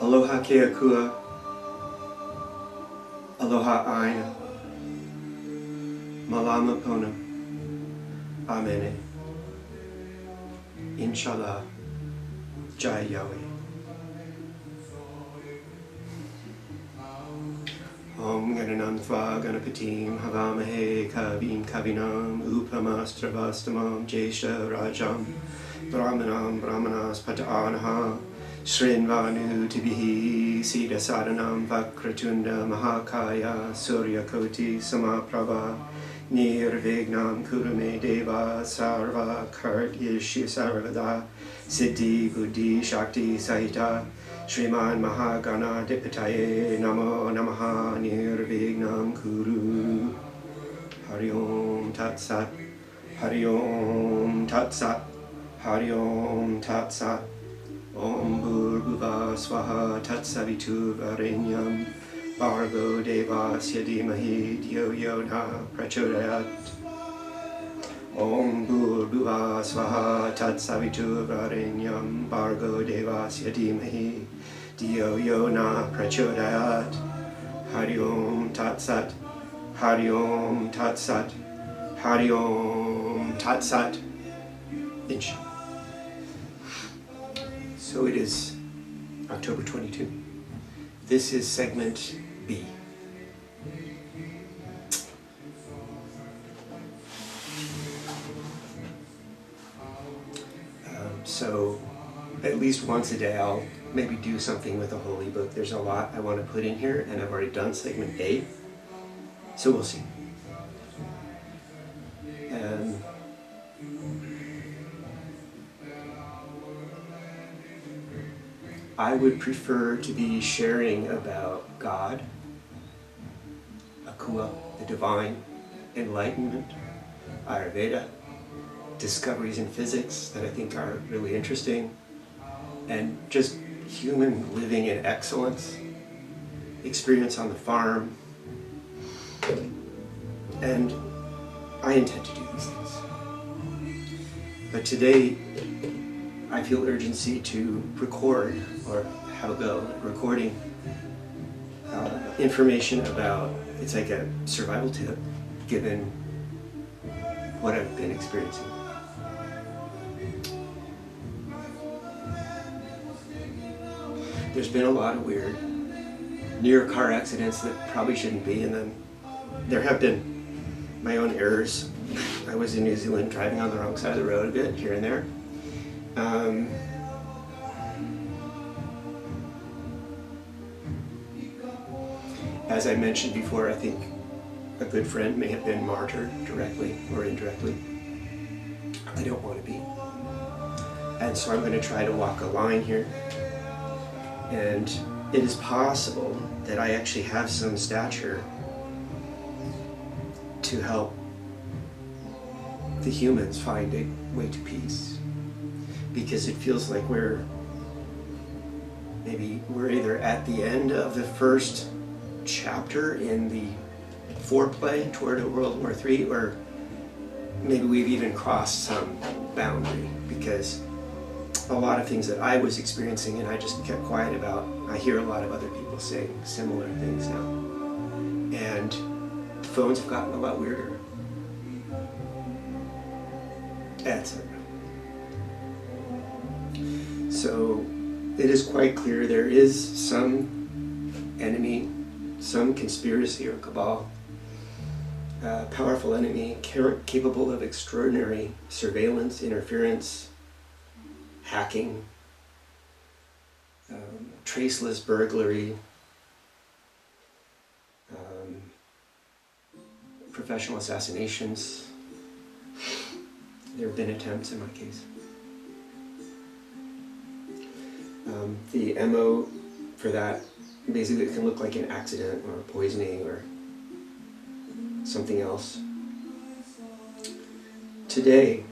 Aloha ke akua, aloha aina, malama pono, amene, inshallah, jai Yahweh. Om Gananam Tva Ganapatim Havamahe Kavim Kavinam Upamastravastamam Jesha Rajam Brahmanam Brahmanas Patanaha Srinvanu Tibihi Siddha Sadhanam Vakratunda Mahakaya Surya Koti Samaprabha Nirvignam Kurume Deva Sarva Kart Ishi Sarvada Siddhi Buddhi Shakti Sahita Shriman Mahagana Dipataye Namo Namaha Nirvignam Kuru Hari Om Tat Sat Hari Om Tat Sat Hari Om Tat Sat Om Bhurbhuva Swaha Tat Savitu Varenyam Bhargo Devasya Dhimahi Dhyo Yo Na Prachodayat Om Bhurbhuva Swaha Tat Savitu Varenyam Bhargo Devasya Dhimahi Dhyo Yo Na Prachodayat Hari Om Tat Sat Hari Om Tat Sat Hari Om Tat Sat. Inshallah. So it is October 22. This is segment B. So at least once a day I'll maybe do something with a holy book. There's a lot I want to put in here, and I've already done segment A. So we'll see. I would prefer to be sharing about God, Akua, the divine, enlightenment, Ayurveda, discoveries in physics that I think are really interesting, and just human living in excellence, experience on the farm, and I intend to do these things. But today, I feel urgency to record, or have a go at recording information about, it's like a survival tip, given what I've been experiencing. There's been a lot of weird near car accidents that probably shouldn't be, and then there have been my own errors. I was in New Zealand driving on the wrong side of the road a bit, here and there. As I mentioned before, I think a good friend may have been martyred directly or indirectly. I don't want to be. And so I'm going to try to walk a line here. And it is possible that I actually have some stature to help the humans find a way to peace. Because it feels like we're either at the end of the first chapter in the foreplay toward a World War III, or maybe we've even crossed some boundary, because a lot of things that I was experiencing and I just kept quiet about, I hear a lot of other people saying similar things now. And phones have gotten a lot weirder. Etc. So it is quite clear there is some enemy, some conspiracy or cabal, powerful enemy capable of extraordinary surveillance, interference, hacking, traceless burglary, professional assassinations. There have been attempts in my case. The MO for that, basically it can look like an accident or poisoning or something else. Today,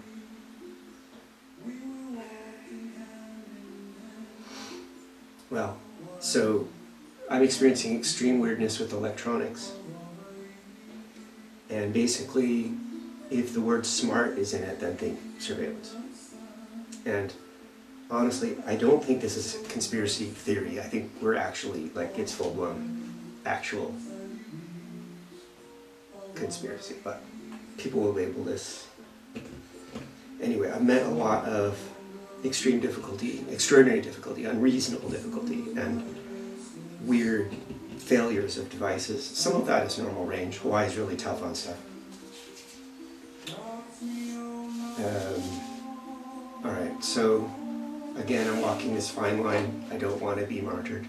well, so I'm experiencing extreme weirdness with electronics. And basically, if the word smart is in it, then think surveillance. And honestly, I don't think this is conspiracy theory. I think we're actually, like, it's full-blown actual conspiracy, but people will label this. Anyway, I've met a lot of extreme difficulty, extraordinary difficulty, unreasonable difficulty, and weird failures of devices. Some of that is normal range. Hawaii's really tough on stuff. Alright, so again, I'm walking this fine line. I don't want to be martyred.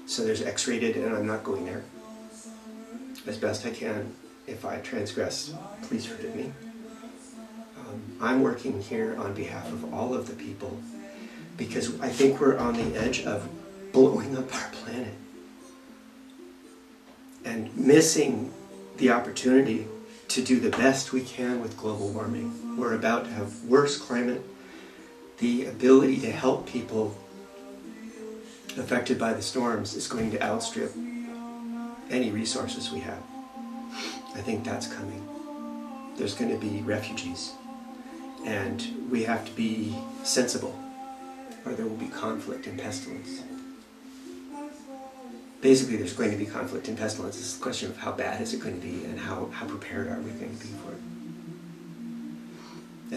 So there's X-rated, and I'm not going there. As best I can. If I transgress, please forgive me. I'm working here on behalf of all of the people because I think we're on the edge of blowing up our planet and missing the opportunity to do the best we can with global warming. We're about to have worse climate. The ability to help people affected by the storms is going to outstrip any resources we have. I think that's coming. There's going to be refugees, and we have to be sensible, or there will be conflict and pestilence. Basically, there's going to be conflict and pestilence. It's a question of how bad is it going to be, and how prepared are we going to be for it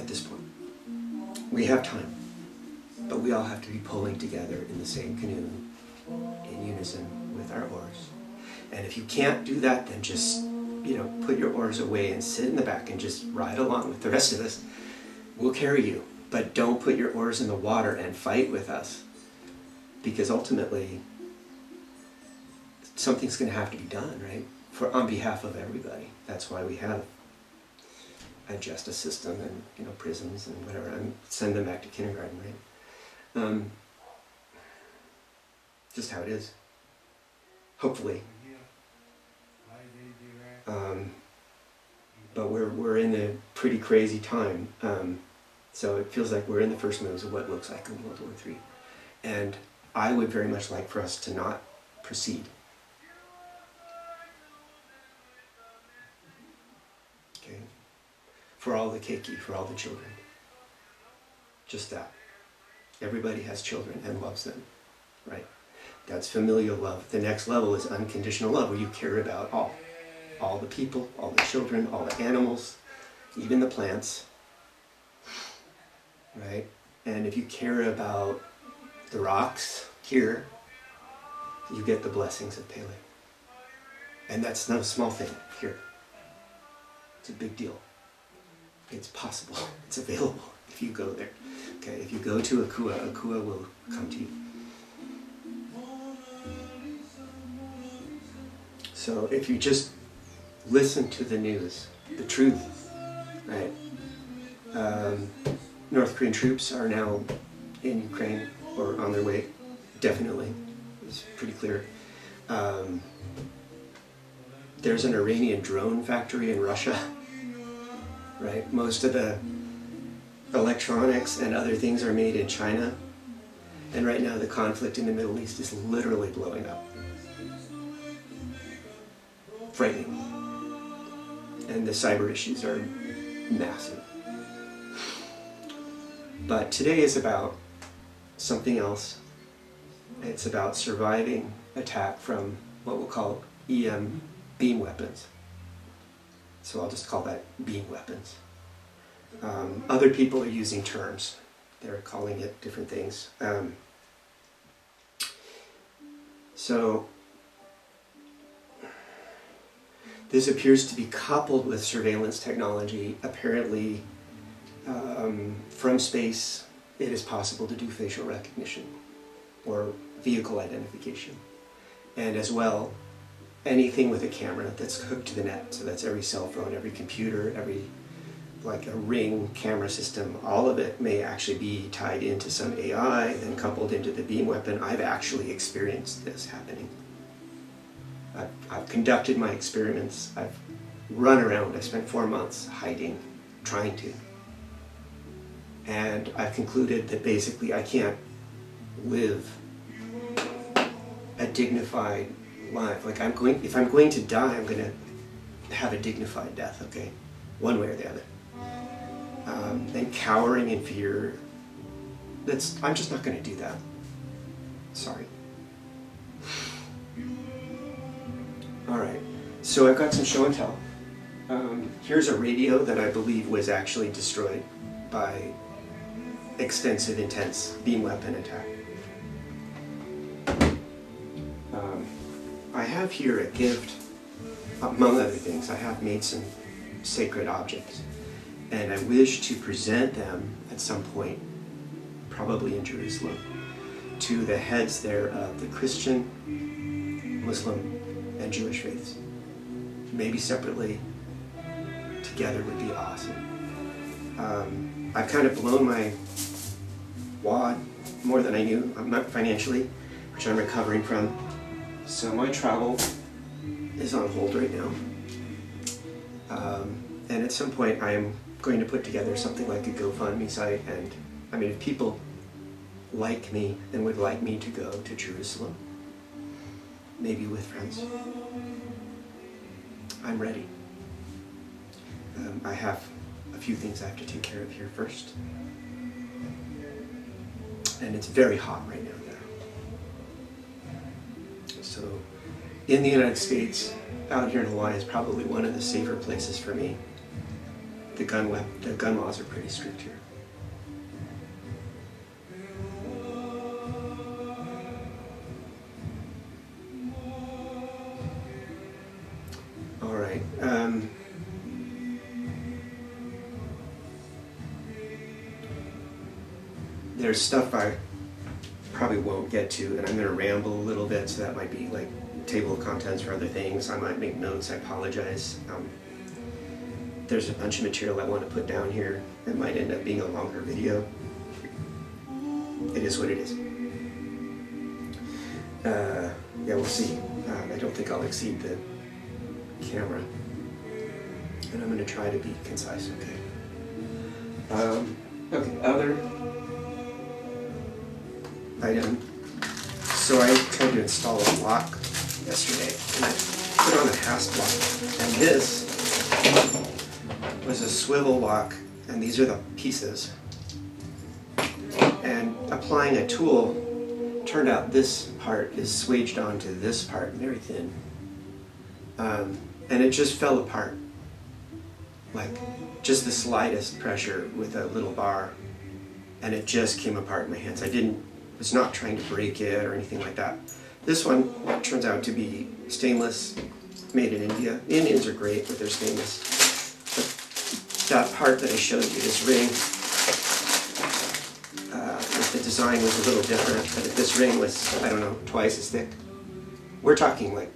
at this point. We have time, but we all have to be pulling together in the same canoe, in unison with our oars. And if you can't do that, then just, put your oars away and sit in the back and just ride along with the rest of us. We'll carry you, but don't put your oars in the water and fight with us, because ultimately something's going to have to be done, right? On behalf of everybody. That's why we have a justice system and prisons and whatever, and send them back to kindergarten, right? Just how it is. Hopefully. But we're in a pretty crazy time. So it feels like we're in the first moves of what looks like in World War III. And I would very much like for us to not proceed. Okay? For all the keiki, for all the children. Just that. Everybody has children and loves them, right? That's familial love. The next level is unconditional love, where you care about all the people, all the children, all the animals, even the plants, right? And if you care about the rocks here, you get the blessings of Pele. And that's not a small thing here. It's a big deal. It's possible. It's available if you go there. Okay, if you go to Akua, Akua will come to you. So if you just listen to the news, the truth, right? North Korean troops are now in Ukraine, or on their way, definitely. It's pretty clear. There's an Iranian drone factory in Russia, right? Most of the electronics and other things are made in China. And right now the conflict in the Middle East is literally blowing up. Frightening. And the cyber issues are massive. But today is about something else. It's about surviving attack from what we'll call EM beam weapons. So I'll just call that beam weapons. Other people are using terms. They're calling it different things. So this appears to be coupled with surveillance technology. Apparently, from space, it is possible to do facial recognition or vehicle identification. And as well, anything with a camera that's hooked to the net. So that's every cell phone, every computer, like a Ring camera system. All of it may actually be tied into some AI and coupled into the beam weapon. I've actually experienced this happening. I've conducted my experiments. I've run around. I've spent 4 months hiding, trying to. And I've concluded that basically I can't live a dignified life. Like if I'm going to die, I'm going to have a dignified death, okay? One way or the other. And cowering in fear I'm just not going to do that. Sorry. All right, so I've got some show and tell. Here's a radio that I believe was actually destroyed by extensive, intense beam weapon attack. I have here a gift, among other things. I have made some sacred objects, and I wish to present them at some point, probably in Jerusalem, to the heads there of the Christian, Muslim, and Jewish faiths. Maybe separately, together would be awesome. I've kind of blown my wad more than I knew. I'm not financially, which I'm recovering from. So my travel is on hold right now. And at some point I am going to put together something like a GoFundMe site, and I mean, if people like me and would like me to go to Jerusalem, maybe with friends, I'm ready. I have a few things I have to take care of here first. And it's very hot right now there. So in the United States, out here in Hawaii is probably one of the safer places for me. The gun laws are pretty strict here. All right. There's stuff I probably won't get to, and I'm going to ramble a little bit, so that might be like table of contents for other things. I might make notes, I apologize. There's a bunch of material I want to put down here. It might end up being a longer video. It is what it is. Yeah, we'll see. I don't think I'll exceed the camera. And I'm going to try to be concise, okay? Okay, other item. So I tried to install a lock yesterday, and I put on a hasp lock. And this was a swivel lock, and these are the pieces. And applying a tool, turned out this part is swaged onto this part, very thin. And it just fell apart. Like, just the slightest pressure with a little bar, and it just came apart in my hands. Was not trying to break it or anything like that. This one turns out to be stainless, made in India. The Indians are great with their stainless. But that part that I showed you, this ring, if the design was a little different, but if this ring was, I don't know, twice as thick, we're talking like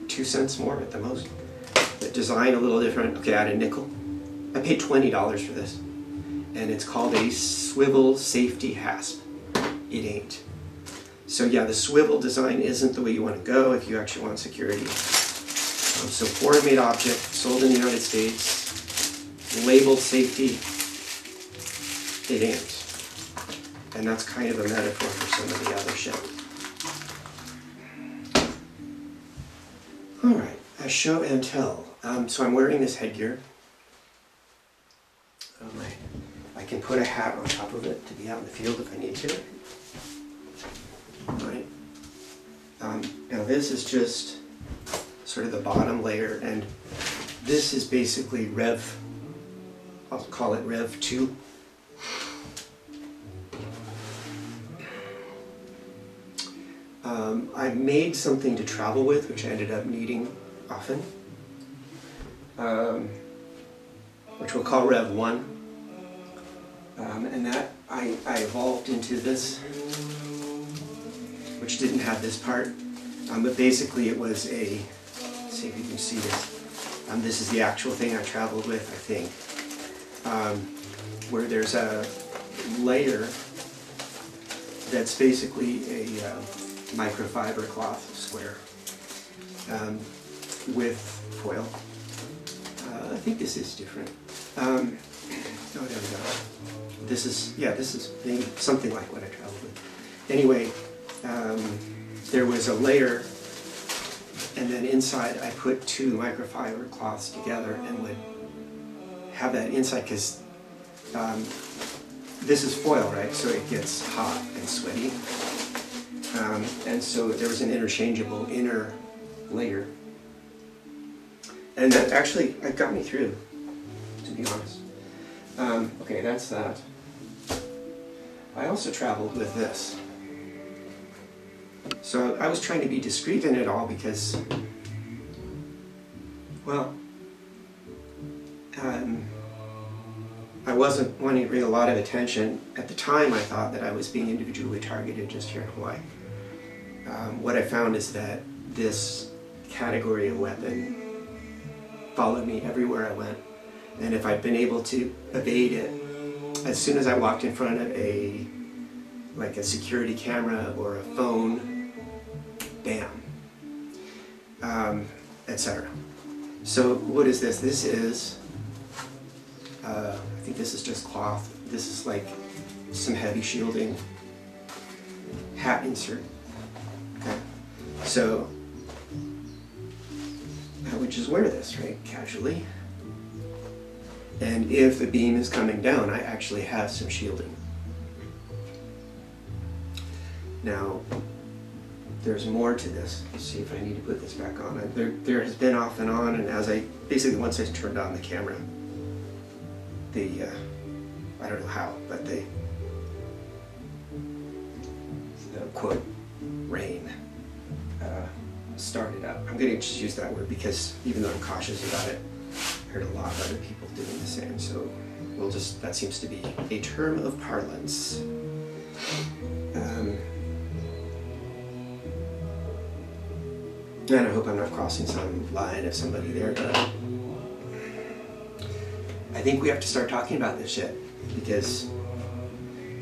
2 cents more at the most. The design a little different. Okay, I had a nickel. I paid $20 for this, and it's called a swivel safety hasp. It ain't. So yeah, the swivel design isn't the way you want to go if you actually want security. So foreign-made object, sold in the United States, labeled safety, it ain't. And that's kind of a metaphor for some of the other shit. All right, a show and tell. So I'm wearing this headgear. I can put a hat on top of it to be out in the field if I need to. Right. Now this is just sort of the bottom layer, and this is basically I'll call it Rev 2. I made something to travel with, which I ended up needing often, which we'll call Rev 1. And that I evolved into this, which didn't have this part, but basically it was let's see if you can see this. This is the actual thing I traveled with, I think, where there's a layer that's basically a microfiber cloth square with foil. I think this is different. Oh, there we go. This is maybe something like what I traveled with. Anyway, there was a layer, and then inside I put 2 microfiber cloths together and would have that inside, because this is foil, right? So it gets hot and sweaty. And so there was an interchangeable inner layer. And that actually, it got me through, to be honest. Okay, that's that. I also traveled with this. So I was trying to be discreet in it all because, well, I wasn't wanting to bring a lot of attention. At the time, I thought that I was being individually targeted just here in Hawaii. What I found is that this category of weapon followed me everywhere I went. And if I'd been able to evade it, as soon as I walked in front of a security camera or a phone, bam, etc. So what is this? This is, I think this is just cloth. This is like some heavy shielding hat insert. Okay, so I would just wear this, right, casually. And if the beam is coming down, I actually have some shielding. Now, there's more to this. Let's see if I need to put this back on. There has been off and on, and once I turned on the camera, I don't know how, but the quote, rain started up. I'm going to just use that word because even though I'm cautious about it, I heard a lot of other people doing the same, so that seems to be a term of parlance. And I hope I'm not crossing some line of somebody there, but I think we have to start talking about this shit, because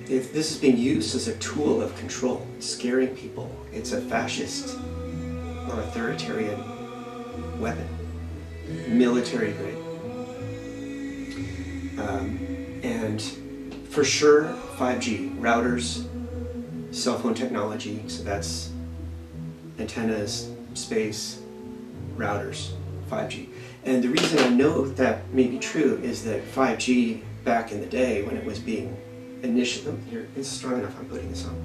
if this is being used as a tool of control, scaring people, it's a fascist or authoritarian weapon, military grade. And for sure, 5G, routers, cell phone technology, so that's antennas, space, routers, 5G. And the reason I know that may be true is that 5G back in the day when it was being initially, here, it's strong enough, I'm putting this on.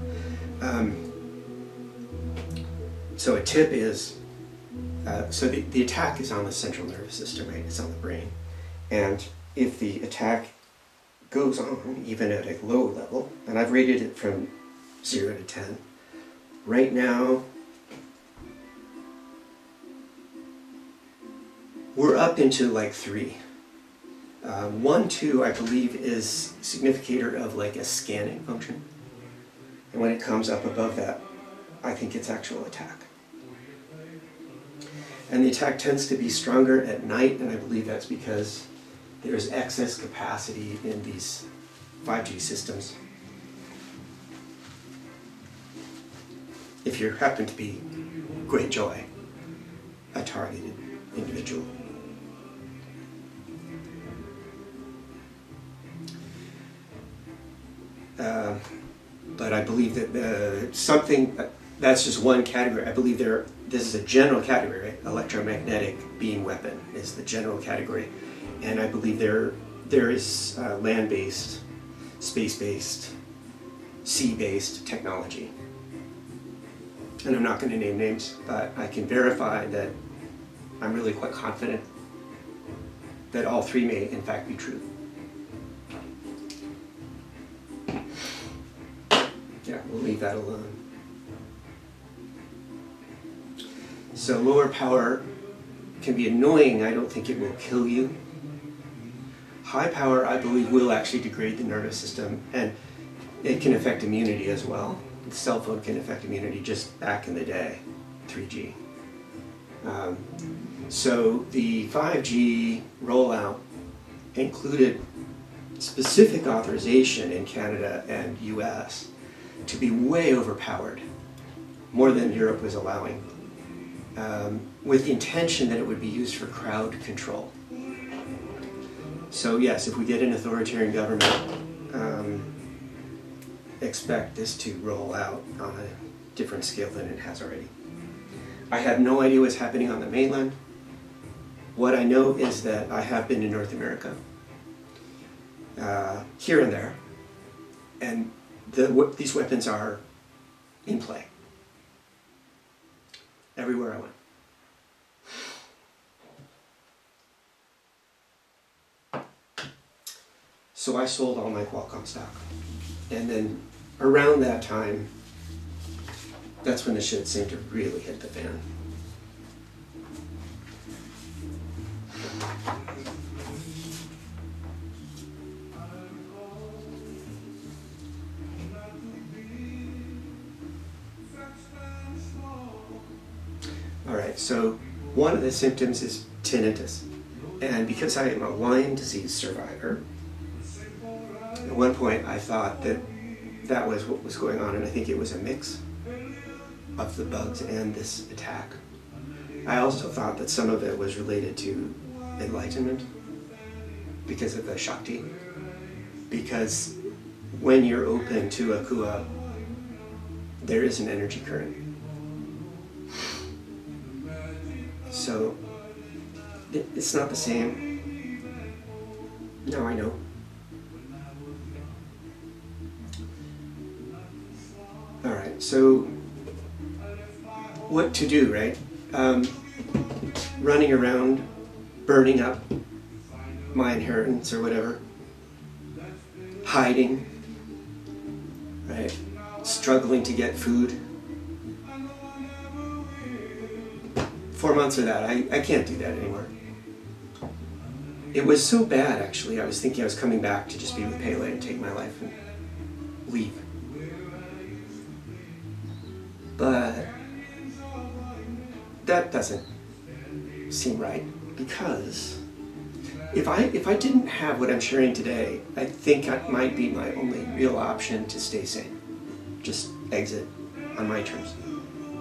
So a tip is, so the attack is on the central nervous system, right? It's on the brain. And if the attack goes on, even at a low level, and I've rated it from 0 to 10, right now, we're up into like 3. 1, 2, I believe, is significator of like a scanning function. And when it comes up above that, I think it's actual attack. And the attack tends to be stronger at night, and I believe that's because there's excess capacity in these 5G systems. If you happen to be, great joy, a targeted individual. But I believe that that's just one category. I believe this is a general category, right? Electromagnetic beam weapon is the general category. And I believe there is land-based, space-based, sea-based technology. And I'm not going to name names, but I can verify that I'm really quite confident that all 3 may in fact be true. Yeah, we'll leave that alone. So lower power can be annoying. I don't think it will kill you. High power, I believe, will actually degrade the nervous system, and it can affect immunity as well. The cell phone can affect immunity just back in the day, 3G. So the 5G rollout included specific authorization in Canada and US to be way overpowered, more than Europe was allowing, with the intention that it would be used for crowd control. So yes, if we get an authoritarian government, expect this to roll out on a different scale than it has already. I have no idea what's happening on the mainland. What I know is that I have been to North America, here and there, And these weapons are in play everywhere I went. So I sold all my Qualcomm stock. And then around that time, that's when the shit seemed to really hit the fan. All right, so one of the symptoms is tinnitus. And because I am a Lyme disease survivor, at one point I thought that that was what was going on, and I think it was a mix of the bugs and this attack. I also thought that some of it was related to enlightenment because of the Shakti. Because when you're open to a kua, there is an energy current. So it's not the same. Now I know. All right, so what to do, right? Running around, burning up my inheritance or whatever, hiding, right? Struggling to get food. 4 months of that, I can't do that anymore. It was so bad, actually. I was thinking I was coming back to just be with Pele and take my life and leave. But that doesn't seem right, because if I didn't have what I'm sharing today, I think that might be my only real option to stay sane. Just exit on my terms.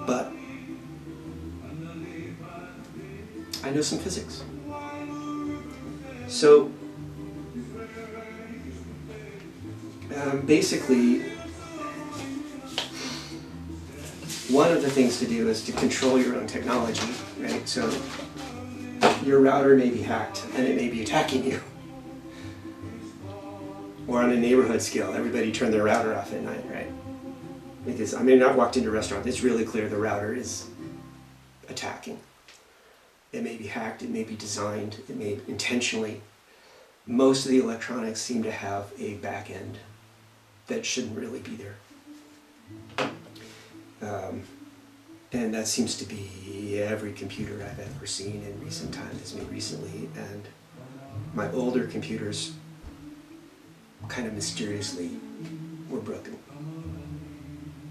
But I know some physics. So basically, one of the things to do is to control your own technology, right? So your router may be hacked and it may be attacking you. Or on a neighborhood scale, everybody turn their router off at night, right? Because I mean, I've walked into a restaurant, it's really clear the router is attacking. It may be hacked, it may be designed, it may intentionally. Most of the electronics seem to have a back end that shouldn't really be there. And that seems to be every computer I've ever seen in recent times, me recently, and my older computers kind of mysteriously were broken.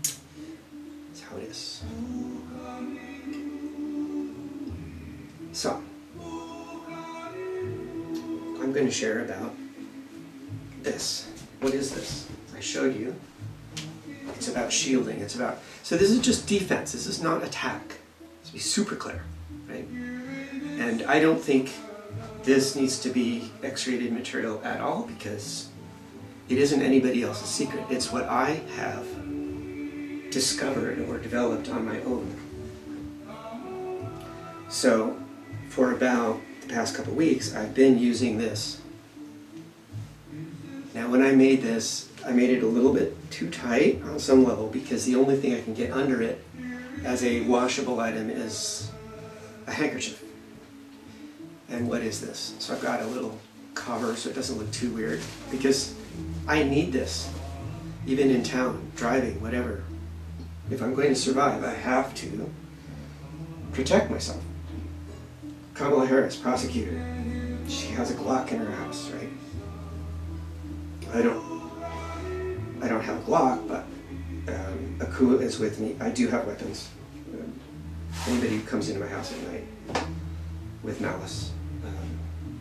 That's how it is. So, I'm going to share about this. What is this? I showed you. It's about shielding. It's about... So this is just defense. This is not attack. Let's be super clear, right? And I don't think this needs to be X-rated material at all, because it isn't anybody else's secret. It's what I have discovered or developed on my own. So, for about the past couple weeks, I've been using this. Now, when I made this, I made it a little bit too tight on some level, because the only thing I can get under it as a washable item is a handkerchief. And what is this? So I've got a little cover so it doesn't look too weird, because I need this, even in town, driving, whatever. If I'm going to survive, I have to protect myself. Kamala Harris, prosecutor, she has a Glock in her house, right? I don't have a Glock, but Akua is with me. I do have weapons. Anybody who comes into my house at night with malice,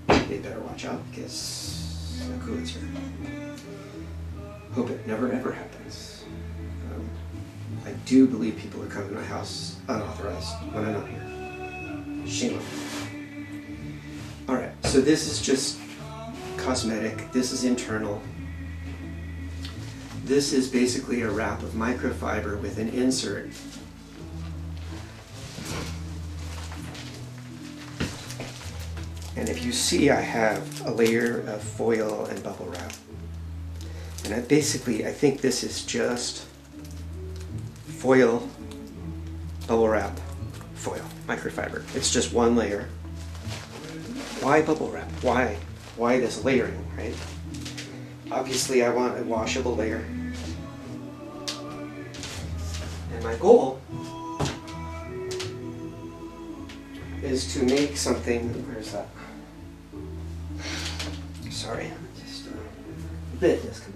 they better watch out, because Akua is here. Hope it never ever happens. I do believe people are coming to my house unauthorized when I'm not here. Shame on them. Alright, so this is just cosmetic. This is internal. This is basically a wrap of microfiber with an insert. And if you see, I have a layer of foil and bubble wrap. And I think this is just foil, bubble wrap, foil, microfiber. It's just one layer. Why bubble wrap? Why this layering, right? Obviously I want a washable layer. And my goal is to make something, where's that? Sorry, just a bit discombobulated.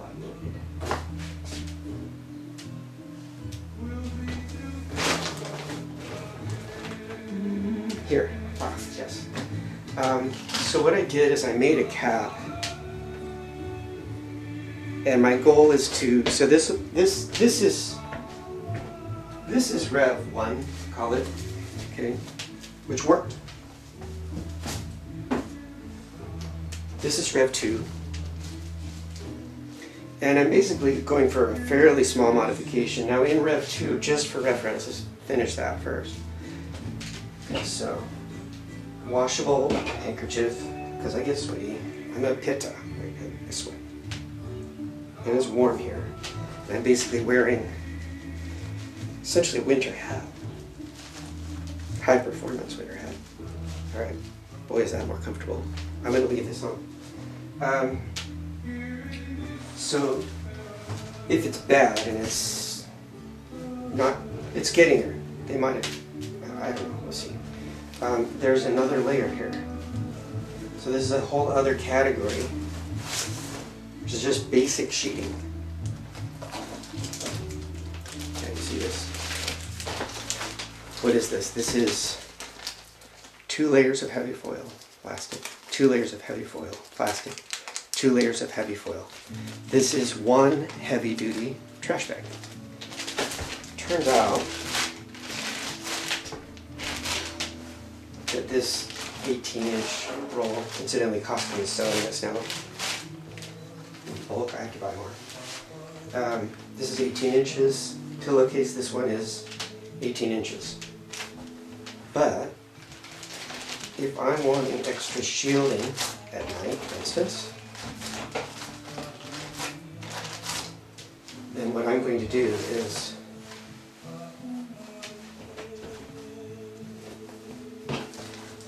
Here, yes. So what I did is I made a cap, and my goal is to, so this is Rev 1, call it, okay, which worked. This is Rev 2. And I'm basically going for a fairly small modification. Now in Rev 2, just for reference, let's finish that first. Okay, so, washable handkerchief, because I get sweaty. I'm a pitta, I sweat. And it's warm here. And I'm basically wearing essentially a winter hat. High performance winter hat. Alright, boy is that more comfortable. I'm going to leave this on. So, if it's bad and it's not, it's getting there. They might have, I don't know, we'll see. There's another layer here. So this is a whole other category, which is just basic sheeting. Can you see this? What is this? This is 2 layers of heavy foil plastic, 2 layers of heavy foil plastic, 2 layers of heavy foil. This is 1 heavy duty trash bag. Turns out that this 18-inch roll, incidentally cost me selling this now in bulk. I have to buy more. This is 18 inches pillowcase. This one is 18 inches. But if I'm wanting extra shielding at night, for instance, then what I'm going to do is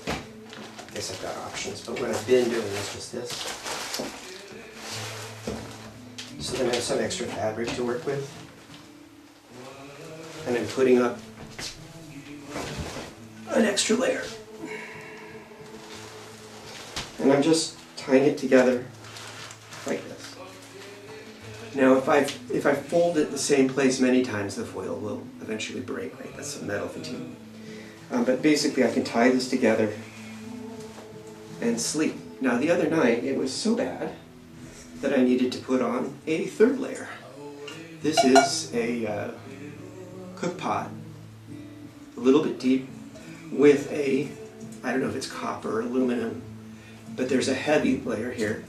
I guess I've got options, but what I've been doing is just this. So then I have some extra fabric to work with. And I'm putting up an extra layer. And I'm just tying it together like this. Now if I fold it the same place many times, the foil will eventually break, right? That's some metal fatigue. But basically I can tie this together and sleep. Now the other night it was so bad that I needed to put on a 3rd layer. This is a cook pot, a little bit deep, with a, I don't know if it's copper or aluminum, but there's a heavy layer here.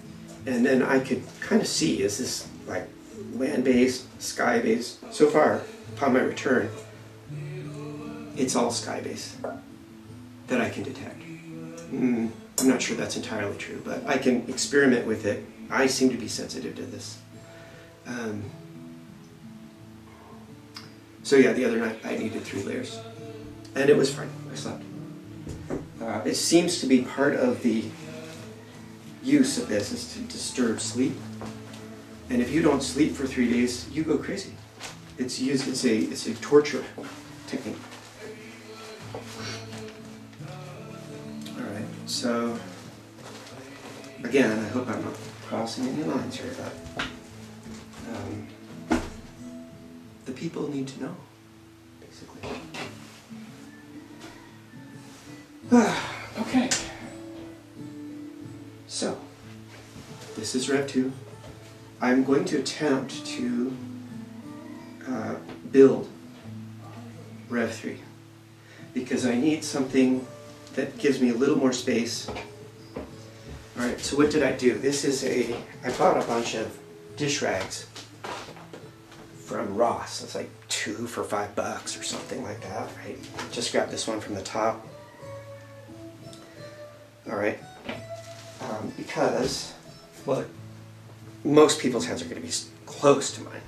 And then I could kind of see, is this like land-based, sky-based? So far, upon my return, it's all sky-based that I can detect. I'm not sure that's entirely true, but I can experiment with it. I seem to be sensitive to this. So yeah, the other night I needed 3 layers. And it was fine. I slept. It seems to be part of the use of this is to disturb sleep. And if you don't sleep for 3 days, you go crazy. It's a torture technique. Alright, so again, I hope I'm not crossing any lines here, but the people need to know, basically. Okay. So, this is Rev 2. I'm going to attempt to build Rev 3 because I need something that gives me a little more space. Alright, so what did I do? I bought a bunch of dish rags from Ross. It's like 2 for $5 or something like that, right? Just grab this one from the top. Alright, because, well, most people's hands are going to be close to mine.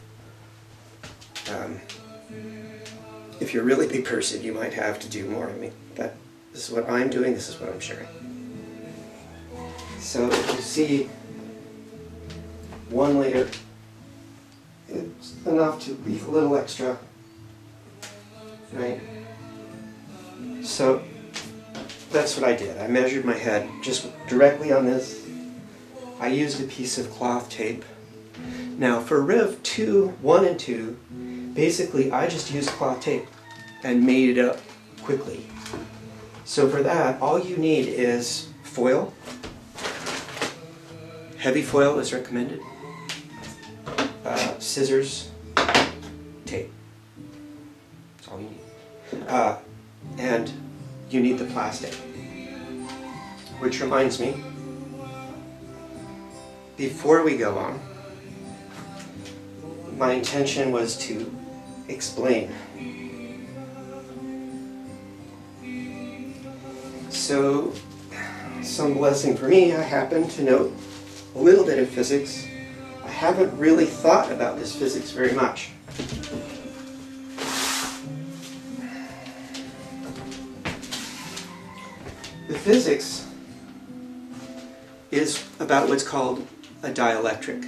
If you're a really big person, you might have to do more than me, but this is what I'm doing, this is what I'm sharing. So if you see 1 liter, it's enough to leave a little extra, right? So that's what I did. I measured my head just directly on this. I used a piece of cloth tape. Now for Rev 2, 1 and 2, basically I just used cloth tape and made it up quickly. So for that, all you need is foil. Heavy foil is recommended. Scissors, tape. That's all you need. And you need the plastic. Which reminds me, before we go on, my intention was to explain. So, some blessing for me, I happen to know a little bit of physics. I haven't really thought about this physics very much. The physics is about what's called a dielectric.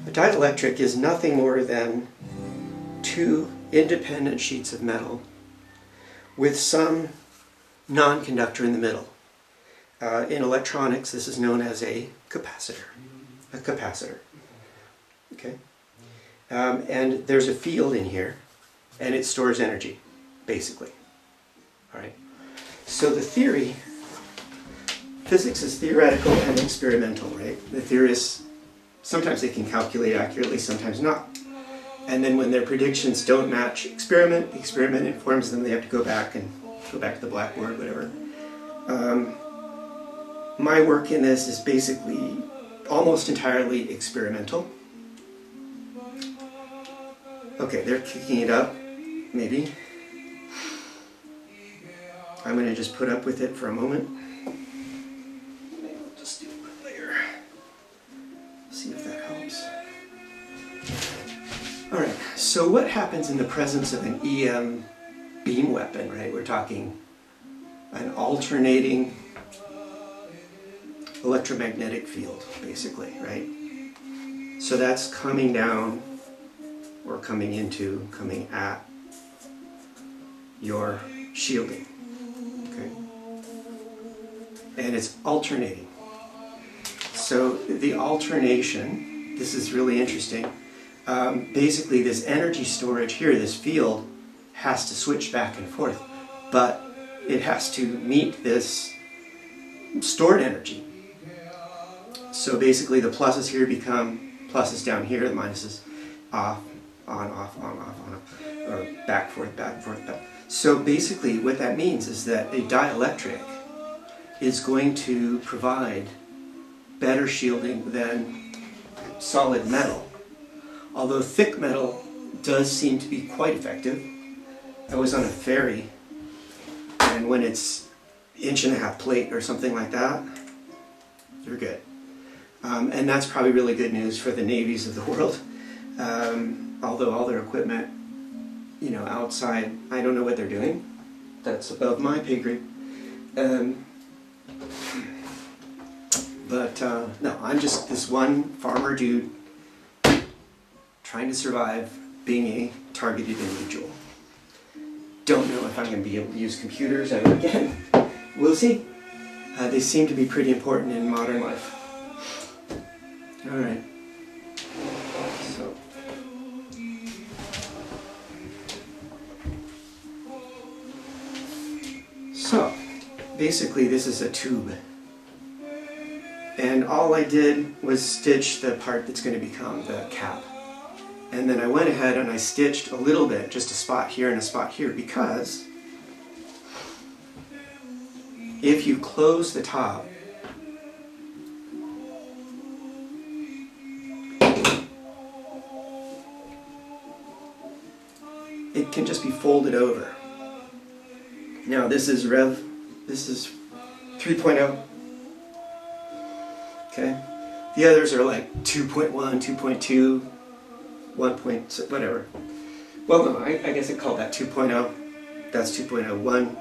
A dielectric is nothing more than 2 independent sheets of metal with some non-conductor in the middle. In electronics, this is known as a capacitor. A capacitor. Okay? And there's a field in here, and it stores energy, basically. All right? So the theory, physics is theoretical and experimental, right? The theorists, sometimes they can calculate accurately, sometimes not. And then when their predictions don't match experiment, the experiment informs them they have to go back to the blackboard, whatever. My work in this is basically almost entirely experimental. Okay, they're kicking it up, maybe. I'm going to just put up with it for a moment. Maybe we'll just do it later. See if that helps. Alright, so what happens in the presence of an EM beam weapon, right? We're talking an alternating electromagnetic field, basically, right? So that's coming down, or coming into, coming at your shielding, okay? And it's alternating. So the alternation, this is really interesting. Basically this energy storage here, this field, has to switch back and forth, but it has to meet this stored energy. So basically the pluses here become pluses down here, the minuses off, on, off, on, off, on, off, or back, forth, back, forth, back. So basically what that means is that a dielectric is going to provide better shielding than solid metal. Although thick metal does seem to be quite effective. I was on a ferry, and when it's 1.5 inch plate or something like that, you're good. And that's probably really good news for the navies of the world. Although all their equipment, you know, outside, I don't know what they're doing. That's above my pay grade. But no, I'm just this one farmer dude trying to survive being a targeted individual. Don't know if I'm going to be able to use computers ever again. We'll see. They seem to be pretty important in modern life. Alright. So, basically this is a tube. And all I did was stitch the part that's going to become the cap. And then I went ahead and I stitched a little bit, just a spot here and a spot here, because if you close the top, it can just be folded over. Now this is 3.0. Okay? The others are like 2.1, 2.2, 1. Whatever. Well, no, I guess I call that 2.0. That's 2.01.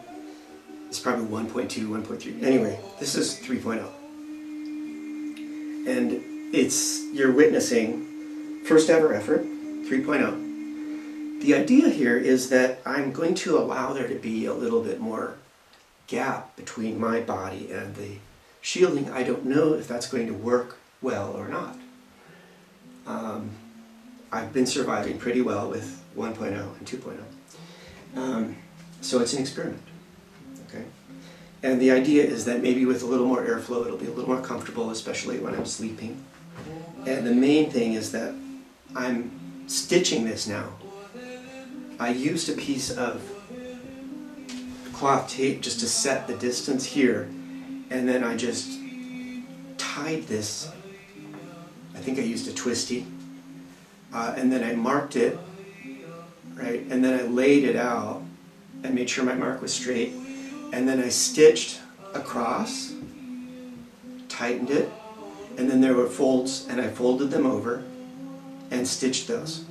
It's probably 1.2, 1.3. Anyway, this is 3.0. And you're witnessing first ever effort, 3.0. The idea here is that I'm going to allow there to be a little bit more gap between my body and the shielding. I don't know if that's going to work well or not. I've been surviving pretty well with 1.0 and 2.0. So it's an experiment. Okay? And the idea is that maybe with a little more airflow it'll be a little more comfortable, especially when I'm sleeping. And the main thing is that I'm stitching this now. I used a piece of cloth tape just to set the distance here, and then I just tied this. I think I used a twisty, and then I marked it, right, and then I laid it out and made sure my mark was straight, and then I stitched across, tightened it, and then there were folds, and I folded them over and stitched those.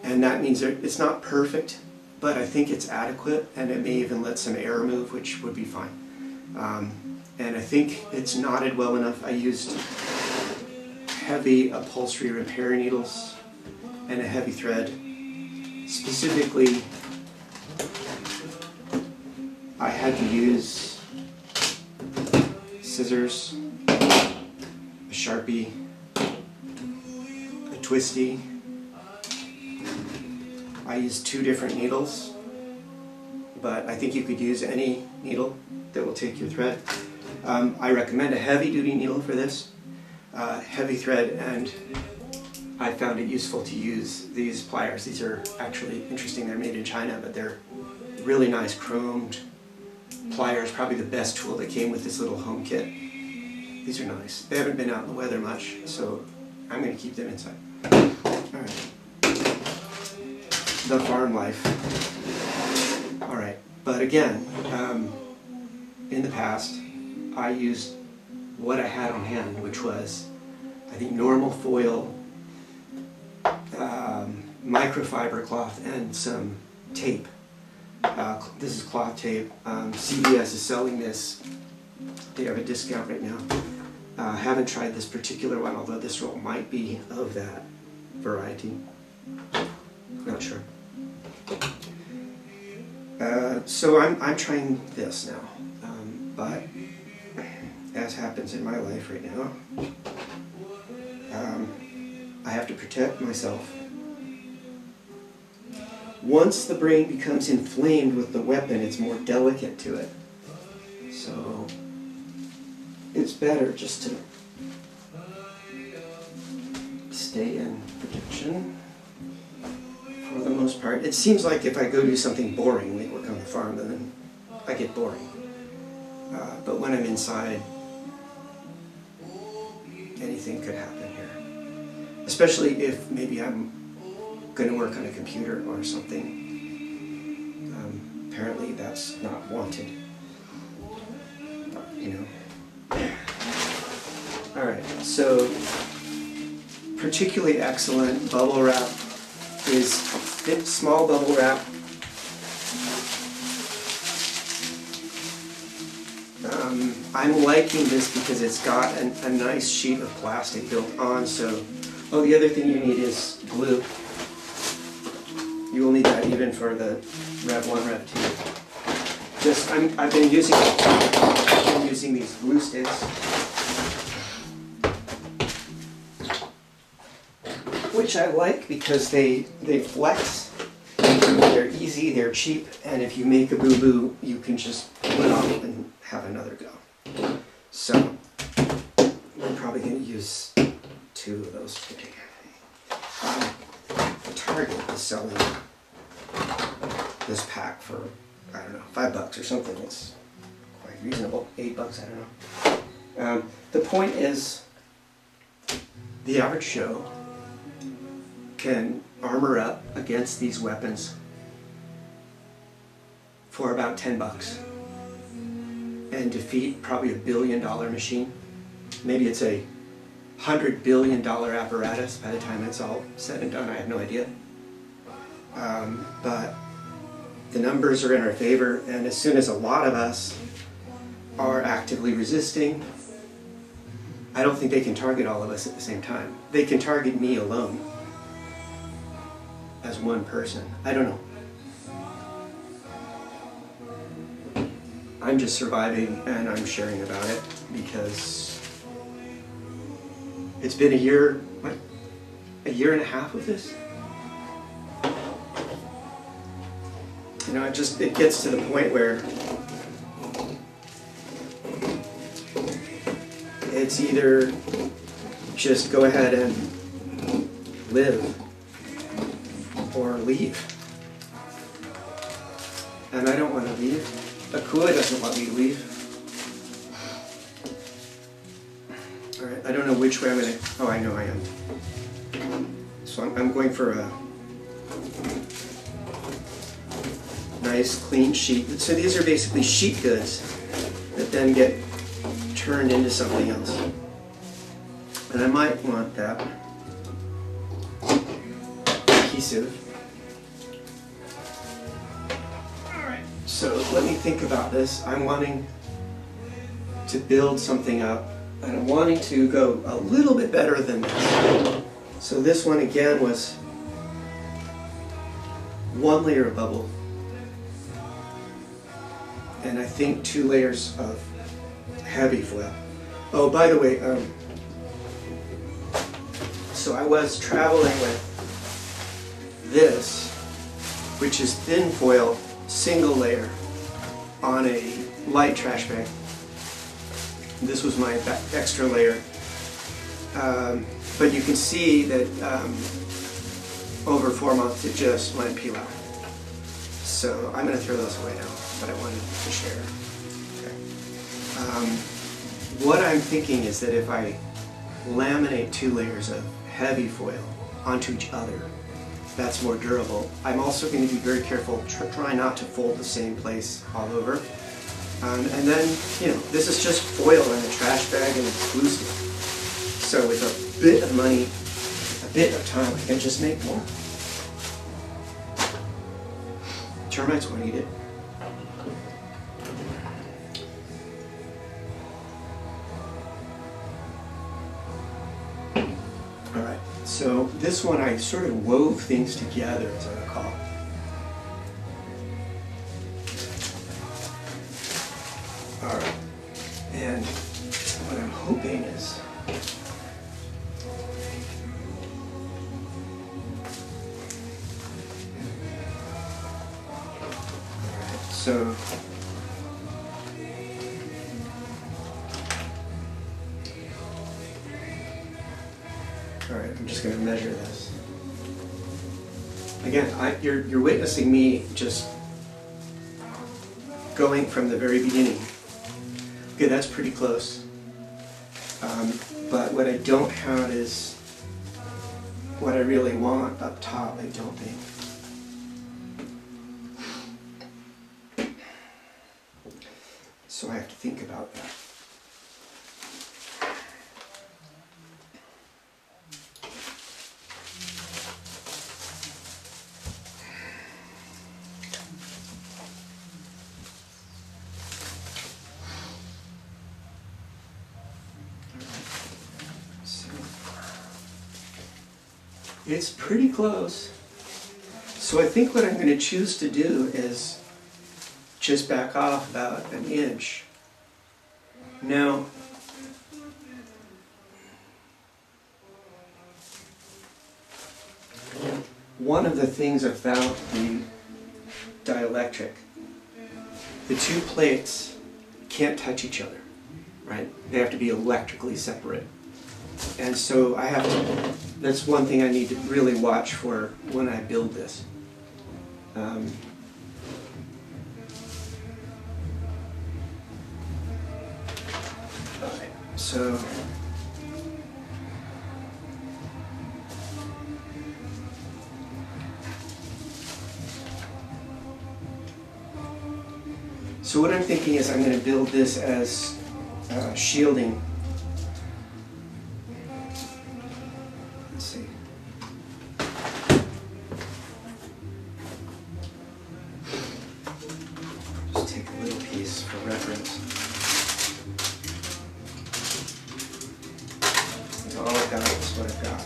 And that means it's not perfect, but I think it's adequate, and it may even let some air move, which would be fine. And I think it's knotted well enough. I used heavy upholstery repair needles and a heavy thread. Specifically, I had to use scissors, a Sharpie, a twisty. I used 2 different needles, but I think you could use any needle that will take your thread. I recommend a heavy-duty needle for this, heavy thread, and I found it useful to use these pliers. These are actually interesting. They're made in China, but they're really nice chromed pliers, probably the best tool that came with this little home kit. These are nice. They haven't been out in the weather much, so I'm going to keep them inside. All right. The farm life. All right, but again, in the past, I used what I had on hand, which was, I think, normal foil, microfiber cloth, and some tape. This is cloth tape. CVS is selling this. They have a discount right now. Haven't tried this particular one, although this roll might be of that variety. Not sure. So I'm trying this now, but as happens in my life right now, I have to protect myself. Once the brain becomes inflamed with the weapon, it's more delicate to it. So it's better just to stay in protection for the most part. It seems like if I go do something boring, like work on the farm, then I get boring. But when I'm inside, anything could happen here. Especially if maybe I'm going to work on a computer or something. Apparently that's not wanted. You know. Alright, so particularly excellent bubble wrap is thick, small bubble wrap. I'm liking this because it's got a nice sheet of plastic built on. So, oh, the other thing you need is glue. You will need that even for the Rev 1, Rev 2. I've been using these glue sticks, which I like because they flex. They're easy, they're cheap, and if you make a boo-boo, you can just pull it off and have another go. So, we're probably going to use 2 of those today. Target is selling this pack for, I don't know, $5 or something. It's quite reasonable. $8, I don't know. The point is, the average Joe can armor up against these weapons for about $10 and defeat probably $1 billion machine. Maybe it's a $100 billion apparatus by the time it's all said and done. I have no idea. But the numbers are in our favor, and as soon as a lot of us are actively resisting, I don't think they can target all of us at the same time. They can target me alone as one person. I don't know. I'm just surviving, and I'm sharing about it because it's been a year, what? A year and a half of this? You know, it gets to the point where it's either just go ahead and live or leave. And I don't want to leave. Akua doesn't want me to leave. Alright, I don't know which way I'm going to... Oh, I know I am. So I'm going for a nice clean sheet. So these are basically sheet goods that then get turned into something else. And I might want that adhesive. Alright, so let me think about this. I'm wanting to build something up, and I'm wanting to go a little bit better than this. So this one again was one layer of bubble, and I think 2 layers of heavy foil. Oh, by the way, so I was traveling with this, which is thin foil, single layer, on a light trash bag. This was my extra layer. But you can see that over 4 months it just went peel out. So I'm going to throw those away now, but I wanted to share. Okay. What I'm thinking is that if I laminate 2 layers of heavy foil onto each other, that's more durable. I'm also going to be very careful, try not to fold the same place all over. And then, you know, this is just foil in a trash bag and it's glue stick. So with a bit of money, a bit of time, I can just make more. Termites won't eat it. Alright, so this one I sort of wove things together, as I recall. Alright, and what I'm hoping is so alright, I'm just going to measure this. Again, you're witnessing me just going from the very beginning. Okay, that's pretty close. But what I don't have is what I really want up top, I don't think. So I have to think about that. It's pretty close. So I think what I'm going to choose to do is just back off about an inch. Now, one of the things about the dialectric, the 2 plates can't touch each other, right? They have to be electrically separate. And so I have to, that's one thing I need to really watch for when I build this. So what I'm thinking is I'm going to build this as shielding Let's see. Just take a little piece for reference. All I've got is what I've got.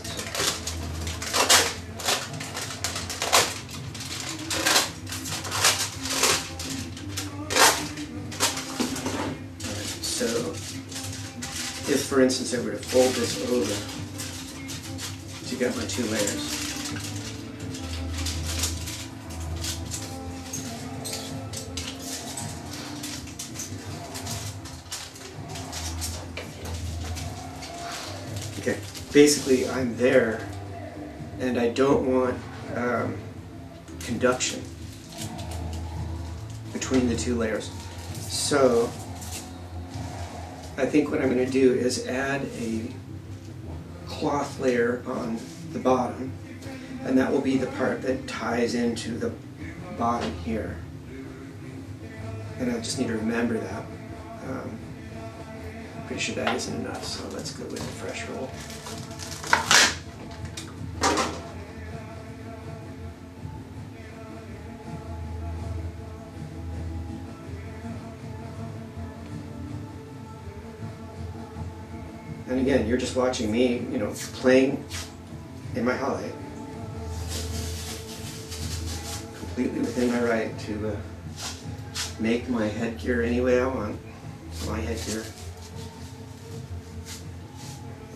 So if, for instance, I were to fold this over to get my 2 layers, okay, basically I'm there, and I don't want conduction between the 2 layers. So I think what I'm going to do is add a cloth layer on the bottom, and that will be the part that ties into the bottom here. And I just need to remember that. Pretty sure that isn't enough, so let's go with a fresh roll. And again, you're just watching me, playing in my holiday. Completely within my right to make my headgear any way I want. My headgear.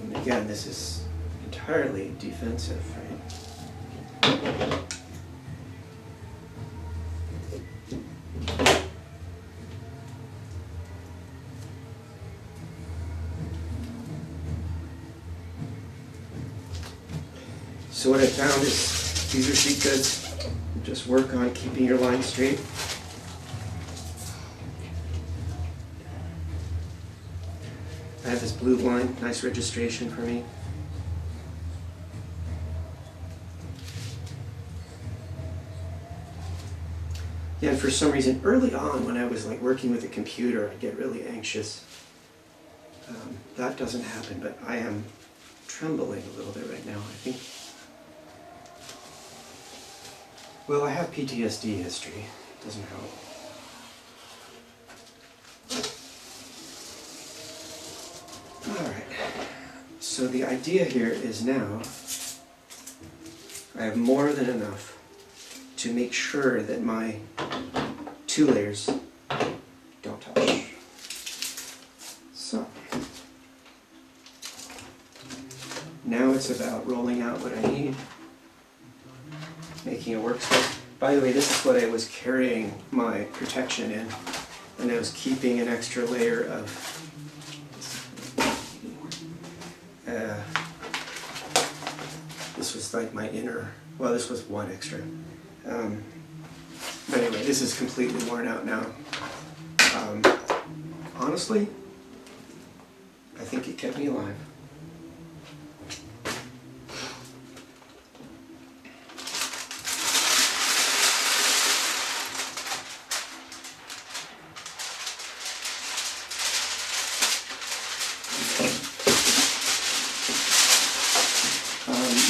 And again, this is entirely defensive, right? So what I found is these are sheet goods. Just work on keeping your line straight. I have this blue line, nice registration for me. Yeah, and for some reason, early on when I was working with a computer, I'd get really anxious. That doesn't happen, but I am trembling a little bit right now, I think. Well, I have PTSD history. It doesn't help. Alright, so the idea here is now I have more than enough to make sure that my 2 layers don't touch. So, now it's about rolling out what I need, making a workspace. By the way, this is what I was carrying my protection in, and I was keeping an extra layer of this was my inner, well, this was one extra. But anyway, this is completely worn out now. Honestly, I think it kept me alive.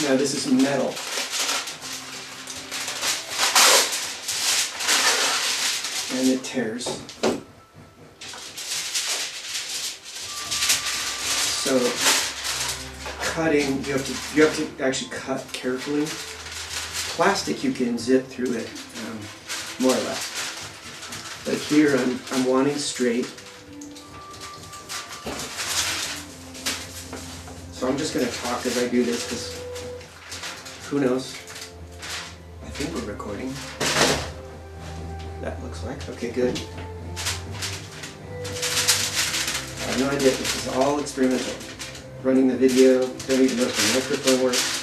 Now this is metal. And it tears. So cutting, you have to actually cut carefully. Plastic you can zip through it, more or less. But here I'm wanting straight. So I'm just going to talk as I do this because who knows? I think we're recording. That looks like. Okay, good. I have no idea. This is all experimental. Running the video, don't even know if the microphone works.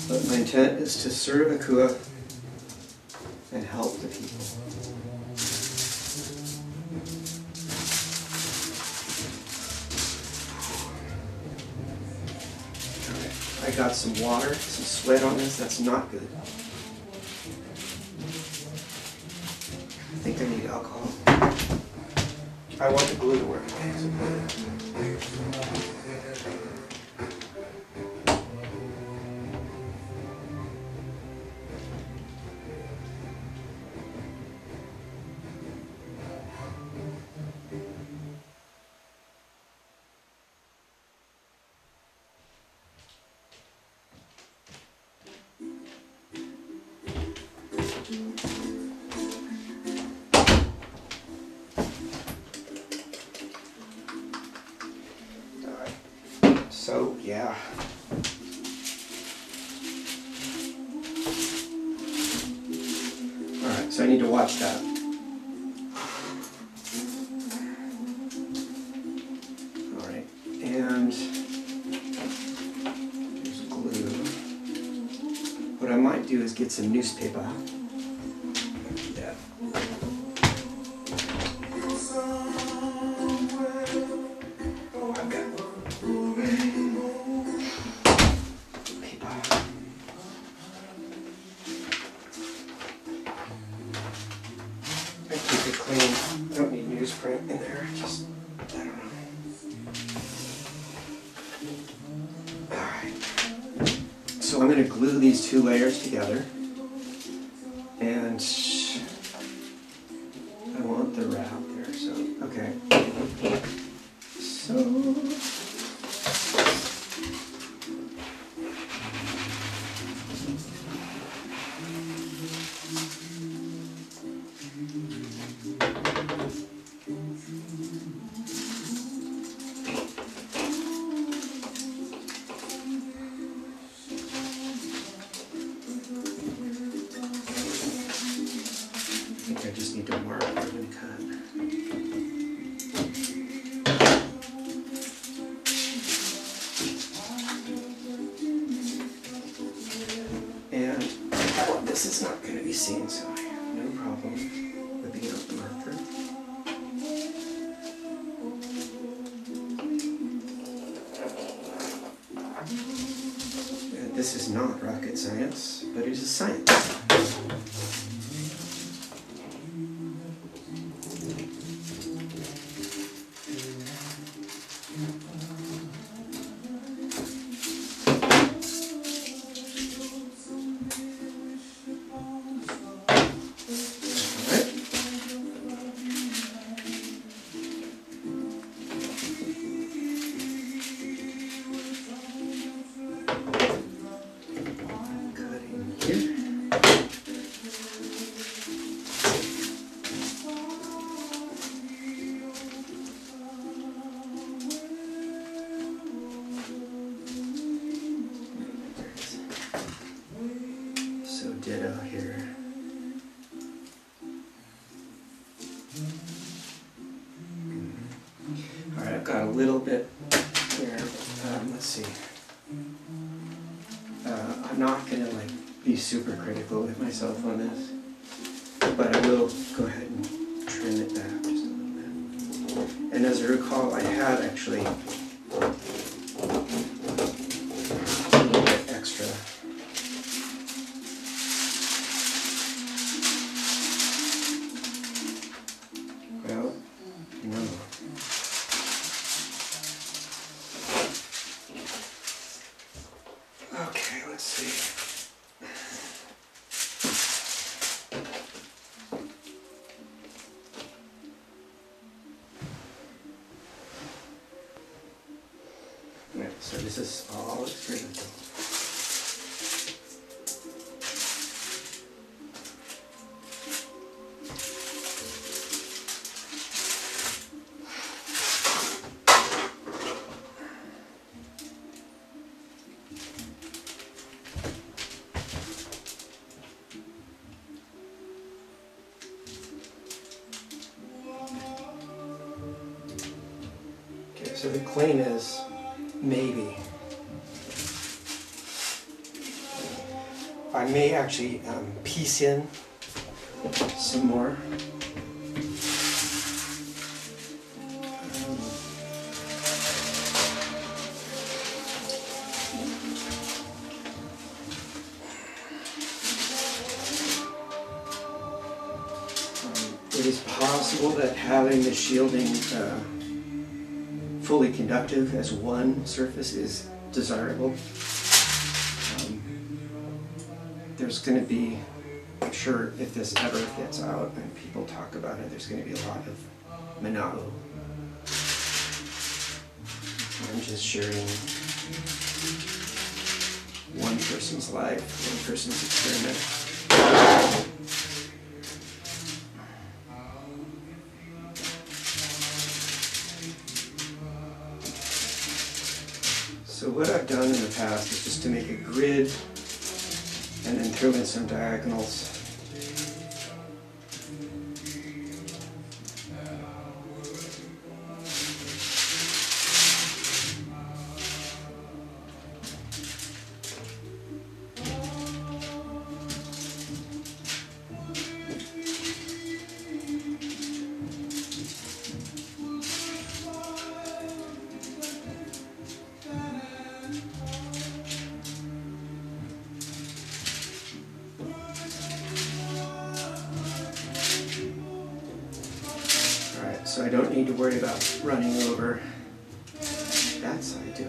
But my intent is to serve a kua and help the people. I got some water, some sweat on this. That's not good. alcohol. I want the glue to work. So, yeah. Alright, so I need to watch that. Alright, and there's glue. What I might do is get some newspaper. Yeah. Oh, I've got clean. I don't need newsprint in there. Just, I don't know. Alright. So I'm going to glue these two layers together. And I want the wrap there. So, okay. So... I just need to mark and cut. And this is not going to be seen, so I have no problem whipping out the marker. And this is not rocket science, but it is science. Ditto here. Alright, I've got a little bit here. Let's see. I'm not going to be super critical with myself on this, but I will go ahead and trim it back just a little bit. And as I recall, I had actually a little bit extra. Well, no. Okay, let's see. Right, so this is all experimental. So the claim is maybe. I may actually piece in some more. it is possible that having the shielding fully conductive as one surface is desirable. There's going to be, I'm sure if this ever gets out and people talk about it, there's going to be a lot of mana'u. I'm just sharing one person's life, one person's experiment. So what I've done in the past is just to make a grid and then throw in some diagonals. So I don't need to worry about running over that side, do I?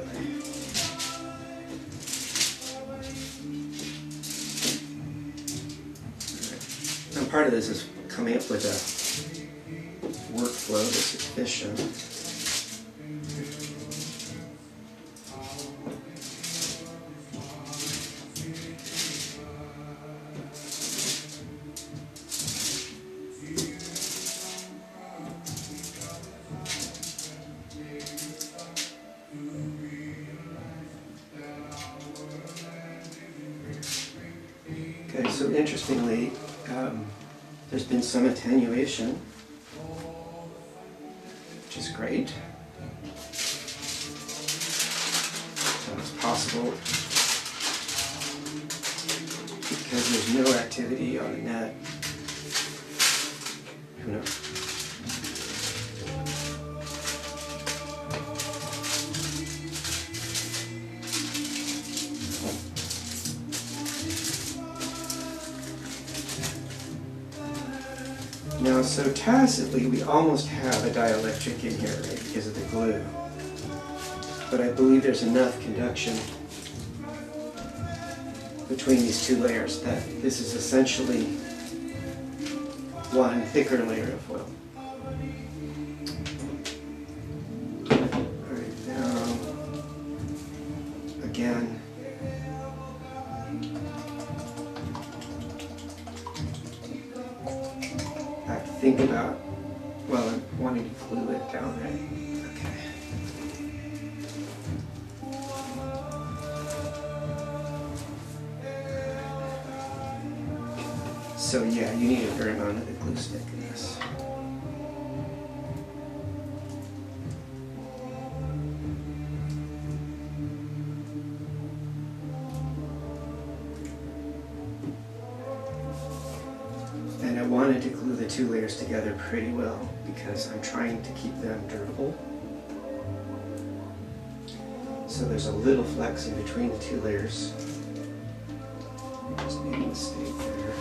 Right. And part of this is coming up with a workflow that's efficient. Okay, so interestingly, there's been some attenuation, which is great. So it's possible because there's no activity on the net. Who knows? Now, so tacitly, we almost have a dialectric in here, right, because of the glue. But I believe there's enough conduction between these two layers that this is essentially one thicker layer of foil. All right, now, again, think about, well, I'm wanting to glue it down, right? Okay. So yeah, you need a fair amount of the glue stick in this. And I wanted to glue the two layers together pretty well because I'm trying to keep them durable. So there's a little flex in between the two layers. Just made a mistake there.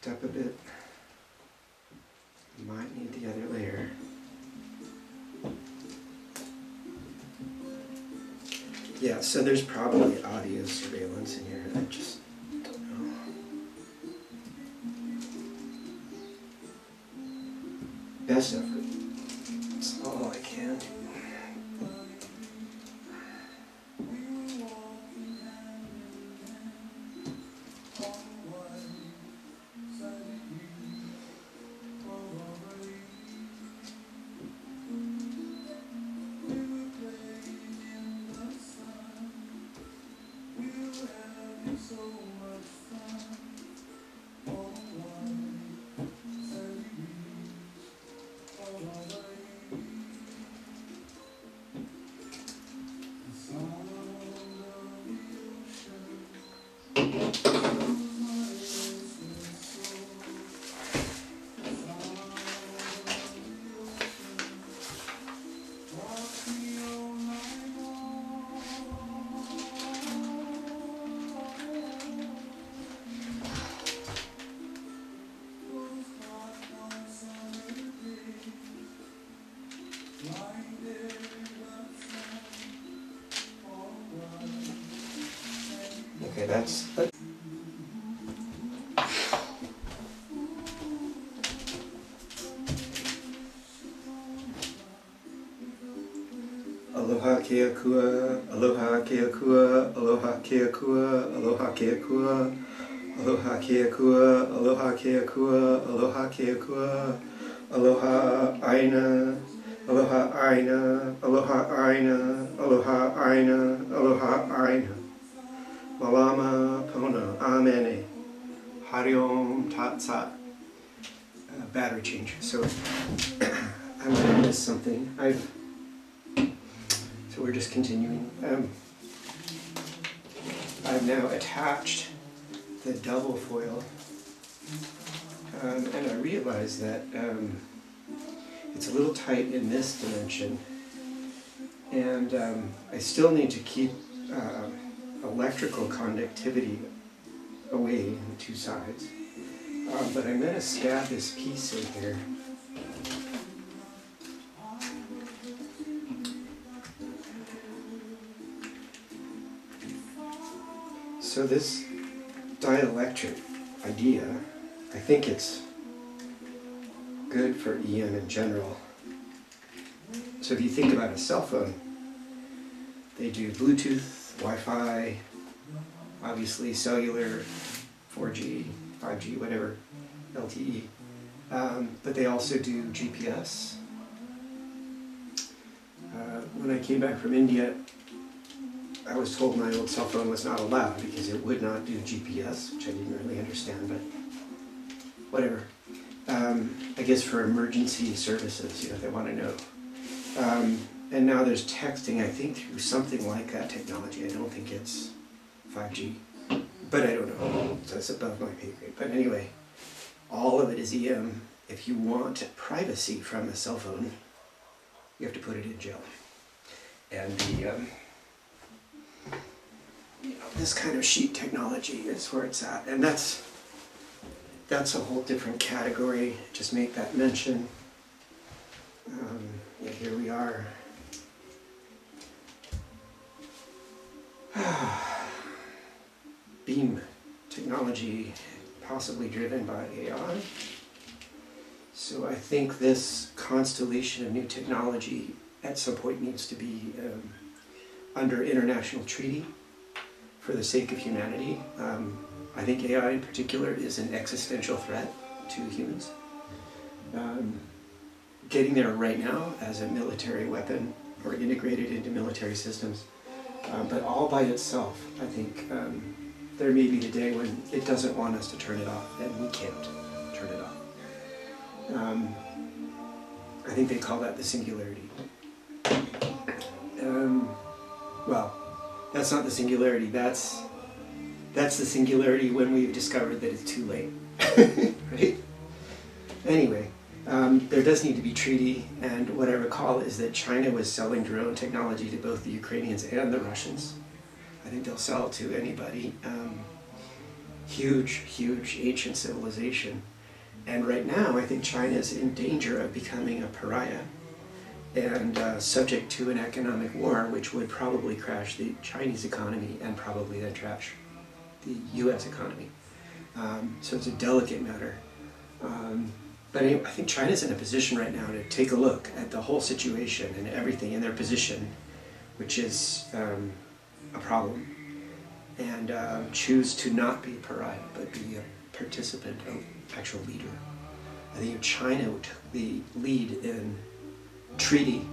Up a bit. Might need the other layer. Yeah, so there's probably audio surveillance in here. I just don't know. Best effort. That's all I can do. Aloha keakua, aloha keakua, aloha keakua, aloha keakua, aloha keakua, aloha keakua, aloha keakua, aloha aina, aloha aina, aloha aina, aloha aina, aloha aina. Malama pona amene. Hariom tat sat. Battery change. So I'm going to miss something. So we're just continuing. I've now attached the double foil, and I realize that it's a little tight in this dimension, and I still need to keep electrical conductivity away on the two sides. But I'm going to stab this piece in here. So this dialectric idea, I think it's good for EM in general. So if you think about a cell phone, they do Bluetooth, Wi-Fi, obviously cellular, 4G, 5G, whatever, LTE, but they also do GPS. When I came back from India, I was told my old cell phone was not allowed because it would not do GPS, which I didn't really understand, but whatever. I guess for emergency services, you know, they want to know. And now there's texting, I think, through something like that technology. I don't think it's 5G, but I don't know. That's above my pay grade. But anyway, all of it is EM. If you want privacy from a cell phone, you have to put it in jail. And the this kind of sheet technology is where it's at, and that's a whole different category. Just make that mention. Yeah, here we are. Beam technology, possibly driven by AI. So I think this constellation of new technology at some point needs to be under international treaty for the sake of humanity. I think AI in particular is an existential threat to humans. Getting there right now as a military weapon or integrated into military systems, but all by itself, I think there may be the day when it doesn't want us to turn it off, and we can't turn it off. I think they call that the singularity. Well, that's not the singularity, that's the singularity when we've discovered that it's too late, right? Anyway, there does need to be treaty, and what I recall is that China was selling drone technology to both the Ukrainians and the Russians. I think they'll sell to anybody. Huge, huge ancient civilization. And right now, I think China is in danger of becoming a pariah and subject to an economic war, which would probably crash the Chinese economy and probably then crash the US economy. So it's a delicate matter. But anyway, I think China's in a position right now to take a look at the whole situation and everything in their position, which is a problem, and choose to not be a pariah, but be a participant, an actual leader. I think if China took the lead in treaty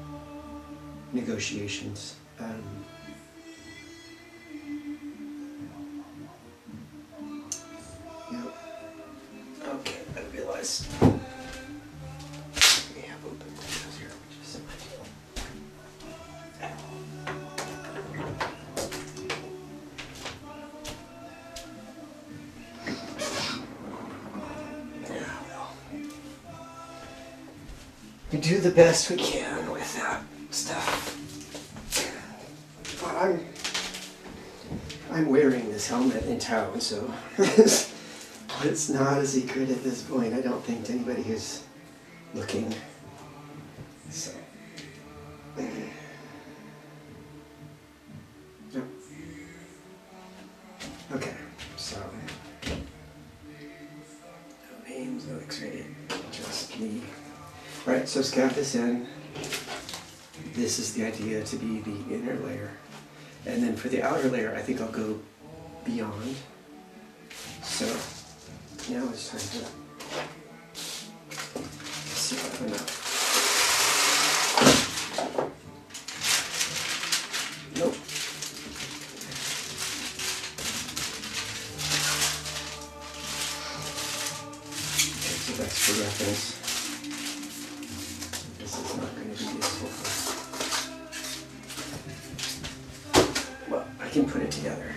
negotiations, okay, I realize we have open windows here, which is ideal. Yeah, well, we do the best we can with that stuff. But I'm wearing this helmet in town, so it's not a secret at this point. I don't think to anybody who's looking. So, no. Okay. That looks great. Just me. Alright, so scap this in. This is the idea to be the inner layer. And then for the outer layer, I think I'll go beyond. So now it's time to see if I have enough. Nope. Okay, so that's for reference. This is not going to be useful. Well, I can put it together.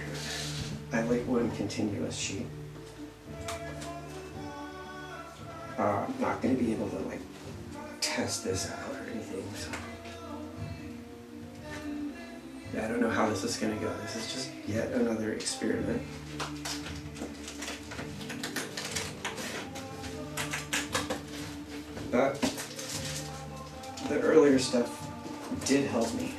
I like one continuous sheet. I'm not going to be able to like test this out or anything, so I don't know how this is going to go. This is just yet another experiment. But the earlier stuff did help me.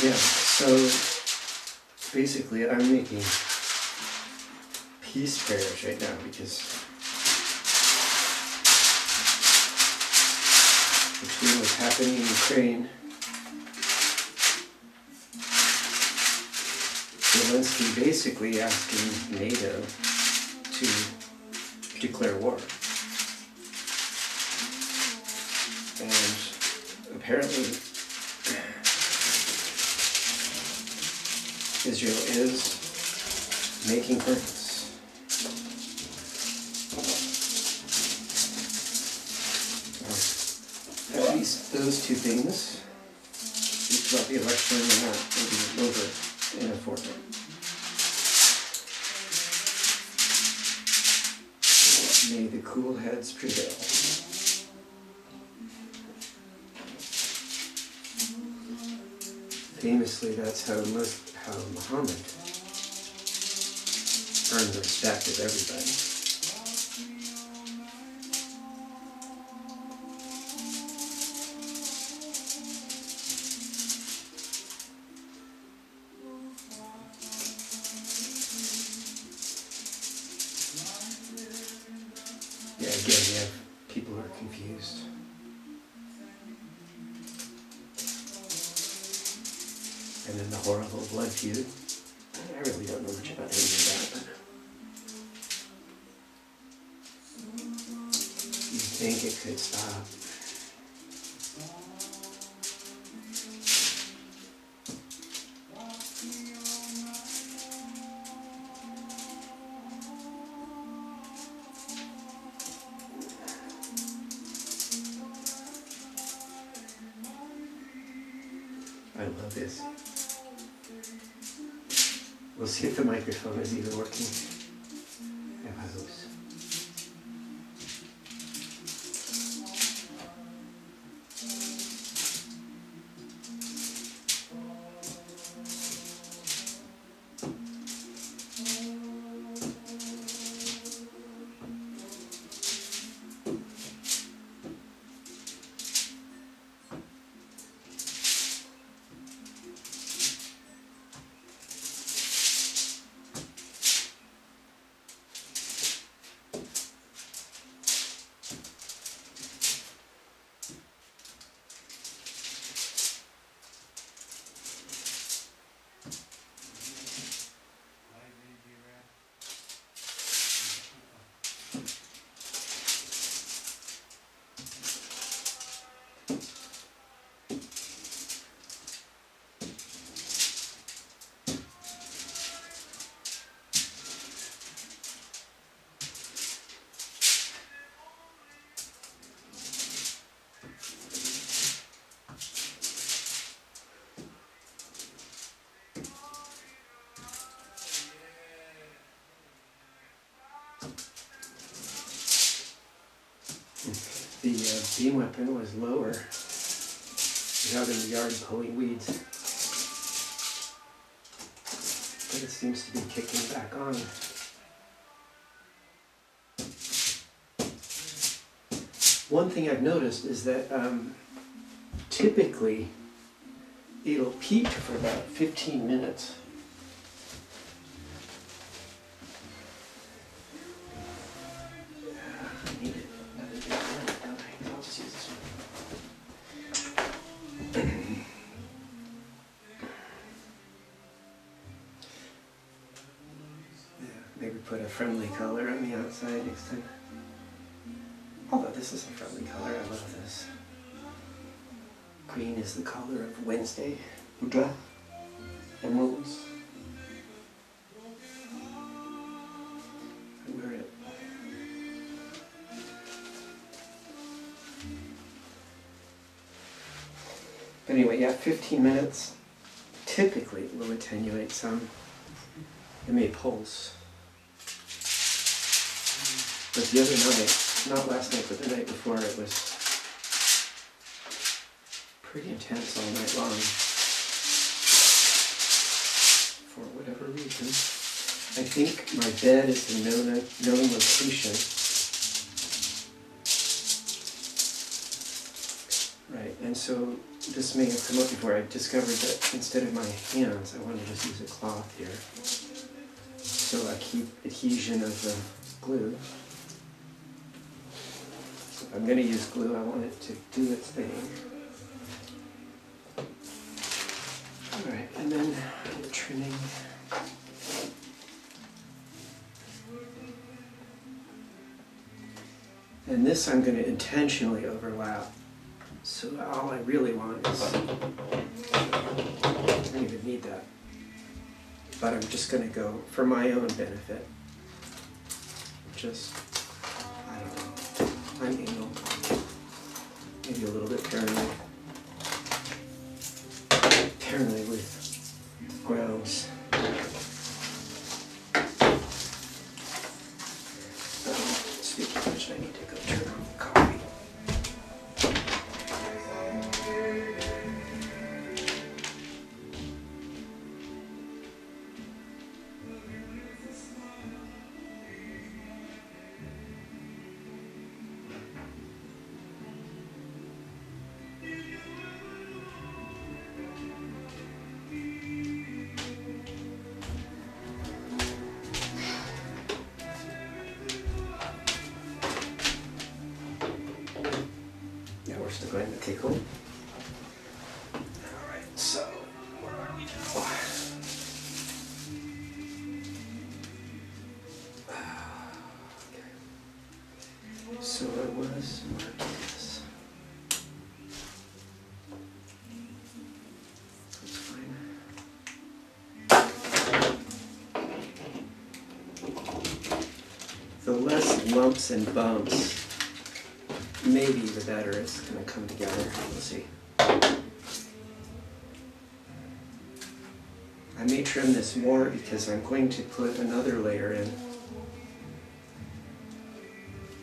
Yeah, so basically I'm making peace prayers right now because between what's happening in Ukraine, Zelensky basically asking NATO to declare war. And apparently Israel is making progress. At least those two things, speak about the election and that will be over in a fortnight. May the cool heads prevail. Famously, that's how Muhammad earned the respect of everybody. Yeah, again, you have people who are confused. And then the horrible blood feud. I really don't know much about any of that, but you think it could stop. I love this. We'll see if the microphone is even working. I hope so. The beam weapon was lower. You're out in the yard pulling weeds. But it seems to be kicking back on. One thing I've noticed is that typically it'll peak for about 15 minutes. I need another big lamp, don't I? I'll just use this one. Yeah, maybe put a friendly color on the outside next time. Although this is a friendly color, I love this. Green is the color of Wednesday. Buddha. Emeralds. I wear it. But anyway, yeah, 15 minutes. Typically it will attenuate some. It may pulse. But the other night, not last night, but the night before, it was pretty intense all night long. For whatever reason. I think my bed is the known location. Right, and so this may have come up before. I discovered that instead of my hands, I want to just use a cloth here. So I keep adhesion of the glue. So if I'm going to use glue, I want it to do its thing. Alright, and then the trimming. And this I'm going to intentionally overlap. So all I really want is, I don't even need that. But I'm just going to go for my own benefit. Just, I don't know, I'm anal. Maybe a little bit paranoid. Paranoid with grounds. Speaking of which, I need to go turn on the coffee. Still going to take hold. Alright, so where are we now? Okay. So I was marking this. That's fine. The less lumps and bumps, maybe the better it's going to come together. We'll see. I may trim this more because I'm going to put another layer in.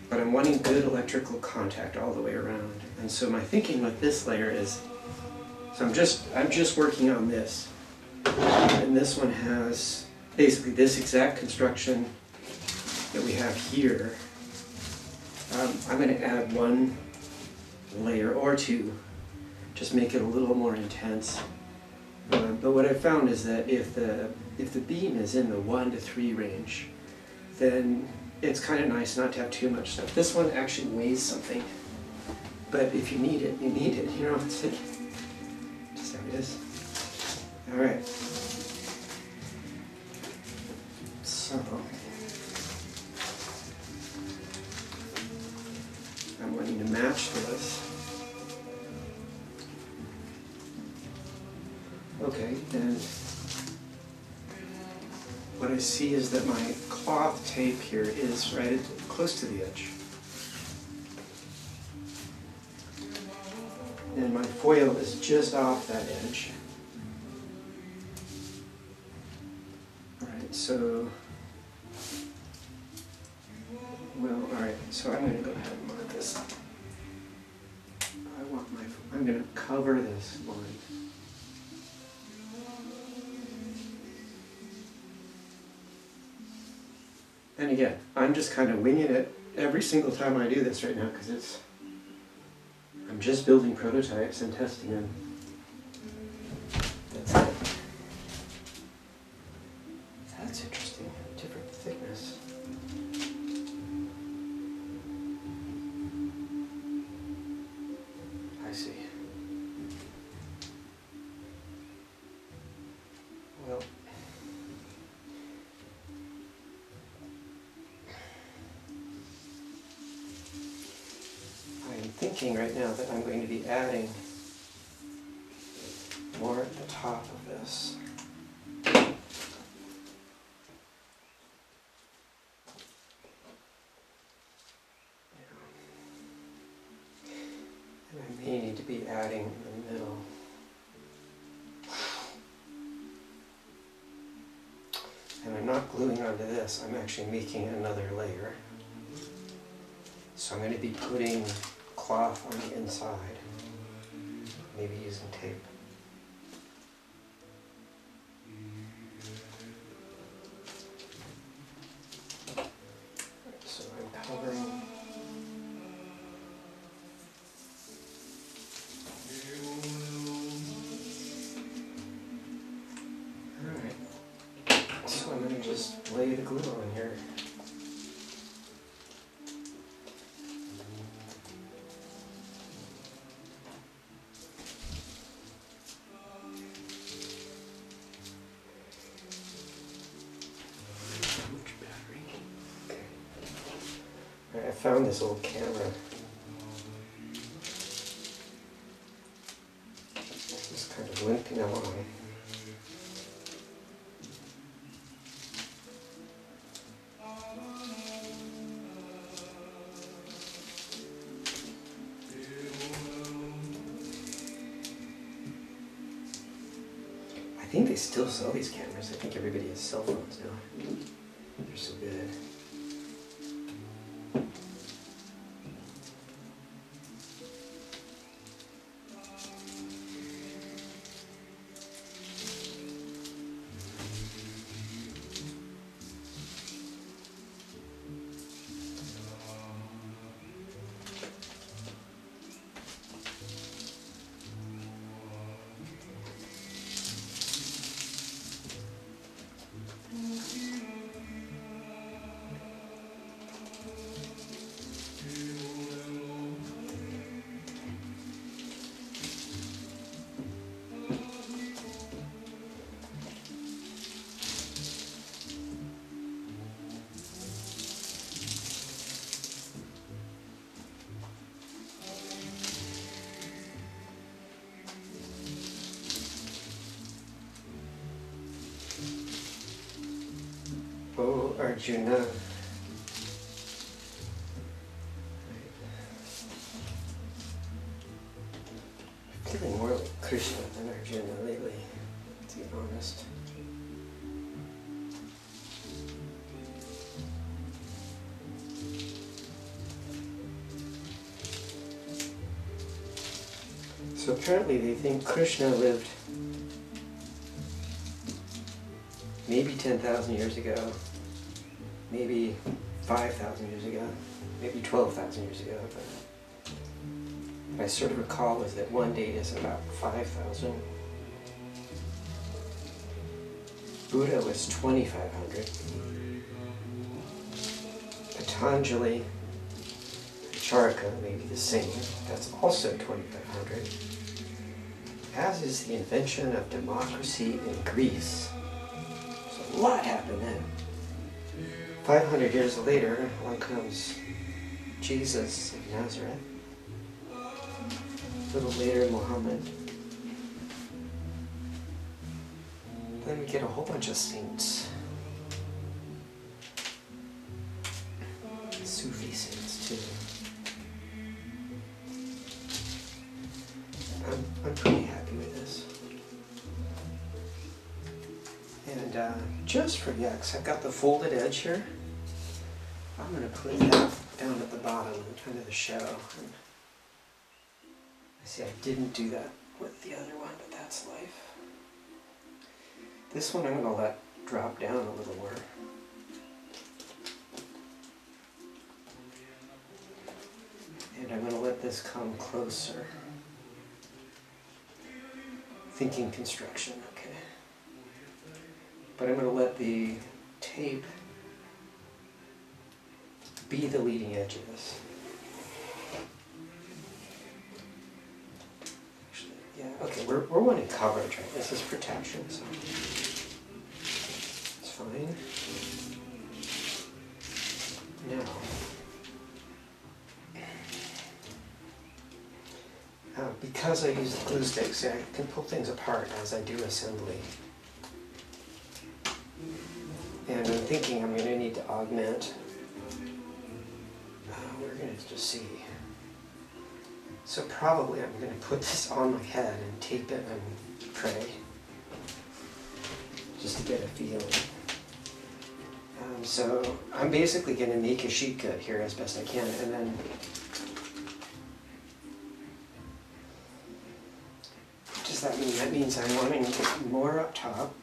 But I'm wanting good electrical contact all the way around. And so my thinking with this layer is, so I'm just working on this. And this one has basically this exact construction that we have here. I'm going to add one layer or two, just make it a little more intense. But what I found is that if the beam is in the 1 to 3 range, then it's kind of nice not to have too much stuff. This one actually weighs something, but if you need it, you need it. You know, it's like, just how it is. All right. So I'm wanting to match this. Okay, and what I see is that my cloth tape here is right close to the edge. And my foil is just off that edge. Alright, so, well, alright, so I'm going to go ahead and mark this. going to cover this line. And again, I'm just kind of winging it every single time I do this right now because I'm just building prototypes and testing them. That's it. That's interesting. Different thickness. I see. Well, I'm thinking right now that I'm going to be adding more at the top of this. And I may need to be adding in the middle. And I'm not gluing onto this, I'm actually making another layer. So I'm going to be putting cloth on the inside, maybe using tape. So I'm covering. Alright, so I'm going to just lay the glue on here. I found this old camera. It's just kind of limping along. I think they still sell these cameras. I think everybody has cell phones now. They're so good. Oh, Arjuna. I'm feeling more like Krishna than Arjuna lately, to be honest. So apparently they think Krishna lived maybe 10,000 years ago, maybe 5,000 years ago, maybe 12,000 years ago. But what I sort of recall is that one date is about 5,000. Buddha was 2,500. Patanjali, Charaka may be the same. That's also 2,500. As is the invention of democracy in Greece. So a lot happened then. 500 years later, along comes Jesus of Nazareth. A little later, Muhammad. Then we get a whole bunch of saints. Sufi saints too. I'm pretty happy with this. And just for yucks, I've got the folded edge here. I'm going to put that down at the bottom, kind of the show. See, I didn't do that with the other one, but that's life. This one I'm going to let drop down a little more. And I'm going to let this come closer. Thinking construction, okay. But I'm going to let the tape be the leading edge of this. Actually, yeah, okay, we're wanting coverage, right? This is protection, so it's fine. Now, because I use the glue sticks, I can pull things apart as I do assembly. And I'm thinking I'm going to need to augment. We're going to just see. So probably I'm going to put this on my head and tape it and pray. Just to get a feeling. So I'm basically going to make a sheet good here as best I can, and then what does that mean? That means I'm wanting more up top.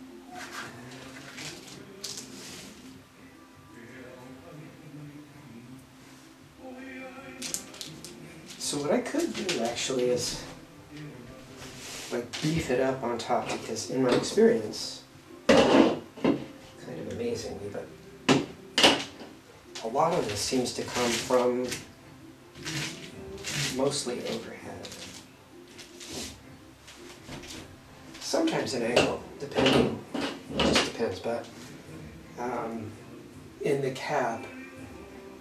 So what I could do actually is like beef it up on top, because in my experience, kind of amazingly, but a lot of this seems to come from mostly overhead. Sometimes an angle, depending, it just depends, but in the cap,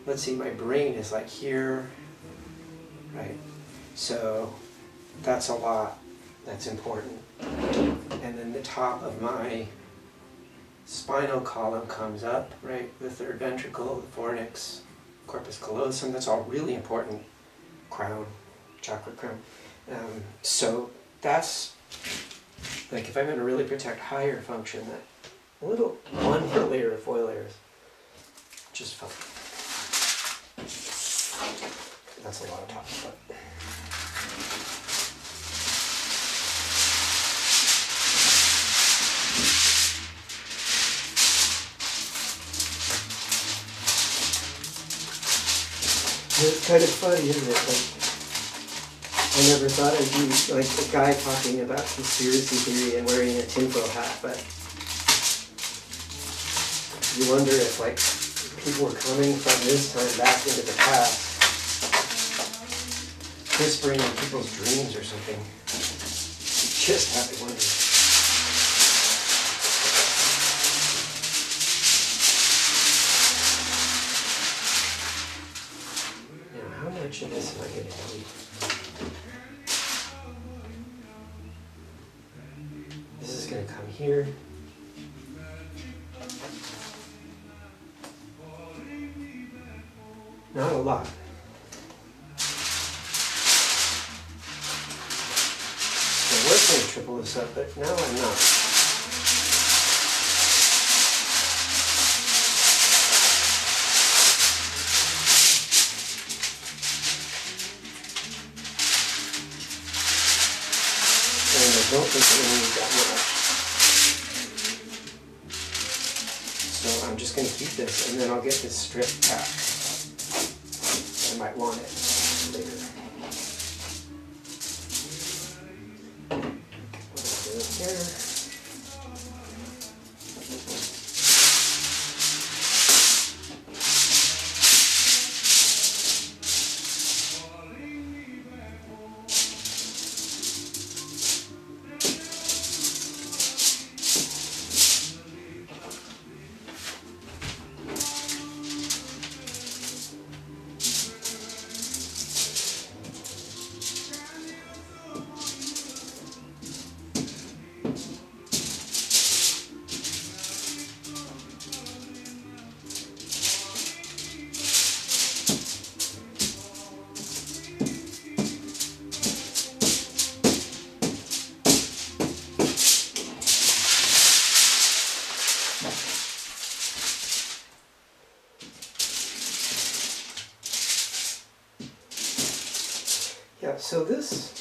let's see, my brain is like here, right? So that's a lot, that's important. And then the top of my spinal column comes up, right? The third ventricle, the fornix, corpus callosum, that's all really important. Crown, chakra crown. So that's, like if I'm going to really protect higher function, that little one more layer of foil layers, just fine. That's a lot of top, but it's kind of funny, isn't it? Like, I never thought I'd be like a guy talking about conspiracy theory and wearing a tinfoil hat, but you wonder if like people were coming from this time back into the past, whispering in people's dreams or something. You just have to wonder. How much of this am I going to need? This is going to come here. Not a lot. I was going to triple this up, but now I'm not. I don't think I really need that much. So I'm just going to keep this, and then I'll get this strip back. I might want it later. What I'll do here. Yeah, so this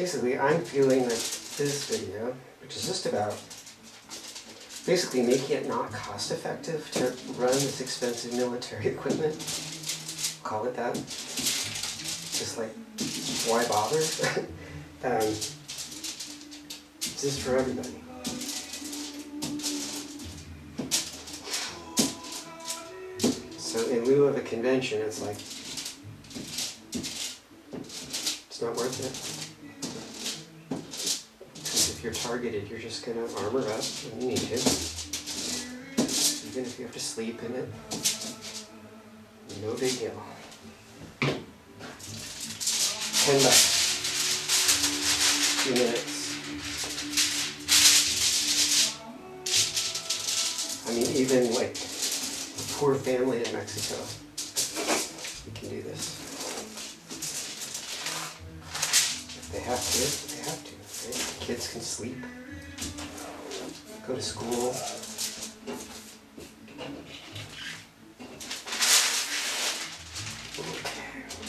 basically I'm feeling that this video, which is just about basically making it not cost effective to run this expensive military equipment, call it that, just like, why bother? This is for everybody. So in lieu of a convention, it's like, it's not worth it. Because if you're targeted, you're just going to armor up when you need to. Even if you have to sleep in it, no big deal. $10. 2 minutes. I mean, even like a poor family in Mexico, you can do this. If they have to, they have to, right? The kids can sleep, go to school. Okay,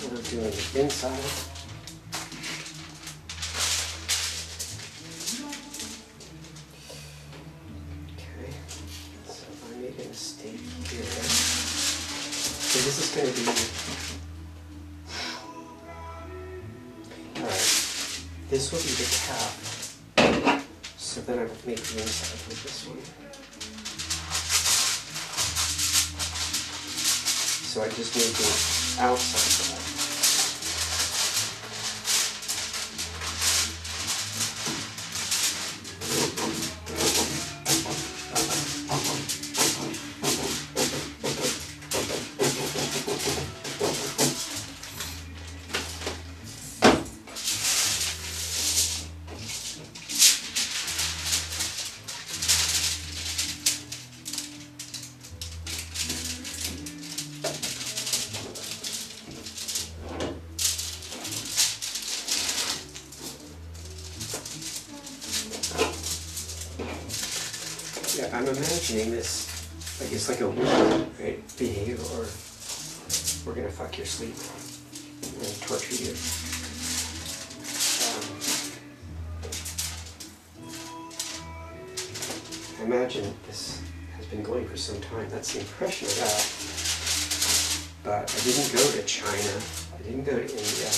we're doing the inside. This is going to be, alright, this will be the cap, so then I will make the inside with this one. So I just made the outside cap. Yeah, I'm imagining this, like it's like a war, right? Behave or we're gonna fuck your sleep and torture you. I imagine this has been going for some time. That's the impression I got. But I didn't go to China. I didn't go to India.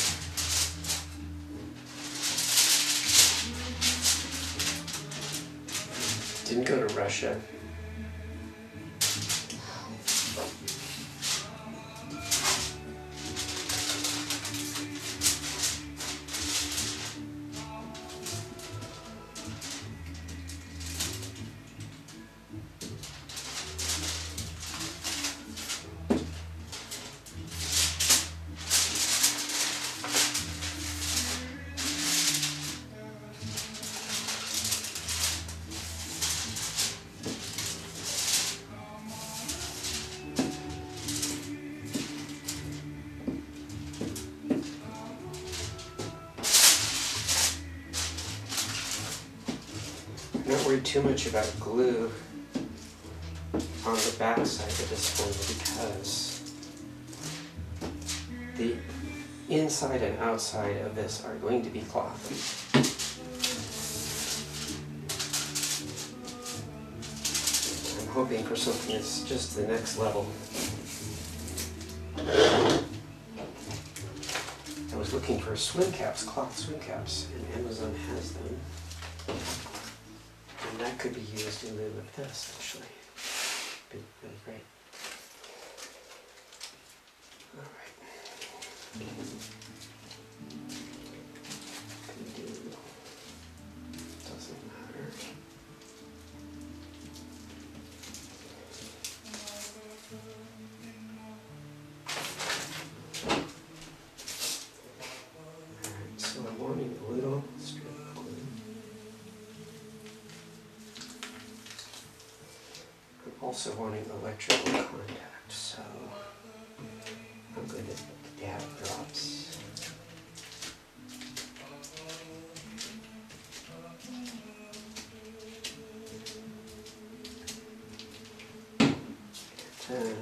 Didn't go to Russia. I'm not worried too much about glue on the back side of this one because the inside and outside of this are going to be cloth. I'm hoping for something that's just the next level. I was looking for swim caps, cloth swim caps, and Amazon has them. And that could be used in lieu of this, actually. Be really great. All right. Can do. Doesn't matter. All right. So I'm wanting a little strip of glue. Also wanting electrical contact, so I'm going to dab drops. Then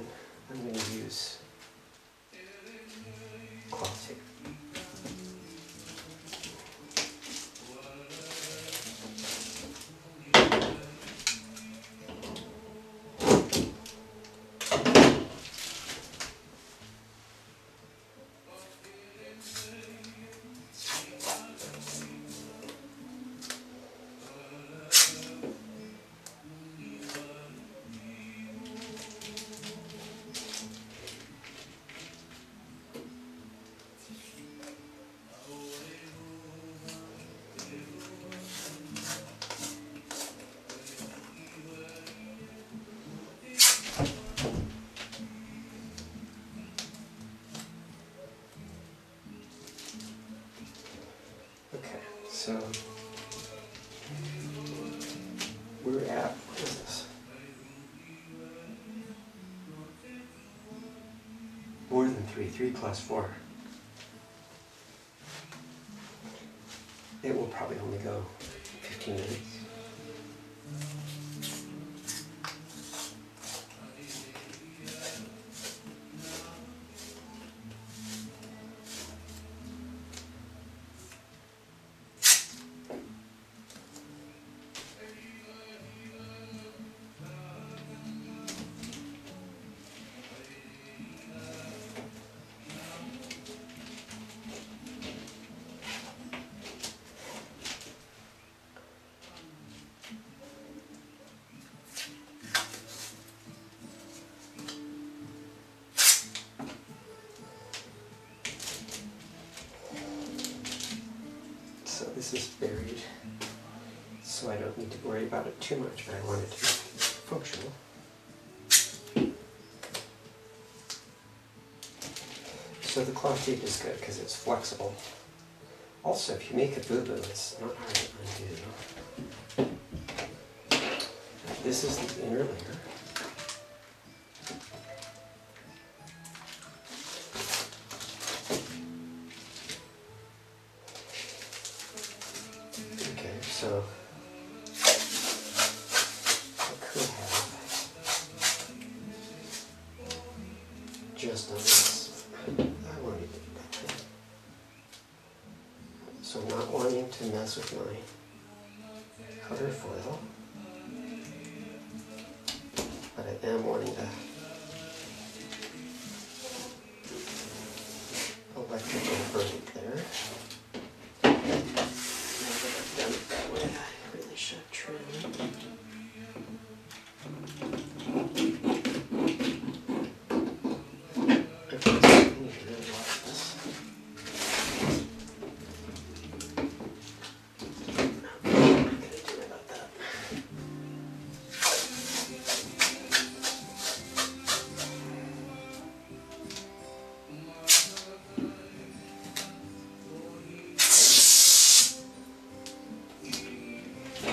I'm going to use cloth tape. So we're at, what is this? More than 3, 3 plus 4. It will probably only go 15 minutes. So this is buried, so I don't need to worry about it too much, but I want it to be functional. So the cloth tape is good because it's flexible. Also, if you make a boo-boo, it's not hard to undo. This is the inner layer. Okay, so I could have just done this. I wanted to do that. So I'm not wanting to mess with my cover foil, but I am wanting to electrical break there. Now that I've done it that way, I really should have trimmed. Okay, so I need to really watch this. What am I going to do about that?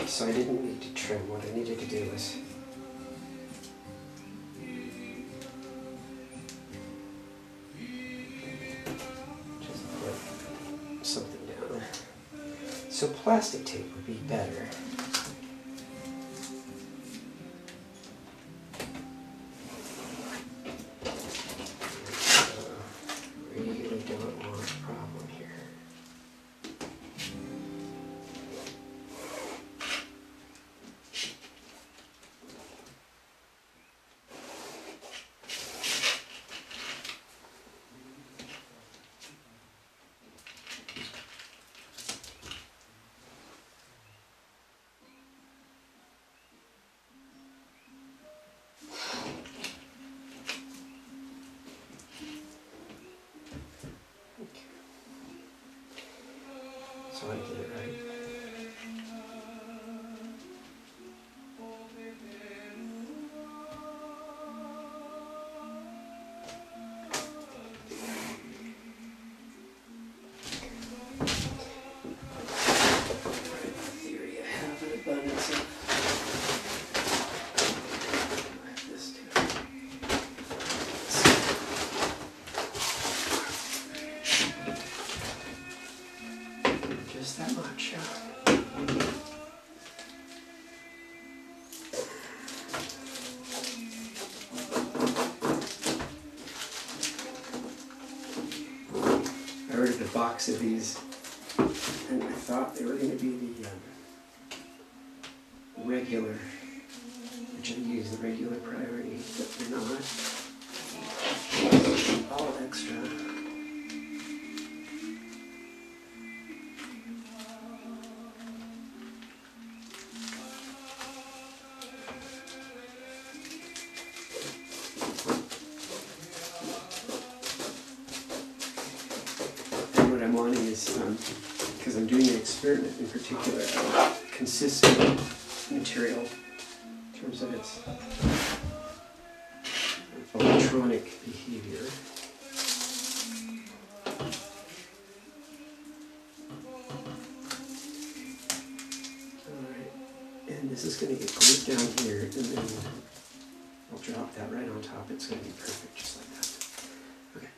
So I didn't need to trim. What I needed to do was just put something down. So plastic tape would be better. Really don't want a problem here. So I did it right. Theory, I have an abundance of this too. Just that much. I ordered a box of these, and I thought they were going to be the regular, which I use the regular priority, but they're not. All extra. What I'm wanting is, because I'm doing an experiment in particular, consistent material in terms of its electronic behavior. this is going to get glued down here, and then I'll drop that right on top. It's going to be perfect, just like that. Okay.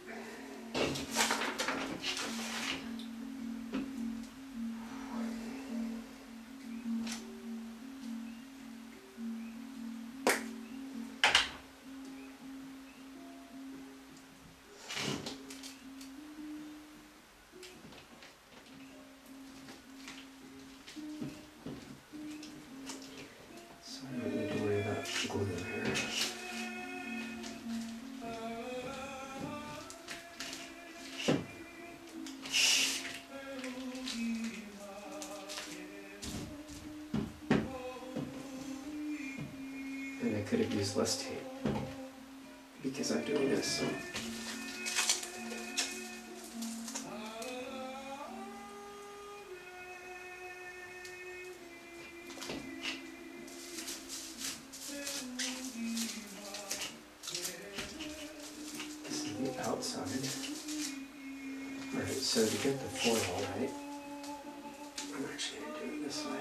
So I don't need to worry about glue here. And I could have used less tape because I'm doing this. So. This is the outside. Alright, so to get the foil right, I'm actually going to do it this way.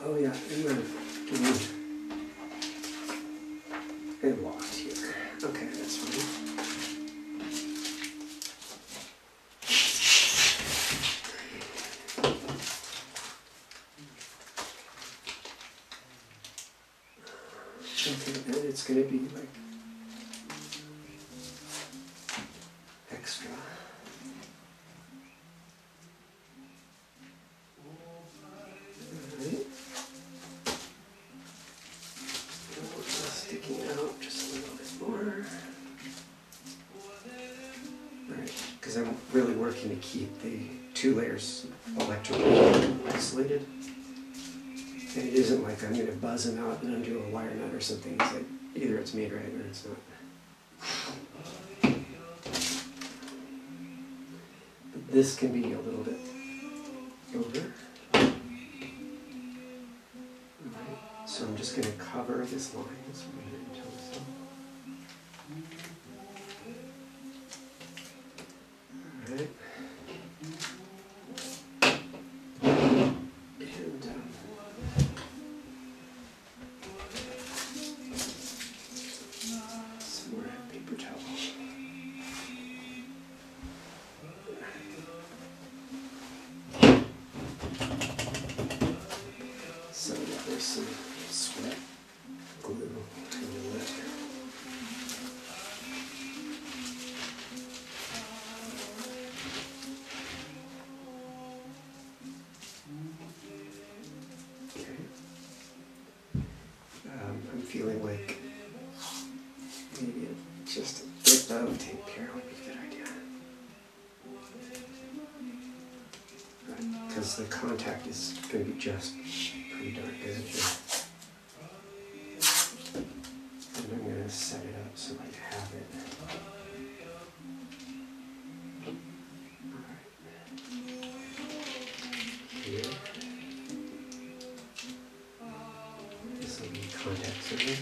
Oh yeah, and we're getting locked here. Okay, that's fine. Okay, and it's going to be like extra. Alright. Sticking out just a little bit more. Alright, because I'm really working to keep the two layers electrically isolated. And it isn't like I'm going to buzz them out and undo a wire nut or something. It's like either it's made right or it's not. But this can be a little bit over. Alright, so I'm just going to cover this line. That's what I'm going to tell myself. Alright. And some more paper towel. So yeah, there's some sweat glue in the lip. Okay. I'm feeling like maybe just a bit of tape here would be a good idea. Because the contact is going to be just pretty darn good here. And I'm going to set it up so I have it. Alright. Here. This will be contact survey.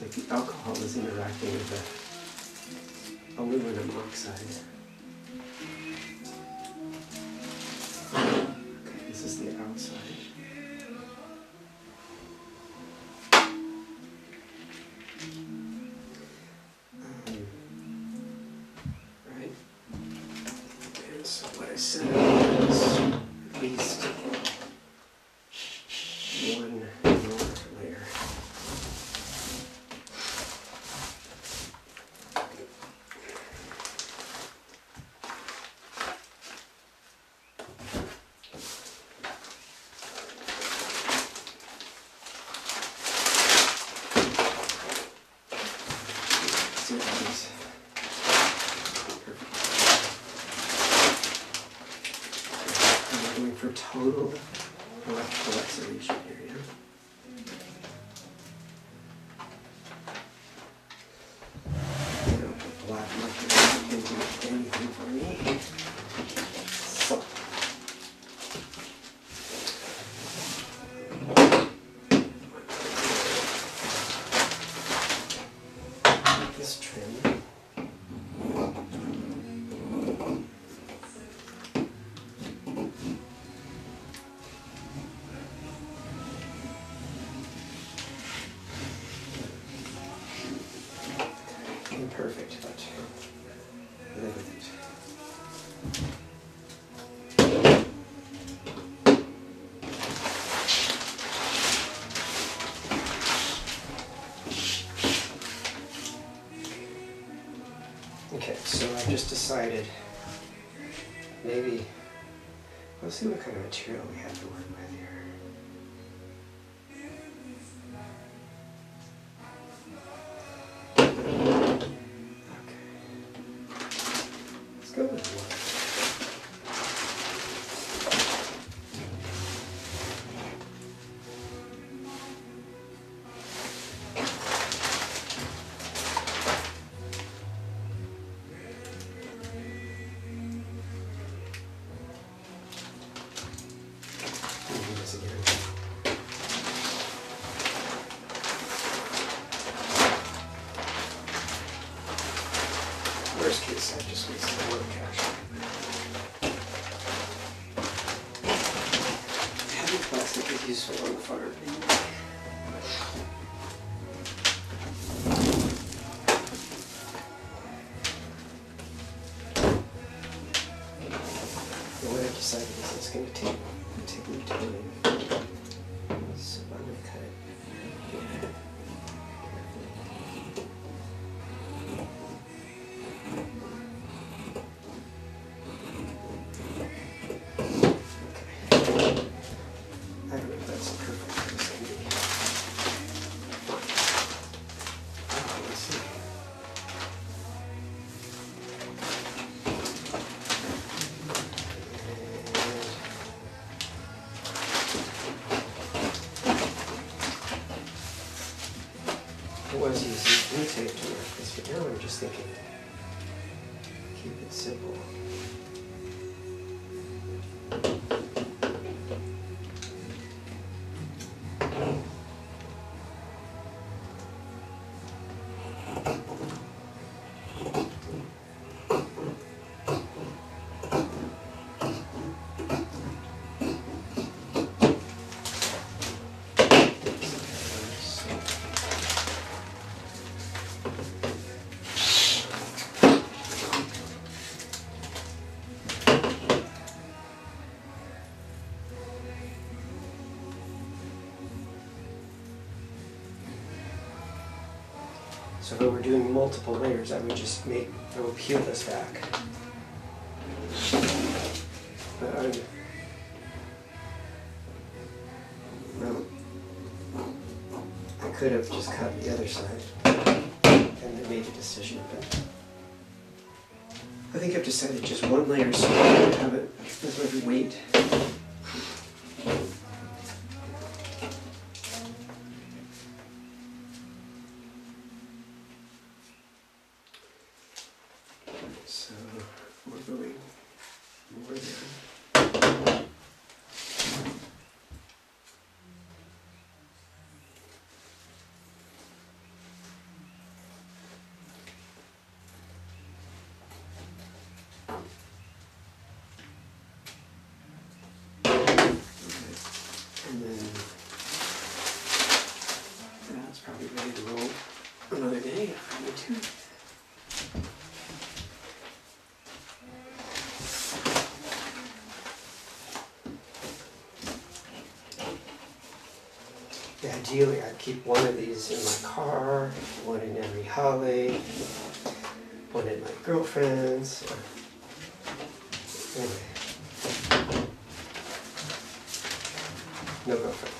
like the alcohol is interacting with the aluminum oxide. Okay, this is the outside. Right? And so what I said is at least one more layer. For total electrical exhalation area. I don't put black marker can do anything for me. So. This trim. Imperfect, but live with it. Okay, so I've just decided maybe, let's see what kind of material we have to work with here. Go with one. Do this again. Worst case, I just wasted a little cash. Heavy plastic is useful on the farm. But what I've decided is it's going to take me time. So I'm going to cut it here. I don't know if that's perfect for this can be. Let's see. I was using glue tape to work this, but now I'm just thinking, keep it simple. So if I were doing multiple layers, I would peel this back. But I could have just cut the other side and then made a decision, but I think I've decided just one layer so I can have it with every weight. So we're going more there. And then that's probably ready to roll another day if I need to. Yeah, ideally I'd keep one of these in my car, one in every holiday, one in my girlfriend's. Anyway. No girlfriend.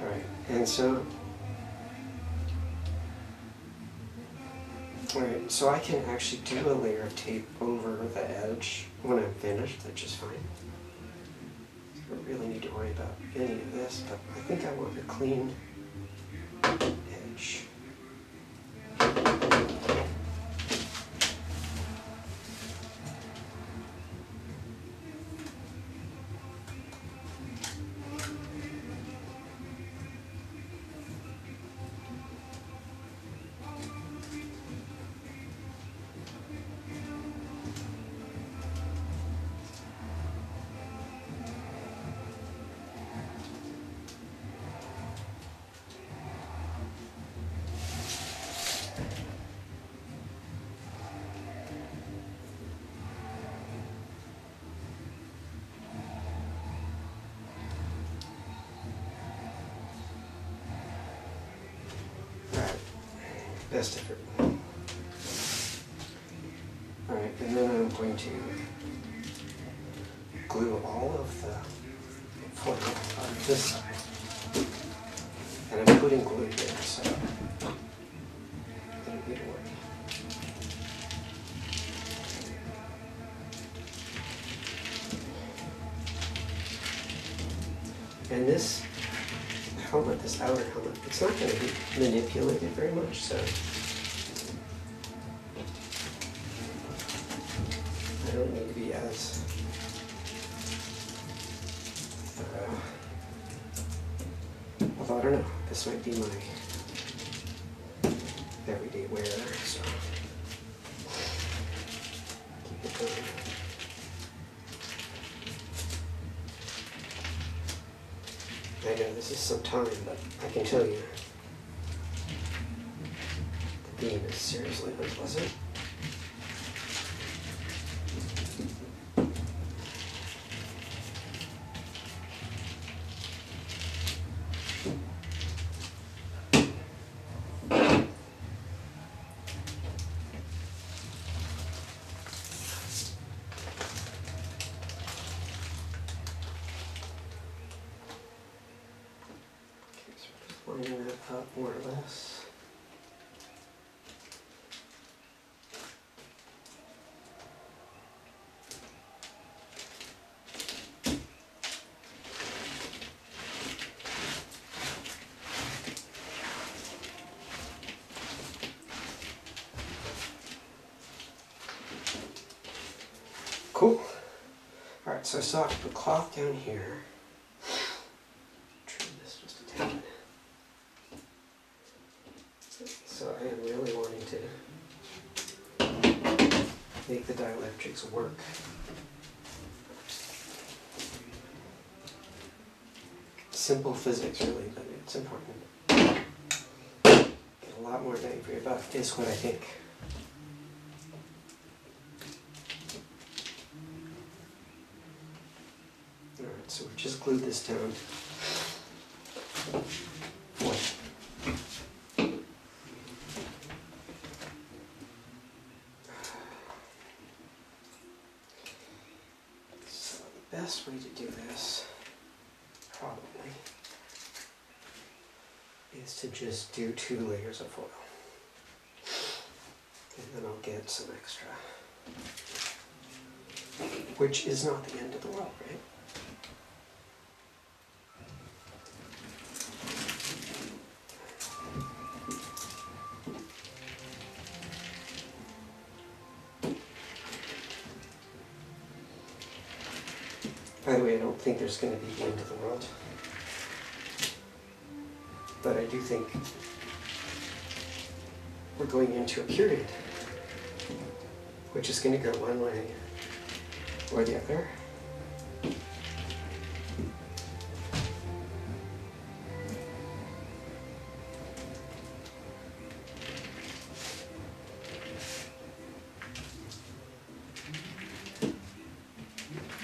Alright, and so alright, so I can actually do a layer of tape over the edge when I'm finished, that's just fine. I don't really need to worry about any of this, but I think I want a clean edge. Best effort. Alright, and then I'm going to glue all of the foil on this side. And I'm putting glue here, so I don't need to worry. And this helmet, this outer helmet, it's not going to be manipulated very much, so I don't need to be as thorough. Although I don't know, this might be my everyday wear, so keep it going. I know this is some time, but I can tell you, the beam is seriously unpleasant. Lining that up more or less. Cool. Alright, so I saw I put cloth down here. Trim this just a tad. So I am really wanting to make the dielectrics work. Simple physics really, but it's important. Get a lot more bang for your buck is what I think. Alright, so we've just glued this down. Best way to do this, probably, is to just do 2 layers of foil. And then I'll get some extra. Which is not the end of the world, right? By the way, I don't think there's going to be the end of the world. But I do think we're going into a period which is going to go one way or the other.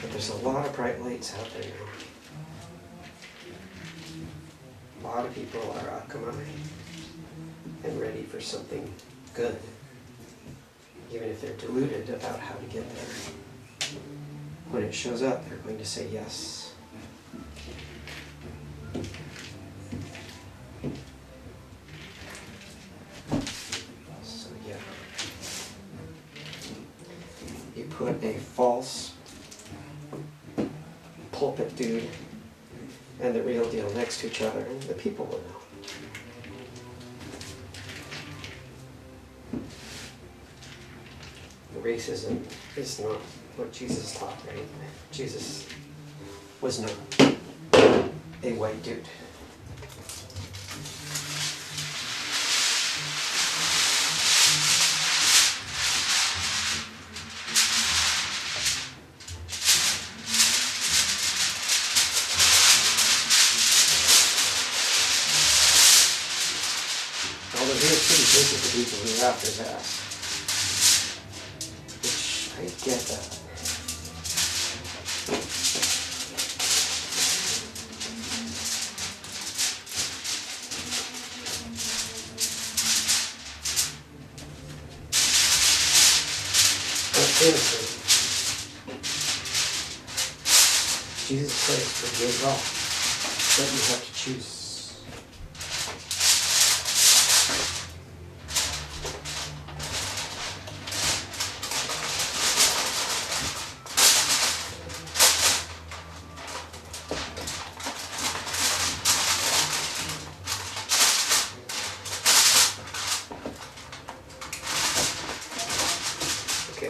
But there's a lot of bright lights out there now. A lot of people are akamai and ready for something good, even if they're deluded about how to get there. When it shows up, they're going to say yes. So yeah, you put a false pulpit dude and the real deal next to each other, and the people will know. Racism is not what Jesus taught, right? Jesus was not a white dude. Although he was pretty busy for people who were after his ass. I get that. But innocent. Jesus Christ forgives all, but you have to choose.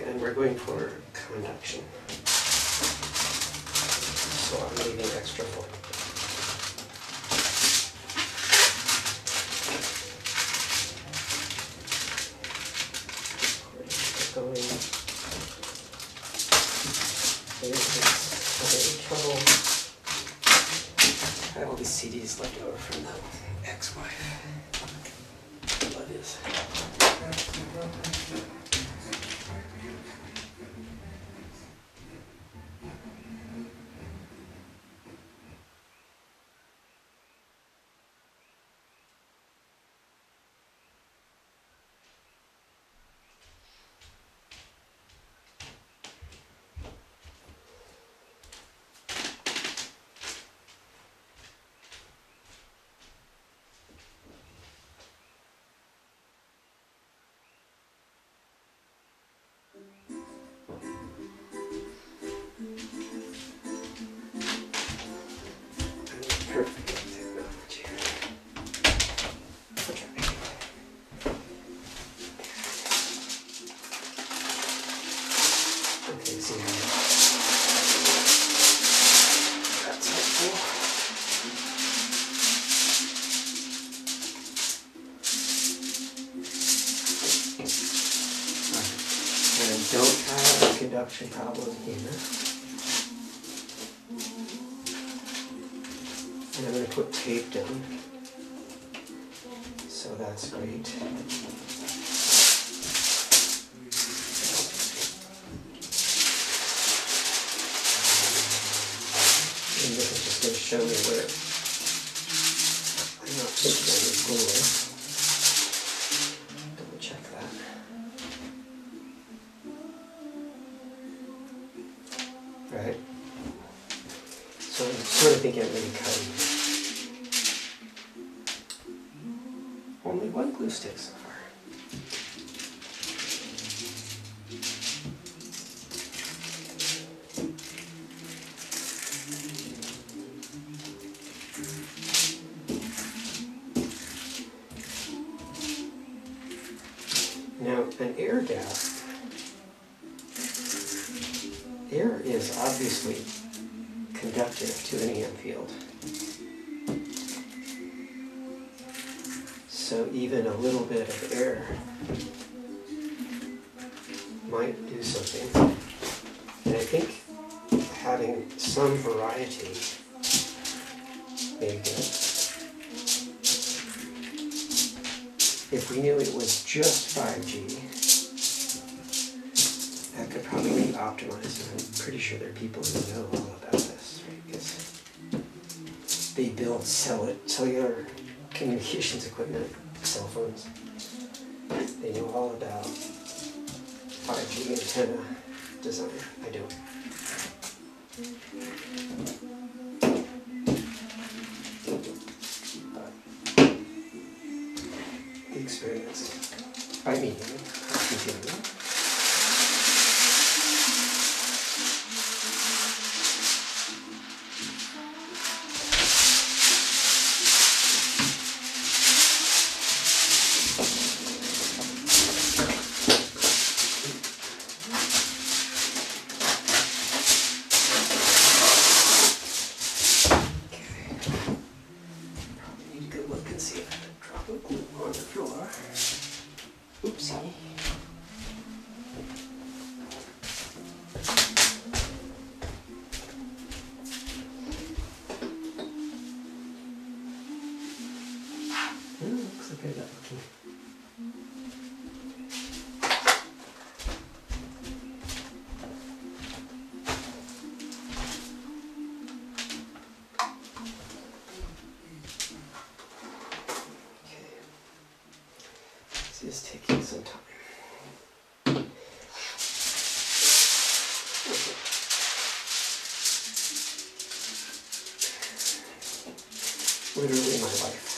And we're going for conduction. So I'm leaving extra for it. Going. Having trouble. I have all these CDs left over from the ex-wife. What is it? Perfect technology. Okay, see how that's helpful. And I don't have a conduction problem here. And I'm going to put tape down, so that's great. And this is just going to show me where I'm not thinking on the glue. Double check that. Right? So I'm sort of thinking I'm going to cut only one glue stick so far. Now, an air gap, air is obviously conductive to an EM field. So even a little bit of air might do something. And I think having some variety may be good. If we knew it was just 5G, that could probably be optimized. And I'm pretty sure there are people who know all about this, right? Because they build cellular communications equipment, cell phones. They know all about 5G antenna design. I don't. The experience by me. Continue. Oopsie. Looks like I got lucky. This is taking some time. Literally my life.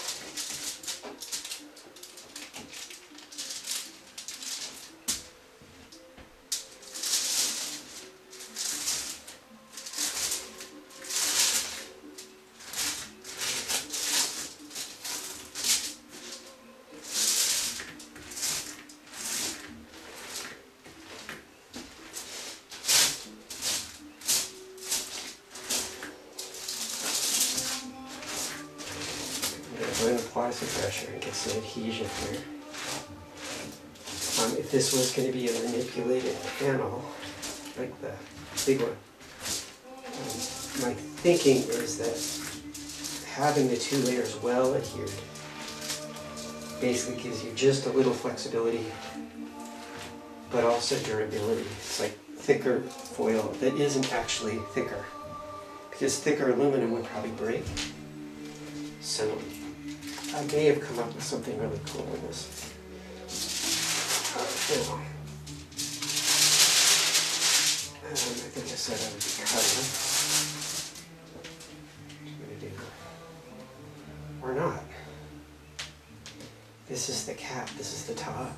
I'm going to apply some pressure and get some adhesion here. If this was going to be a manipulated panel, like the big one, my thinking is that having the two layers well adhered basically gives you just a little flexibility, but also durability. It's like thicker foil that isn't actually thicker, because thicker aluminum would probably break. So I may have come up with something really cool in this. Now, I think I said I would be cutting. What I'm going to do, or not. This is the cap, this is the top.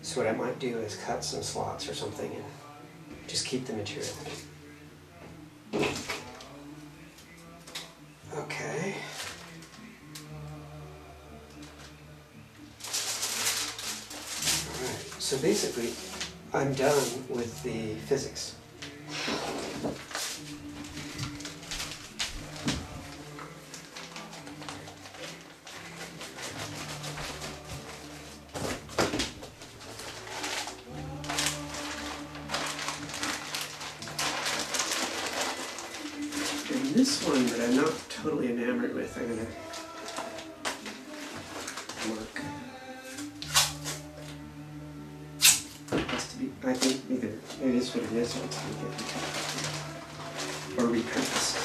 So what I might do is cut some slots or something and just keep the material. Okay. Alright, so basically I'm done with the physics. This one that I'm not totally enamored with, I'm going to work. It has to be, I think either it is what it is, or it's going to get or repurposed.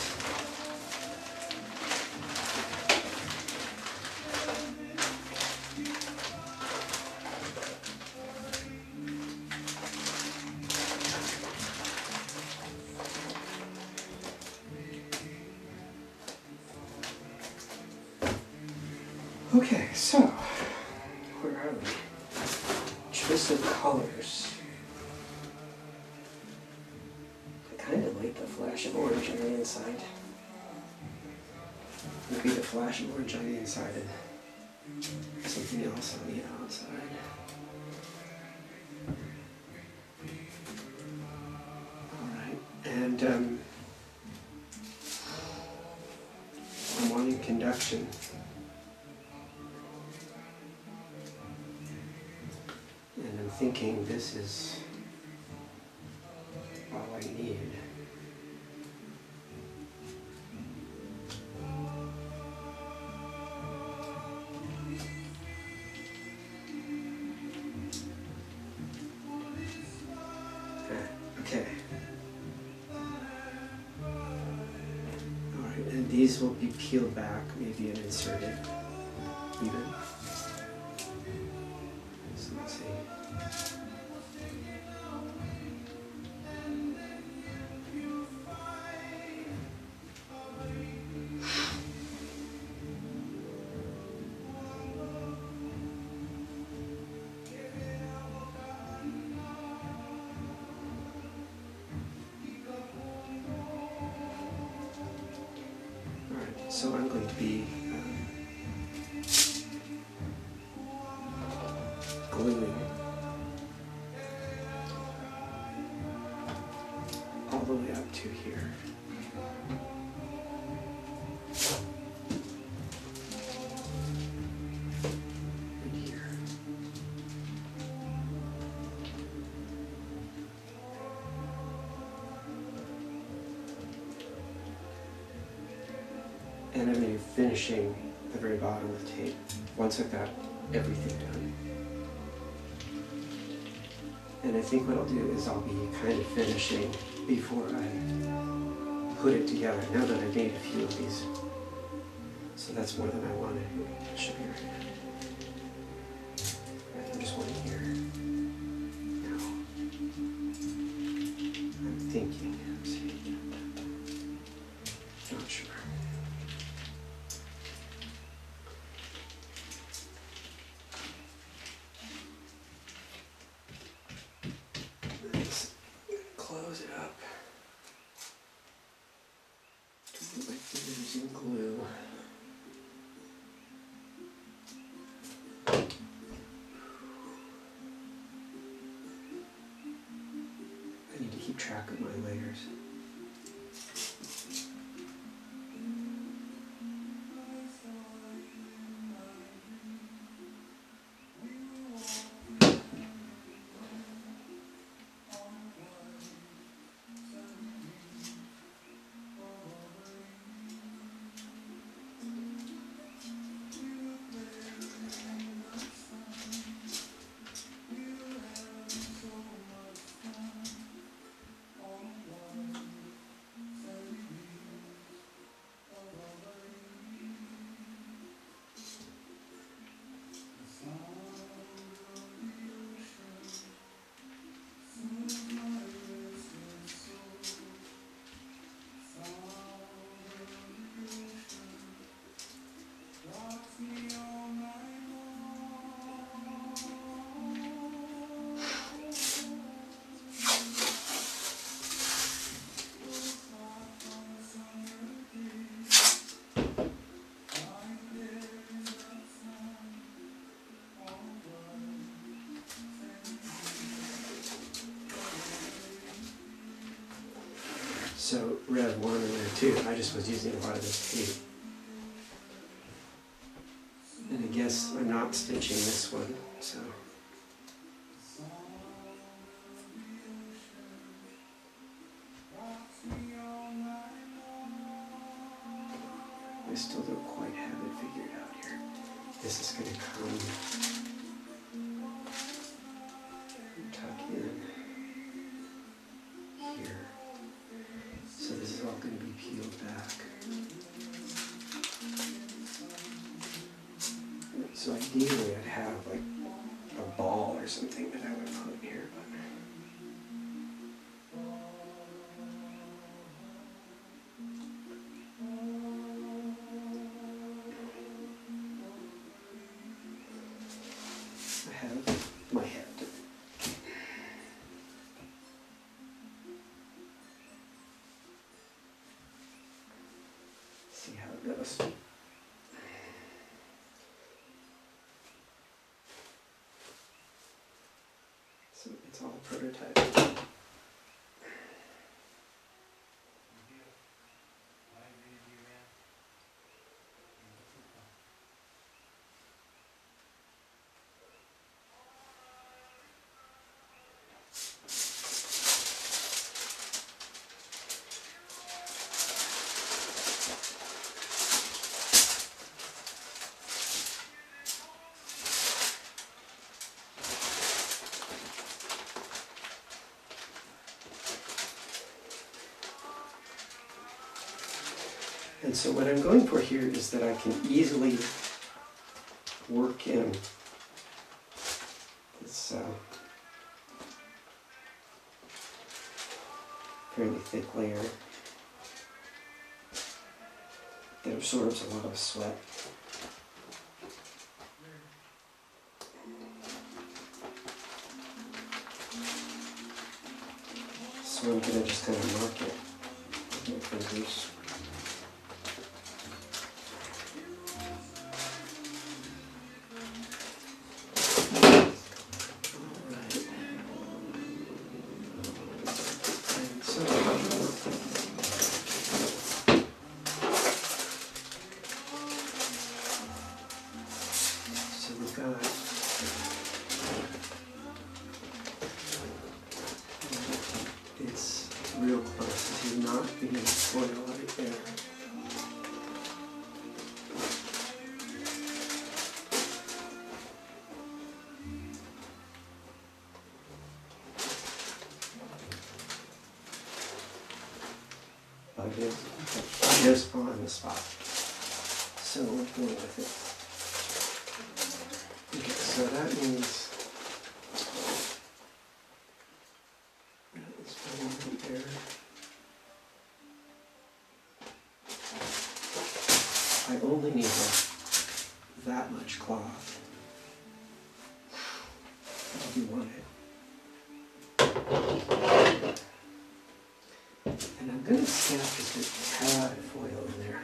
Okay, so, where are we? Choice of colors. I kind of like the flash of orange on the inside. Maybe the flash of orange on the inside and something else on the outside. Alright, and question. And I'm thinking this is all I need. Okay. Alright, and these will be peeled back, maybe, and inserted even. So let's see. So I'm going to be gluing all the way up to here. And here. And I'm going to be finishing the very bottom with tape once I've got everything done. And I think what I'll do is I'll be kind of finishing before I put it together, now that I've made a few of these. So that's more than I wanted to show you right now. I think there's one here. Now, I'm thinking, let's see, not sure. Close it up. Put my fingers in glue. I need to keep track of my layers. So Rev 1 and Rev 2, I just was using a lot of this tape. And I guess I'm not stitching this one, so. I still don't quite have it figured out here. This is going to come and tuck in here. So this is all going to be peeled back. So ideally I'd have like a ball or something that I would put here, but I have my head. See how it goes. So it's all prototype. And so what I'm going for here is that I can easily work in this fairly thick layer that absorbs a lot of sweat. So I'm going to just kind of mark it with my fingers. It's real close to not being foil right there. But it is on the spot. So we're going with it. Okay, so that means there. I only need that much cloth. If you want it. And I'm going to snap just a tad of foil in there.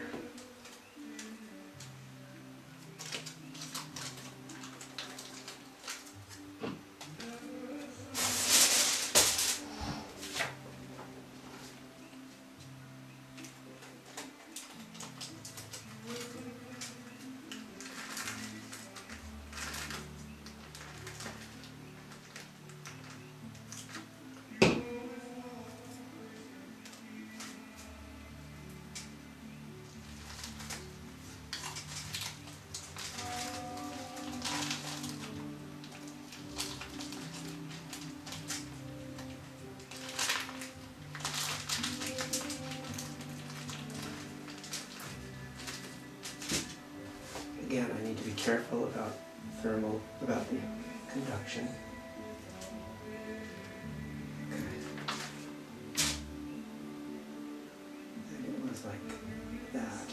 Again, I need to be careful about about the conduction. Okay. And it was like that.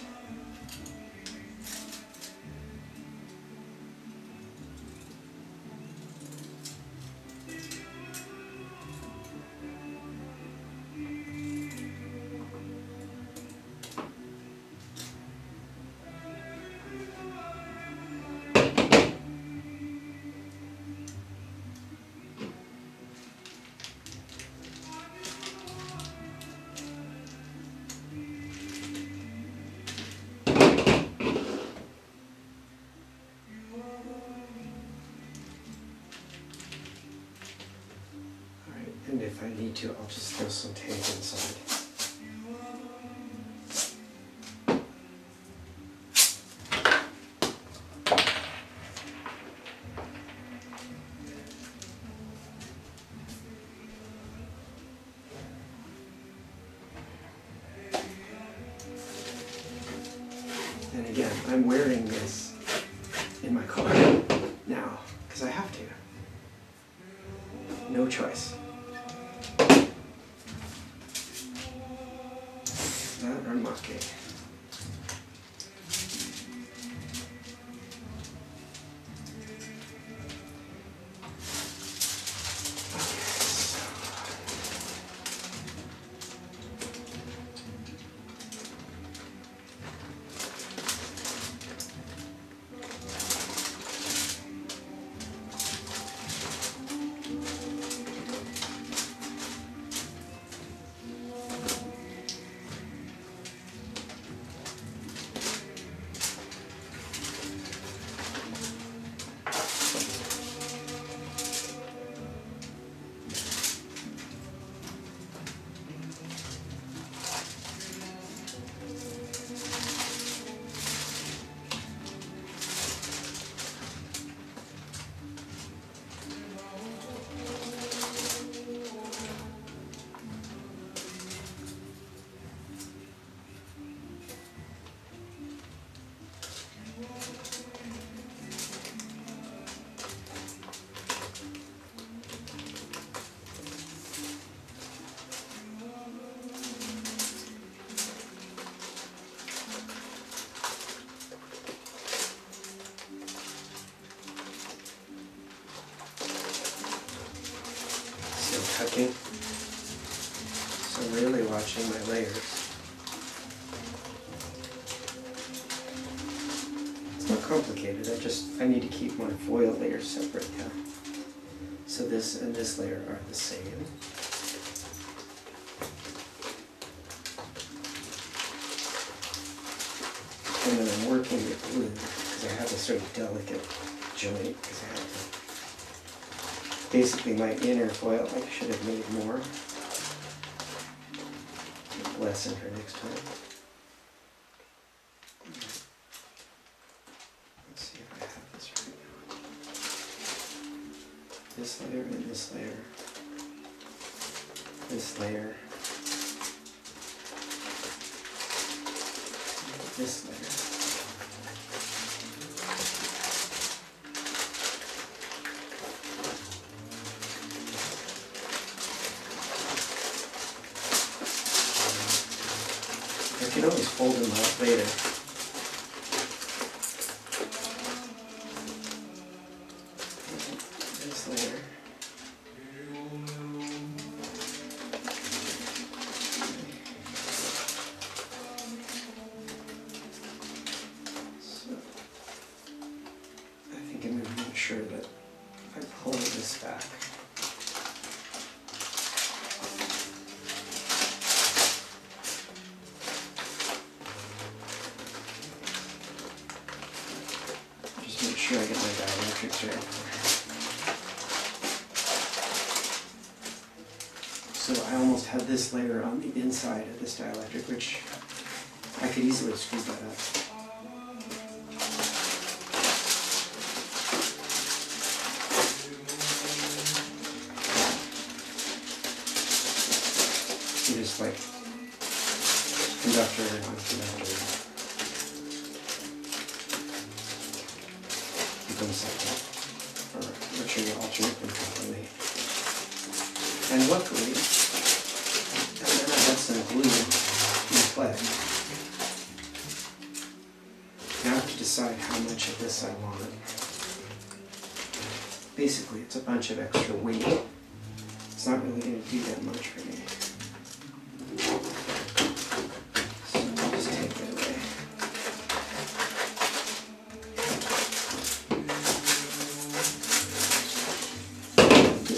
And if I need to, I'll just throw some tape inside. And again, I'm wearing this in my car now, because I have to. No choice. That or monkey. cooking. So I'm really watching my layers. It's not complicated, I need to keep my foil layers separate, yeah. So this and this layer are the same. And then I'm working with glue because I have a sort of delicate joint because I have to, basically my inner foil, I should have made more. Less in her next time. Let's see if I have this right now. This layer and this layer. This layer. This layer. I can always fold them out later. This layer. So, I think I'm going to make sure that I pull this back. Make sure I get my dialectrics right. So I almost have this layer on the inside of this dielectric, which I could easily screw that up. You just like conductor and non-conductor. Cycle, or which are alternate properly. And luckily, and then I have some glue in play. Now I have to decide how much of this I want. Basically, it's a bunch of extra weight. It's not really going to do that much for me. So I'll just take that away.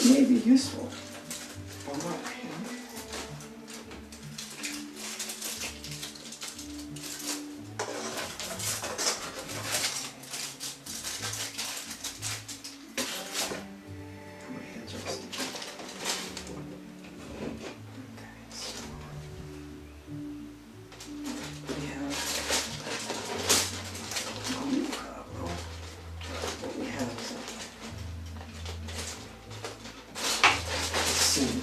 May be useful. Or not. My hands are sticky. Okay, so we have no problem. What we have is seam.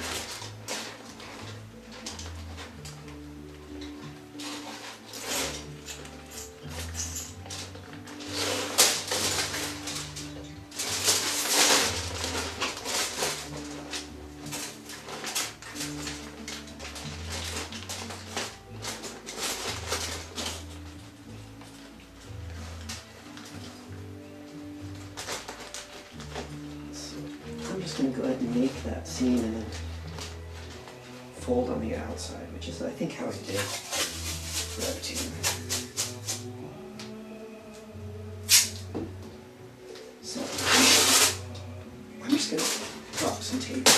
I'm just going to go ahead and make that seam and then fold on the outside, which is I think how I did Practicum. So I'm just going to drop some tape in there.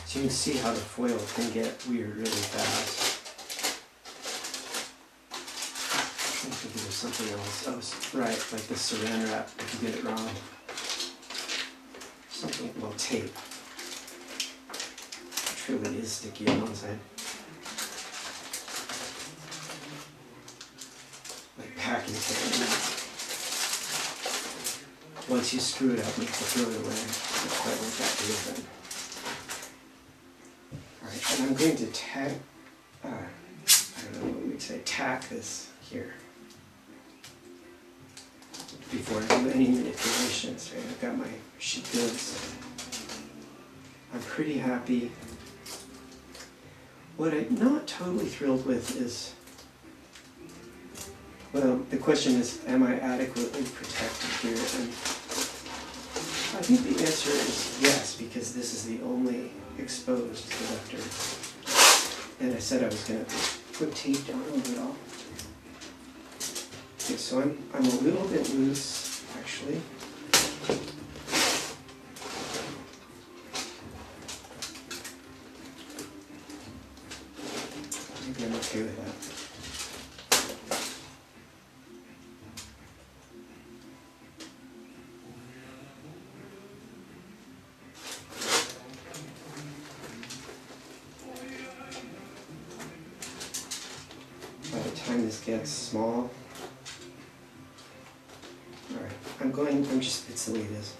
So you can see how the foil can get weird really fast. I think there's something else. Oh, right, like the saran wrap, if you get it wrong. Something, well, tape. Which really is sticky on one side. Like packing kit. Once you screw it up, you have to throw it away. That's quite what that is then. Alright, and I'm going to I don't know what we'd say, tack this here before I do any manipulations. Right? I've got my sheet goods. I'm pretty happy. What I'm not totally thrilled with is, well, the question is, am I adequately protected here? And I think the answer is yes, because this is the only exposed conductor. And I said I was going to put tape down over it all. Okay, so I'm a little bit loose, actually. Maybe I'm okay with that. By the time this gets small, alright, it's the way it is.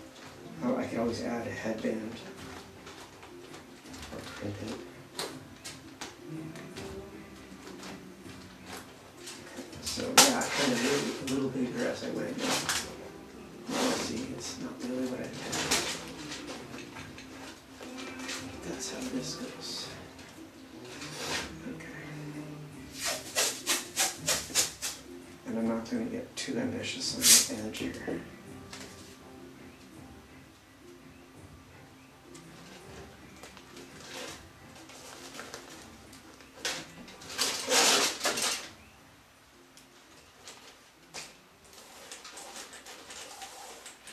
Oh, I can always add a headband or print it. So yeah, kind of made it a little bigger as I went. See, it's not really what I intended. That's how this goes. Okay. And I'm not going to get too ambitious on the edge here.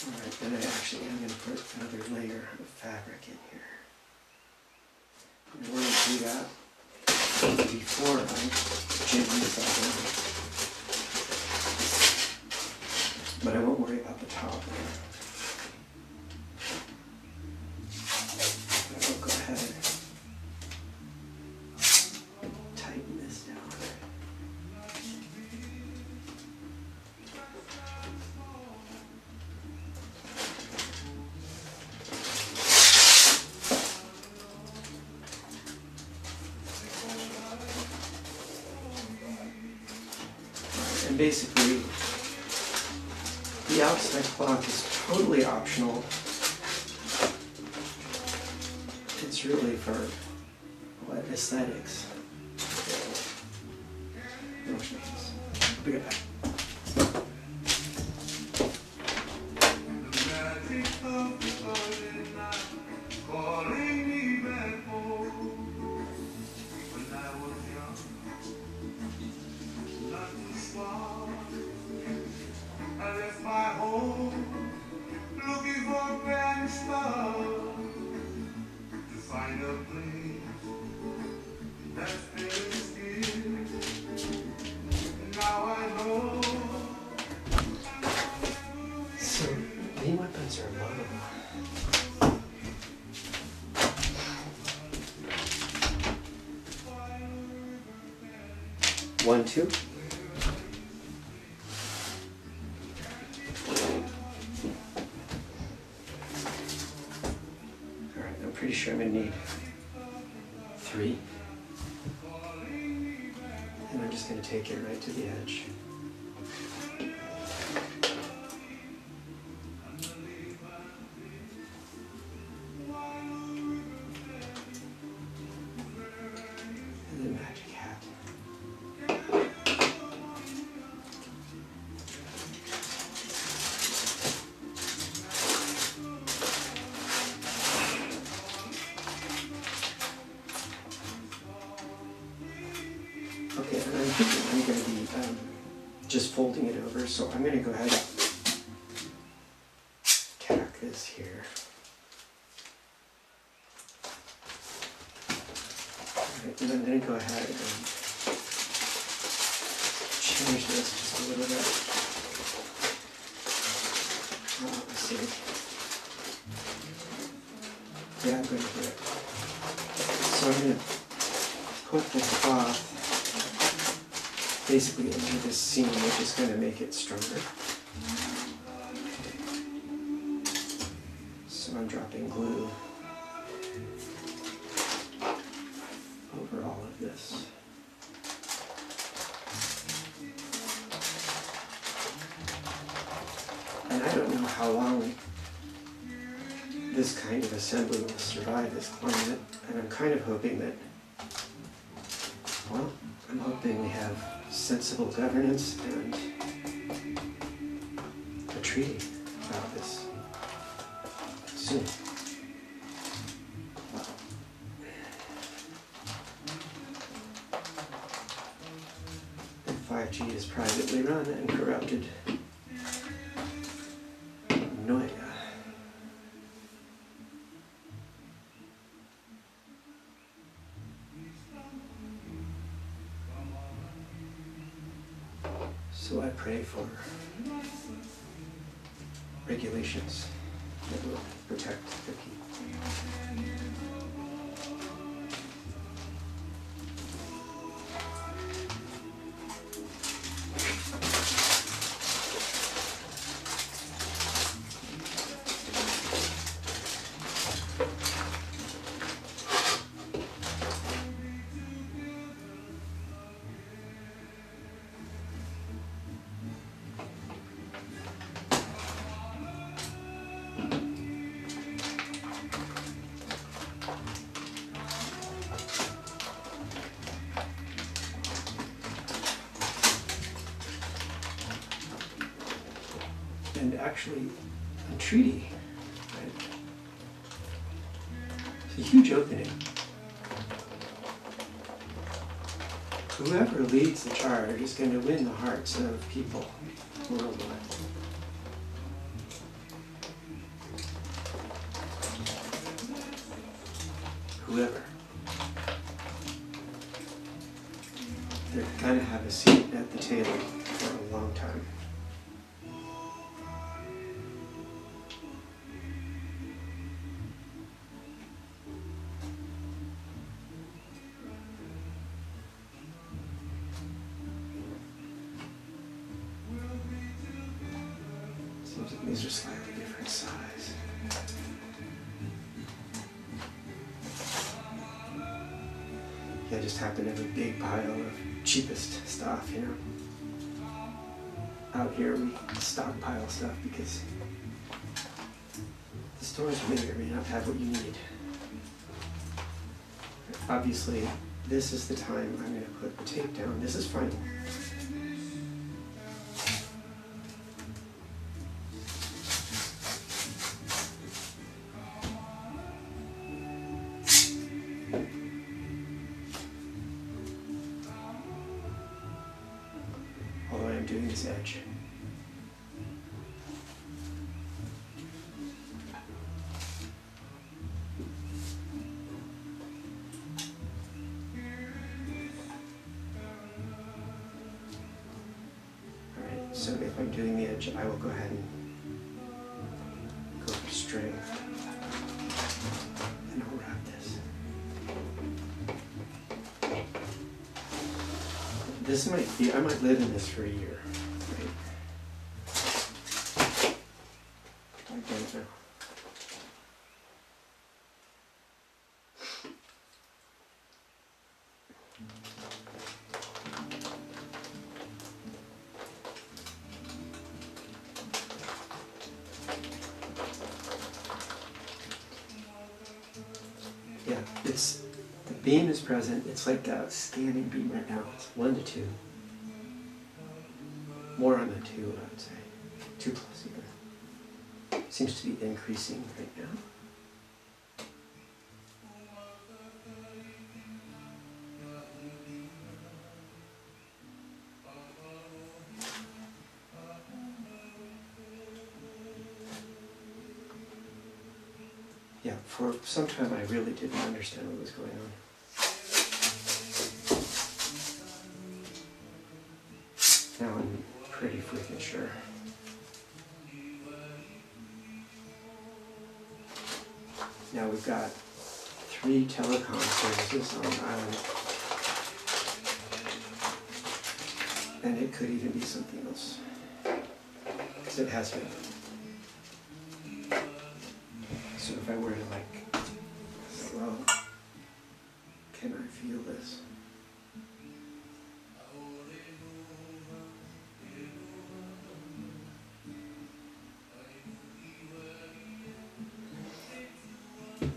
Alright, then I actually am going to put another layer of fabric in here. And we're going to do that before I jam this up in. But I won't worry about the top. I will go ahead and tighten this down. And basically, the outside cloth is totally optional. It's really for, what, aesthetics. No changes. I'll be right back. So, main weapons are low. 1, 2. Alright, I'm pretty sure I'm going to need 3. And I'm just going to take it right to the edge. And then magic hat. Okay, and I'm thinking I'm going to be just folding it over, so I'm going to go ahead and tack this here. Alright, and I'm going to go ahead and change this just a little bit. Let's see. Yeah, I'm going to do it. So I'm going to put the cloth basically into this seam, which is going to make it stronger. So I'm dropping glue over all of this. And I don't know how long this kind of assembly will survive this climate, and I'm kind of hoping that, well, I'm hoping we have sensible governance and a treaty about this soon. And 5G is privately run and corrupted. No idea. So I pray for regulations that will protect the people. And actually, a treaty, right? It's a huge opening. Whoever leads the charge is going to win the hearts of people worldwide. Whoever. They're going to have a seat at the table for a long time. Seems like these are slightly different size. Yeah, I just happen to have a big pile of cheapest stuff, you know. Out here we stockpile stuff because the stores may or may not have what you need. Obviously, this is the time I'm going to put the tape down. This is final. Although I'm doing this edge. Alright, so if I'm doing the edge, I will go ahead and go for string. And I'll wrap this. This might be, I might live in this for a year, right? I don't know. Yeah, it's, the beam is present. It's like a scanning beam right now. It's 1 to 2. More on the 2, I would say. 2 plus even. Seems to be increasing right now. Yeah, for some time I really didn't understand what was going on. Now I'm pretty freaking sure. Now we've got 3 telecom services on the island. And it could even be something else. Because it has been. So if I were to like, well, can I feel this?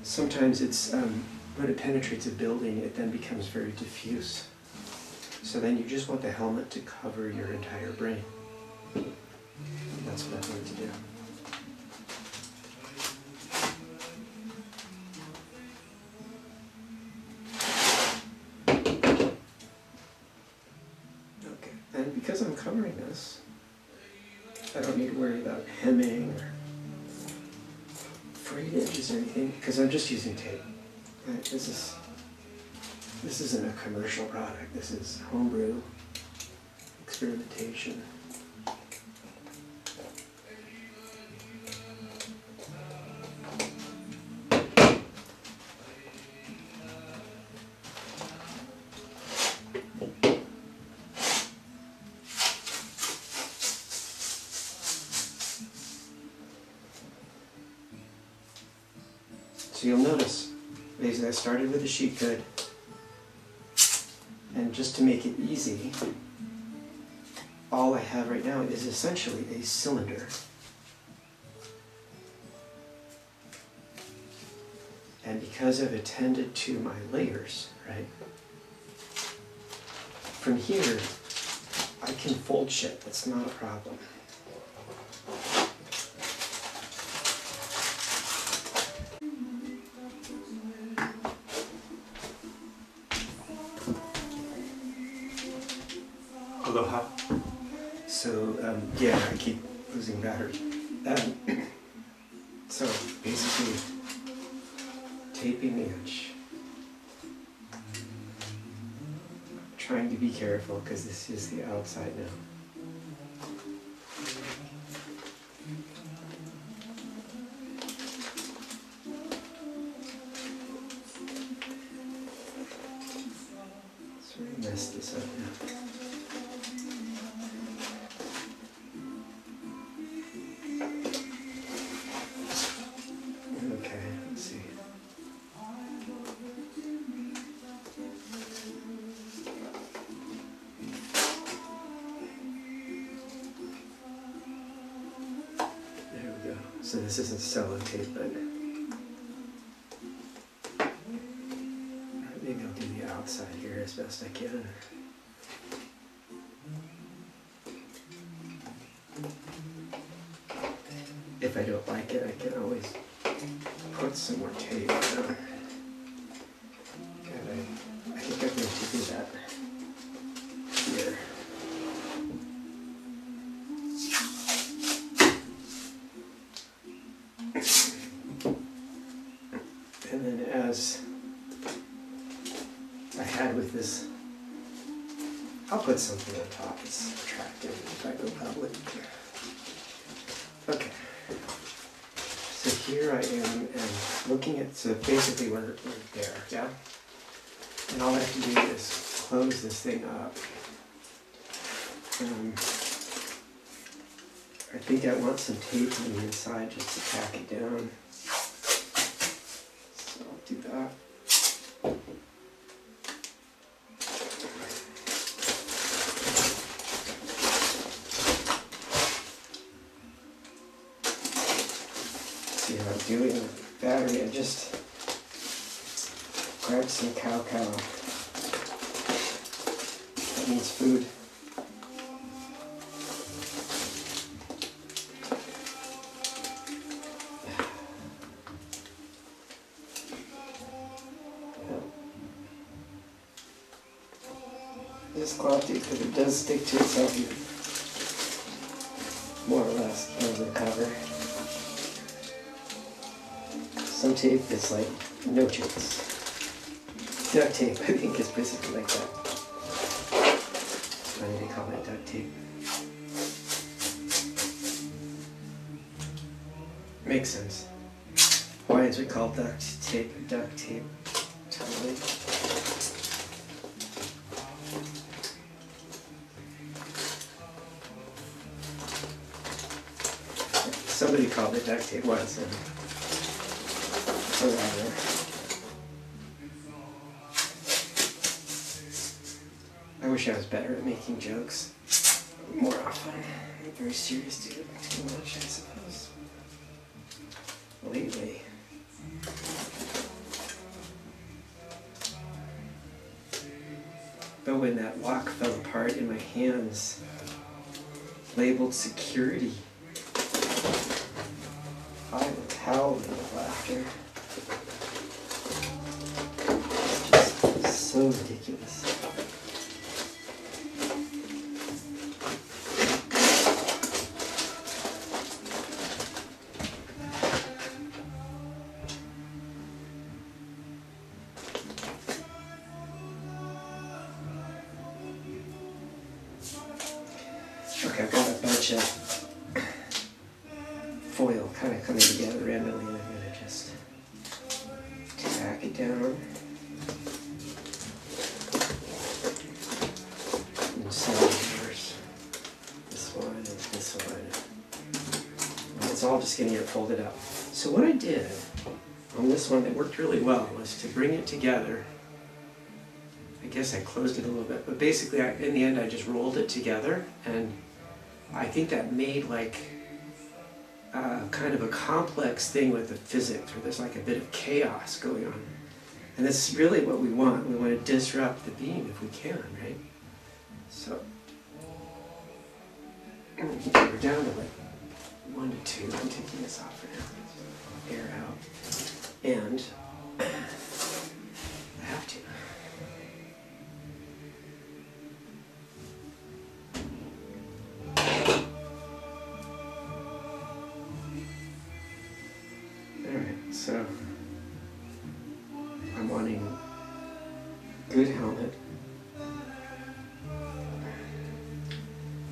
Sometimes it's, when it penetrates a building, it then becomes very diffuse. So then you just want the helmet to cover your entire brain. That's what I wanted to do. Okay, and because I'm covering this, I don't need to worry about hemming or frayed edges or anything, because I'm just using tape. Right? This isn't a commercial product. This is homebrew experimentation. So you'll notice, basically I started with a sheet good, and just to make it easy, all I have right now is essentially a cylinder. And because I've attended to my layers, right, from here, I can fold shit, that's not a problem. Aloha. So, yeah, I keep losing battery. So, basically, taping the edge. Trying to be careful, because this is the outside now. Sort of mess this up now. So this isn't sellotape, but maybe I'll do the outside here as best I can. If I don't like it, I can always put some more tape on. And I think I'm going to do that here. And then as I had with this, I'll put something on top that's attractive if I go public. Okay. So here I am and looking at, so basically we're there, yeah? And all I have to do is close this thing up. I think I want some tape on the inside just to tack it down. So I'll do that. See how I'm doing with the battery. I just grabbed some cow. That means food. This cloth tape, because it does stick to itself, more or less, as a cover. Some tape is like no choice. Duct tape, I think, is basically like that. It's funny they call it duct tape. Makes sense. Why is it called duct tape? Duct tape. Totally. somebody called it duct tape once. And I wish I was better at making jokes more often. I'm very serious too much, I suppose. Lately. But when that lock fell apart in my hands, labeled security, I was howling with laughter. Just so ridiculous. Okay, I've got a bunch of foil kind of coming together randomly, and I'm going to just tack it down. And so there's this one and this one. And it's all just going to get folded up. So what I did on this one that worked really well was to bring it together. I guess I closed it a little bit, but basically in the end I just rolled it together, and I think that made like kind of a complex thing with the physics, where there's like a bit of chaos going on. And that's really what we want. We want to disrupt the beam if we can, right? So we're down to like 1 to 2. I'm taking this off for now. Air out. And I have to. So, I'm wanting good helmet,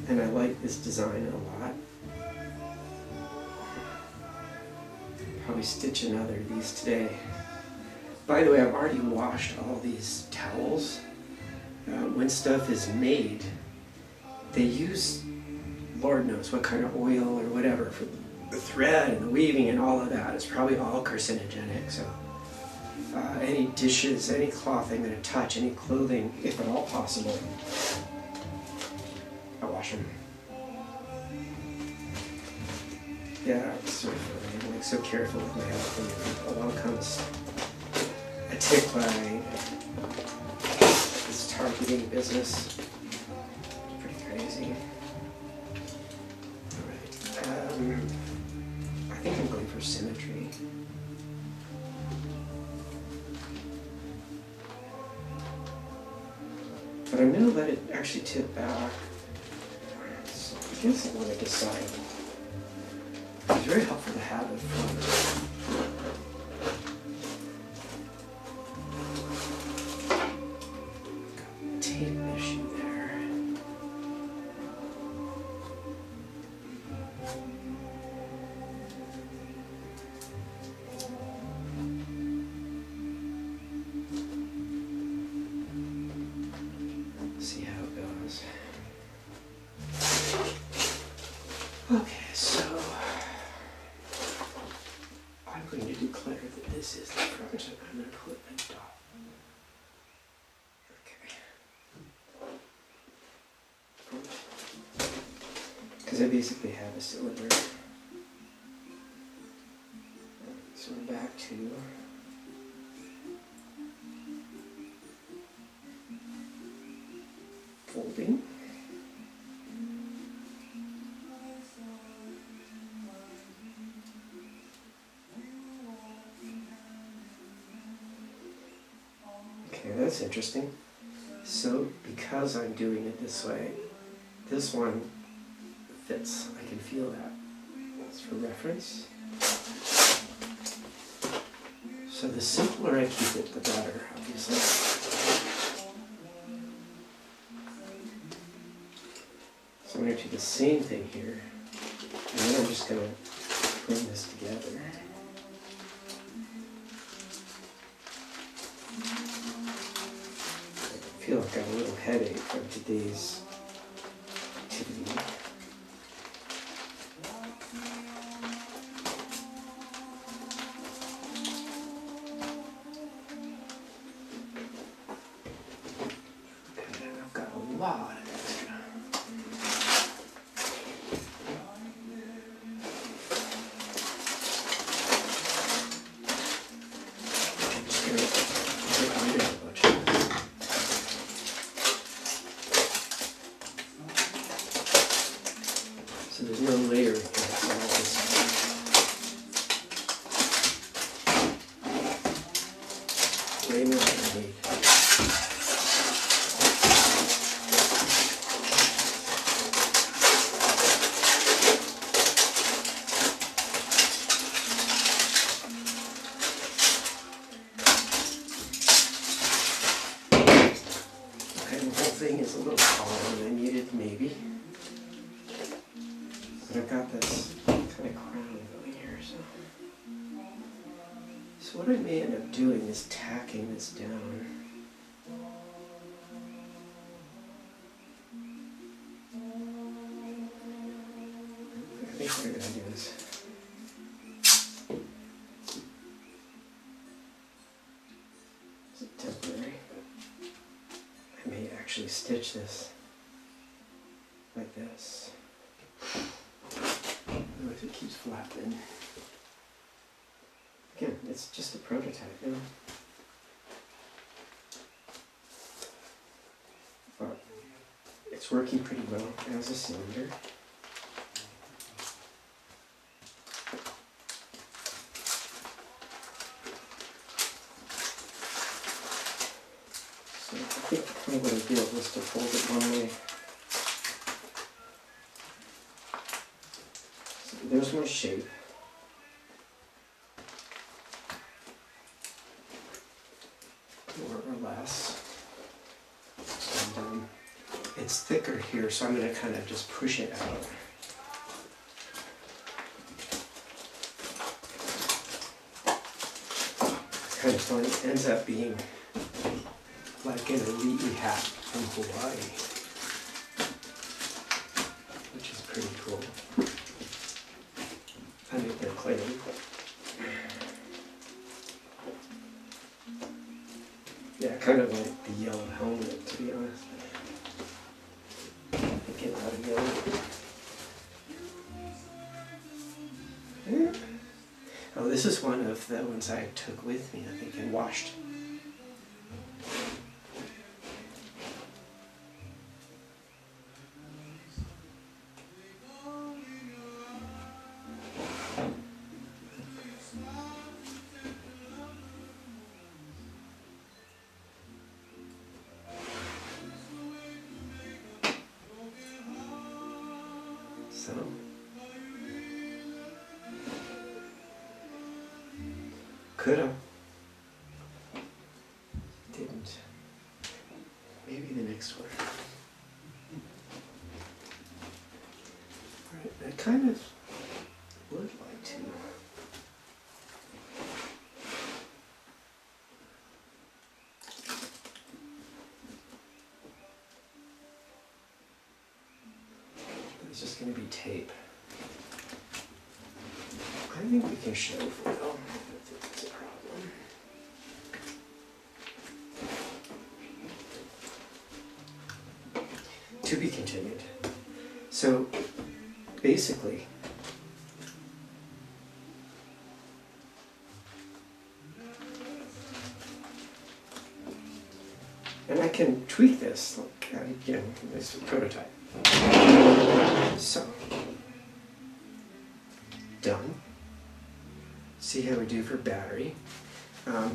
and I like this design a lot. Probably stitch another of these today. By the way, I've already washed all these towels. When stuff is made, they use Lord knows what kind of oil or whatever for the thread and the weaving and all of that. Is probably all carcinogenic. So any dishes, any cloth I'm going to touch, any clothing, if at all possible, I wash them. Yeah, I'm sort of I'm like so careful with my health, and along comes a tick by this targeting business. Pretty crazy. Alright. I think I'm going for symmetry. But I'm going to let it actually tip back. So I guess I want to decide. It's very helpful to have it from tape issue there. See how it goes. Okay, so I'm going to declare that this is the front, and I'm going to put a dot. Okay. Because I basically have a cylinder. So we're back to folding. Okay, that's interesting. So because I'm doing it this way, this one fits. I can feel that. That's for reference. So the simpler I keep it, the better, obviously. So I'm going to do the same thing here, and then I'm just going to bring this together. I feel like I have a little headache from today's activity. So there's no layering here, so I'll just way more than I need. Okay, the whole thing is a little taller than I needed, maybe. But I've got this kind of crown going here, so. So what I may end up doing is tacking this down. I think what I'm going to do is temporary. I may actually stitch this like this. If it keeps flapping. Again, it's just a prototype, you know? But it's working pretty well as a cylinder. So I think kind of what I did was to fold it one way. There's my shape. More or less. And it's thicker here, so I'm going to kind of just push it out. Kind of fun. It ends up being like an elite hat from Hawaii, which is pretty cool. I make their claim. Yeah, kind of like the yellow helmet, to be honest. Get out of yellow. Yeah. Oh, this is one of the ones I took with me, I think, and washed. So, coulda, didn't. Maybe the next one. Right, I kind of would like to. It's just going to be tape. I think we can show for now. I don't think that's a problem. To be continued. So basically, and I can tweak this, like, again, this is a prototype. So, done. See how we do for battery. I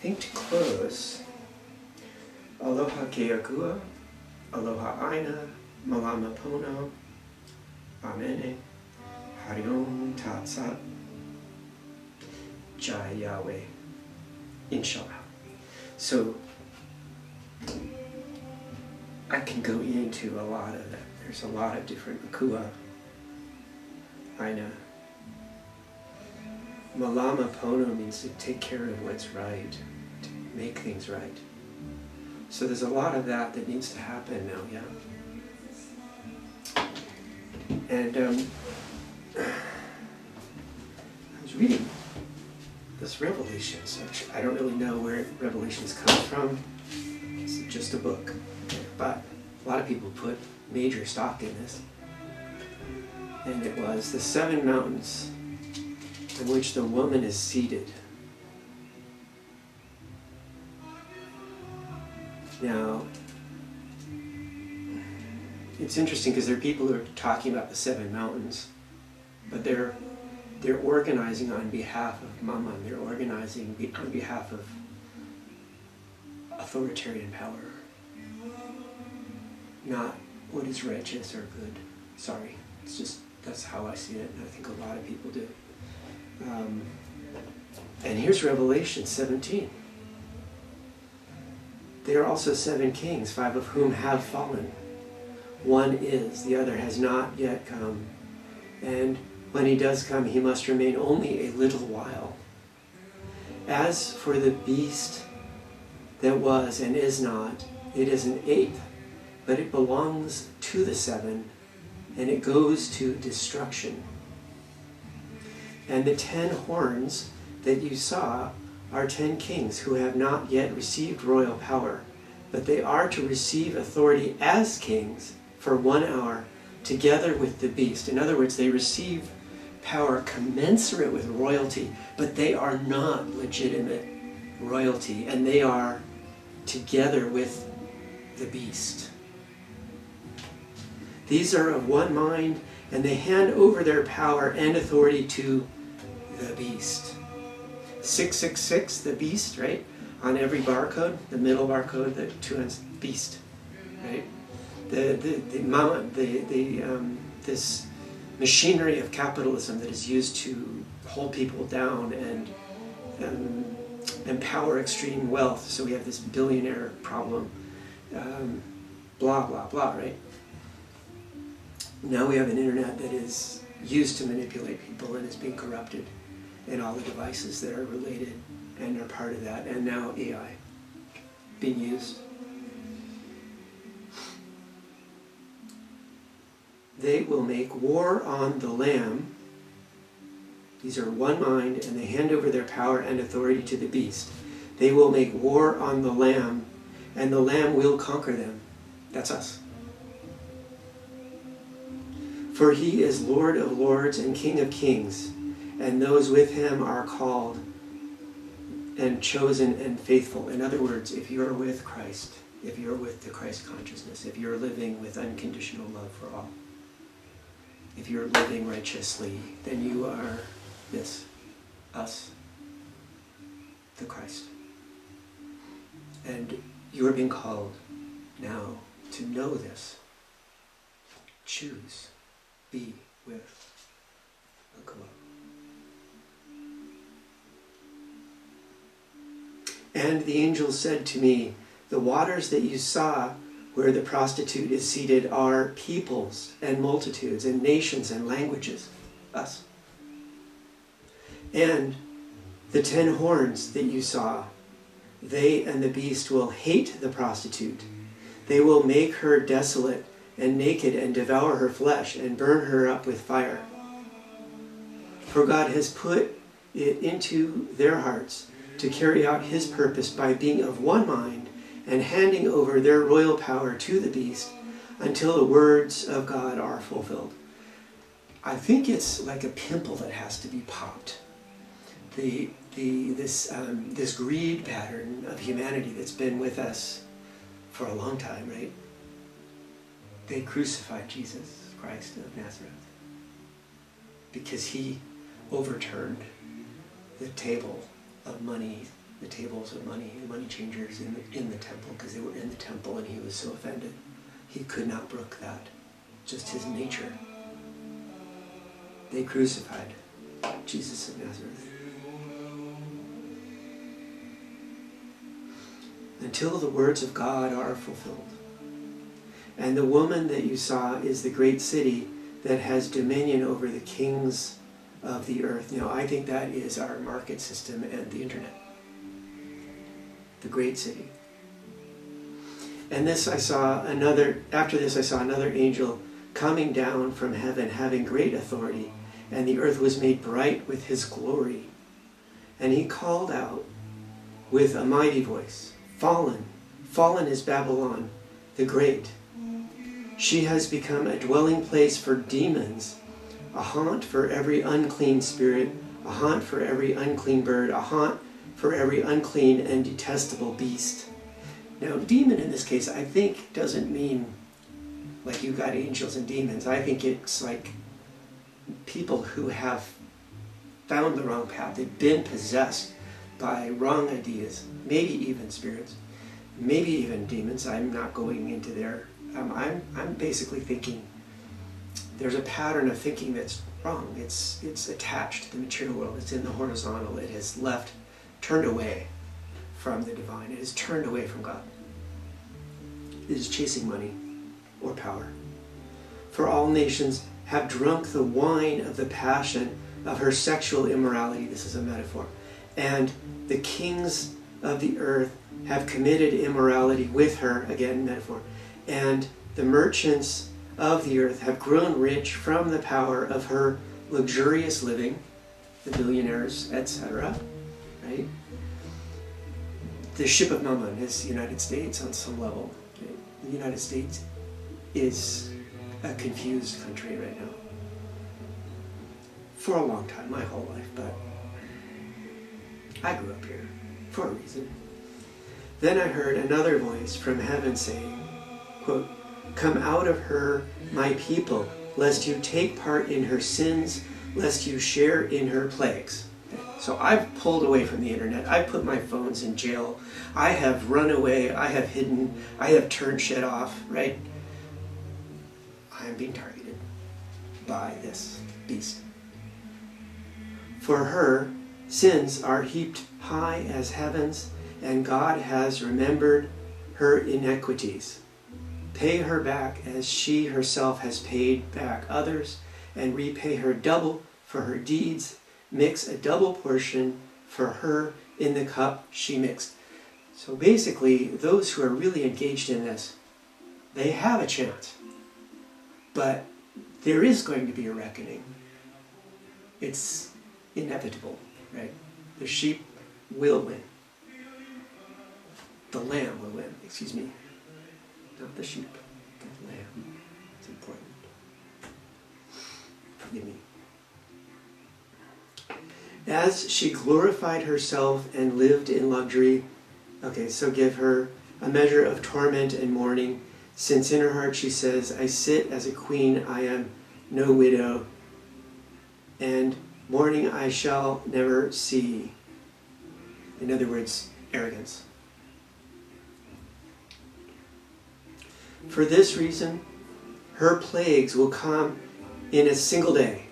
think to close, Aloha keakua, Aloha aina, malama pono, amene, hariom tatsat, jai Yahweh, inshallah. So, I can go into a lot of that. There's a lot of different akua, aina. Malama pono means to take care of what's right, to make things right. So there's a lot of that that needs to happen now, yeah. And I was reading this Revelations, which I don't really know where Revelations comes from. It's just a book. But a lot of people put major stock in this. And it was the 7 mountains in which the woman is seated. it's interesting because there are people who are talking about the 7 mountains, but they're organizing on behalf of Mammon. They're organizing on behalf of authoritarian power, not what is righteous or good. Sorry, it's just, that's how I see it, and I think a lot of people do. And here's Revelation 17. There are also 7 kings, 5 of whom have fallen. One is, the other has not yet come. And when he does come, he must remain only a little while. As for the beast that was and is not, it is an 8th, but it belongs to the 7, and it goes to destruction. And the 10 horns that you saw are 10 kings who have not yet received royal power, but they are to receive authority as kings for 1 hour together with the beast. In other words, they receive power commensurate with royalty, but they are not legitimate royalty, and they are together with the beast. These are of one mind, and they hand over their power and authority to the beast. 666, the beast, right? On every barcode, the middle barcode, the 2 ends, beast, right? This machinery of capitalism that is used to hold people down and empower extreme wealth. So we have this billionaire problem, blah, blah, blah, right? Now we have an internet that is used to manipulate people and is being corrupted, and all the devices that are related and are part of that, and now AI being used. They will make war on the Lamb. These are one mind, and they hand over their power and authority to the beast. They will make war on the Lamb, and the Lamb will conquer them. That's us. For he is Lord of lords and King of kings, and those with him are called and chosen and faithful. In other words, if you're with Christ, if you're with the Christ consciousness, if you're living with unconditional love for all, if you're living righteously, then you are this, us, the Christ. And you are being called now to know this. Choose, be with the gov't. And the angel said to me, the waters that you saw where the prostitute is seated are peoples and multitudes and nations and languages, us. And the 10 horns that you saw, they and the beast will hate the prostitute. They will make her desolate and naked and devour her flesh and burn her up with fire. For God has put it into their hearts to carry out his purpose by being of one mind and handing over their royal power to the beast until the words of God are fulfilled. I think it's like a pimple that has to be popped. This greed pattern of humanity that's been with us for a long time, right? They crucified Jesus Christ of Nazareth because he overturned the table of money, the tables of money, the money changers in the temple, because they were in the temple and he was so offended. He could not brook that. Just his nature. They crucified Jesus of Nazareth. Until the words of God are fulfilled. And the woman that you saw is the great city that has dominion over the kings of the earth. Now, I think that is our market system and the internet. The great city. And after this I saw another angel coming down from heaven, having great authority, and the earth was made bright with his glory. And he called out with a mighty voice, Fallen, fallen is Babylon, the great. She has become a dwelling place for demons, a haunt for every unclean spirit, a haunt for every unclean bird, a haunt for every unclean and detestable beast. Now, demon in this case, I think, doesn't mean like you got angels and demons. I think it's like people who have found the wrong path. They've been possessed by wrong ideas, maybe even spirits, maybe even demons. I'm not going into there. I'm basically thinking there's a pattern of thinking that's wrong. It's attached to the material world. It's in the horizontal. It has turned away from the divine. It has turned away from God. It is chasing money or power. For all nations have drunk the wine of the passion of her sexual immorality. This is a metaphor. And the kings of the earth have committed immorality with her, again, metaphor. And the merchants of the earth have grown rich from the power of her luxurious living, the billionaires, etc. Right? The ship of Mammon is the United States on some level. Okay? The United States is a confused country right now. For a long time, my whole life, but I grew up here for a reason. Then I heard another voice from heaven saying, quote, "Come out of her, my people, lest you take part in her sins, lest you share in her plagues." So I've pulled away from the internet. I've put my phones in jail. I have run away. I have hidden. I have turned shit off, right? I am being targeted by this beast. For her, sins are heaped high as heavens, and God has remembered her iniquities. Pay her back as she herself has paid back others, and repay her double for her deeds. Mix a double portion for her in the cup she mixed. So basically, those who are really engaged in this, they have a chance. But there is going to be a reckoning. It's inevitable, right? The sheep will win. The lamb will win, excuse me. Not the sheep, the lamb. It's important. Forgive me. As she glorified herself and lived in luxury, okay, so give her a measure of torment and mourning, since in her heart she says, "I sit as a queen, I am no widow, and mourning I shall never see." In other words, arrogance. For this reason, her plagues will come in a single day,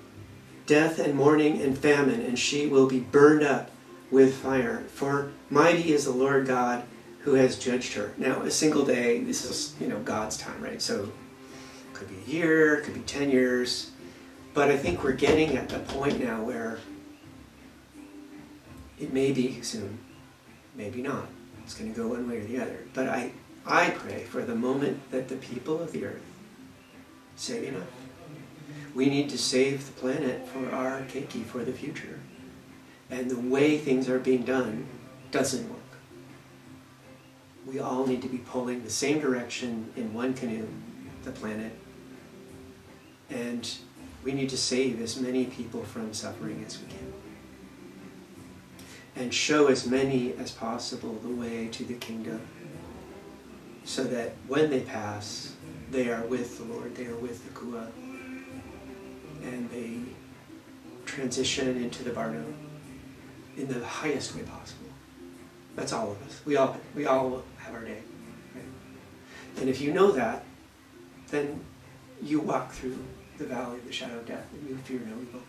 death and mourning and famine, and she will be burned up with fire. For mighty is the Lord God who has judged her. Now, a single day, this is, God's time, right? So it could be a year, it could be 10 years. But I think we're getting at the point now where it may be soon, maybe not. It's going to go one way or the other. But I pray for the moment that the people of the earth say enough. We need to save the planet for our keiki, for the future. And the way things are being done doesn't work. We all need to be pulling the same direction in one canoe, the planet. And we need to save as many people from suffering as we can. And show as many as possible the way to the kingdom, so that when they pass, they are with the Lord, they are with the Kua, and they transition into the Bardo in the highest way possible. That's all of us. We all have our day. Right? And if you know that, then you walk through the valley of the shadow of death and you fear no evil.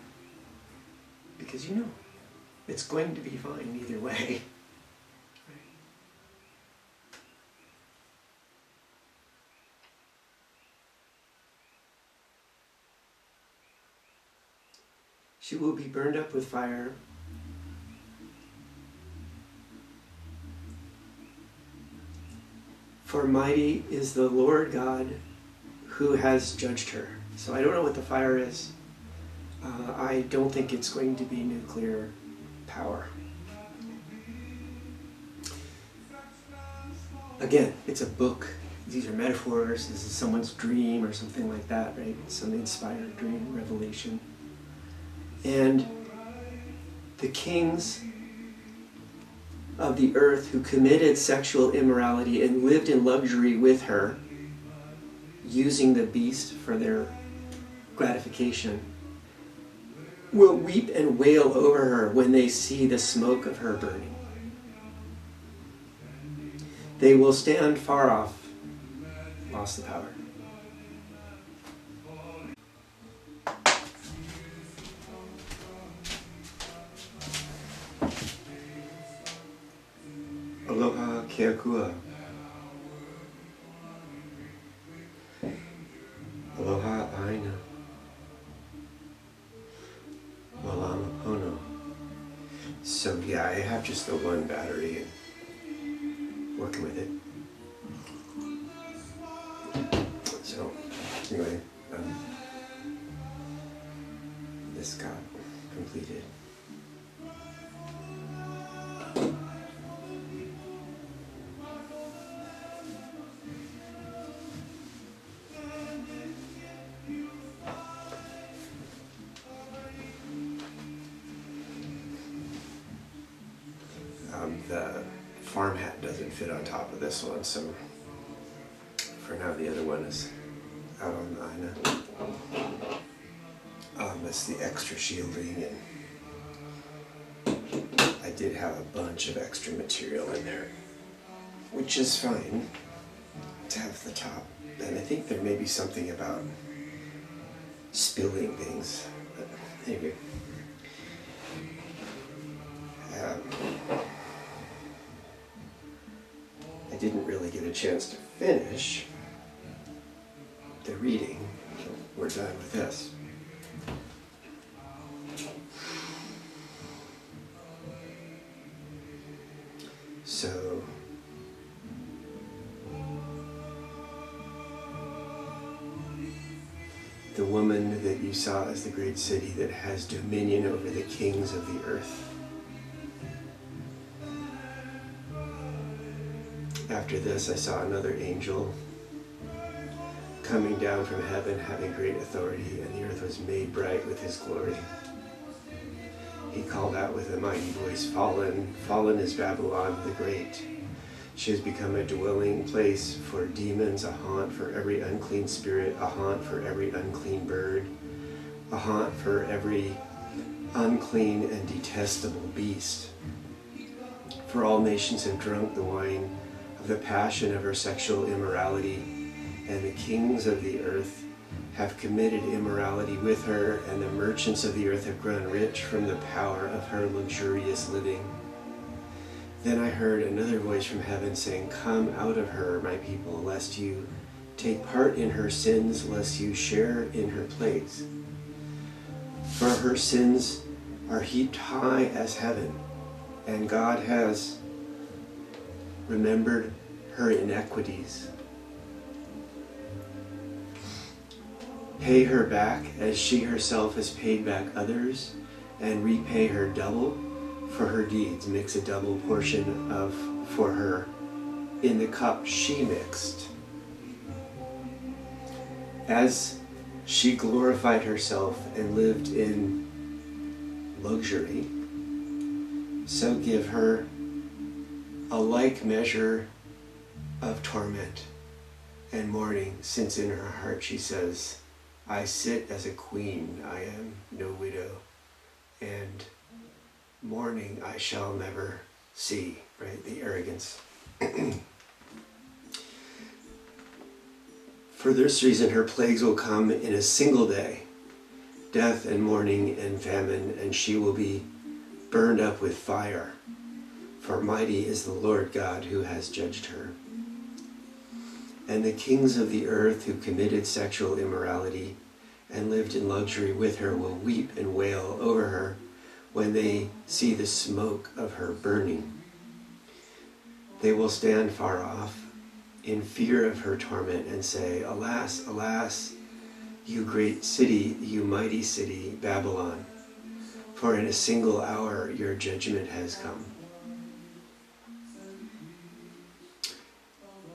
Because you know it's going to be fine either way. She will be burned up with fire. For mighty is the Lord God who has judged her. So I don't know what the fire is. I don't think it's going to be nuclear power. Again, it's a book. These are metaphors. This is someone's dream or something like that, right? Some inspired dream, revelation. And the kings of the earth who committed sexual immorality and lived in luxury with her, using the beast for their gratification will weep and wail over her when they see the smoke of her burning. They will stand far off. Lost the power. Aloha keakua. Aloha aina. Malama pono. So yeah, I have just the one battery and working with it. So anyway, this got completed. The farm hat doesn't fit on top of this one, so for now the other one is out on the aina. That's the extra shielding, and I did have a bunch of extra material in there, which is fine to have the top. And I think there may be something about spilling things, but anyway. I didn't really get a chance to finish the reading. We're done with this. So, the woman that you saw is the great city that has dominion over the kings of the earth. After this, I saw another angel coming down from heaven, having great authority, and the earth was made bright with his glory. He called out with a mighty voice, "Fallen, fallen is Babylon the Great. She has become a dwelling place for demons, a haunt for every unclean spirit, a haunt for every unclean bird, a haunt for every unclean and detestable beast. For all nations have drunk the wine of the passion of her sexual immorality, and the kings of the earth have committed immorality with her, and the merchants of the earth have grown rich from the power of her luxurious living." Then I heard another voice from heaven saying, "Come out of her, my people, lest you take part in her sins, lest you share in her plagues. For her sins are heaped high as heaven, and God has remembered her iniquities. Pay her back as she herself has paid back others, and repay her double for her deeds. Mix a double portion for her in the cup she mixed. As she glorified herself and lived in luxury, so give her a like measure of torment and mourning, since in her heart she says, 'I sit as a queen, I am no widow, and mourning I shall never see.'" Right? The arrogance. "For this reason her plagues will come in a single day, death and mourning and famine, and she will be burned up with fire. For mighty is the Lord God who has judged her. And the kings of the earth who committed sexual immorality and lived in luxury with her will weep and wail over her when they see the smoke of her burning. They will stand far off in fear of her torment and say, 'Alas, alas, you great city, you mighty city, Babylon, for in a single hour your judgment has come.'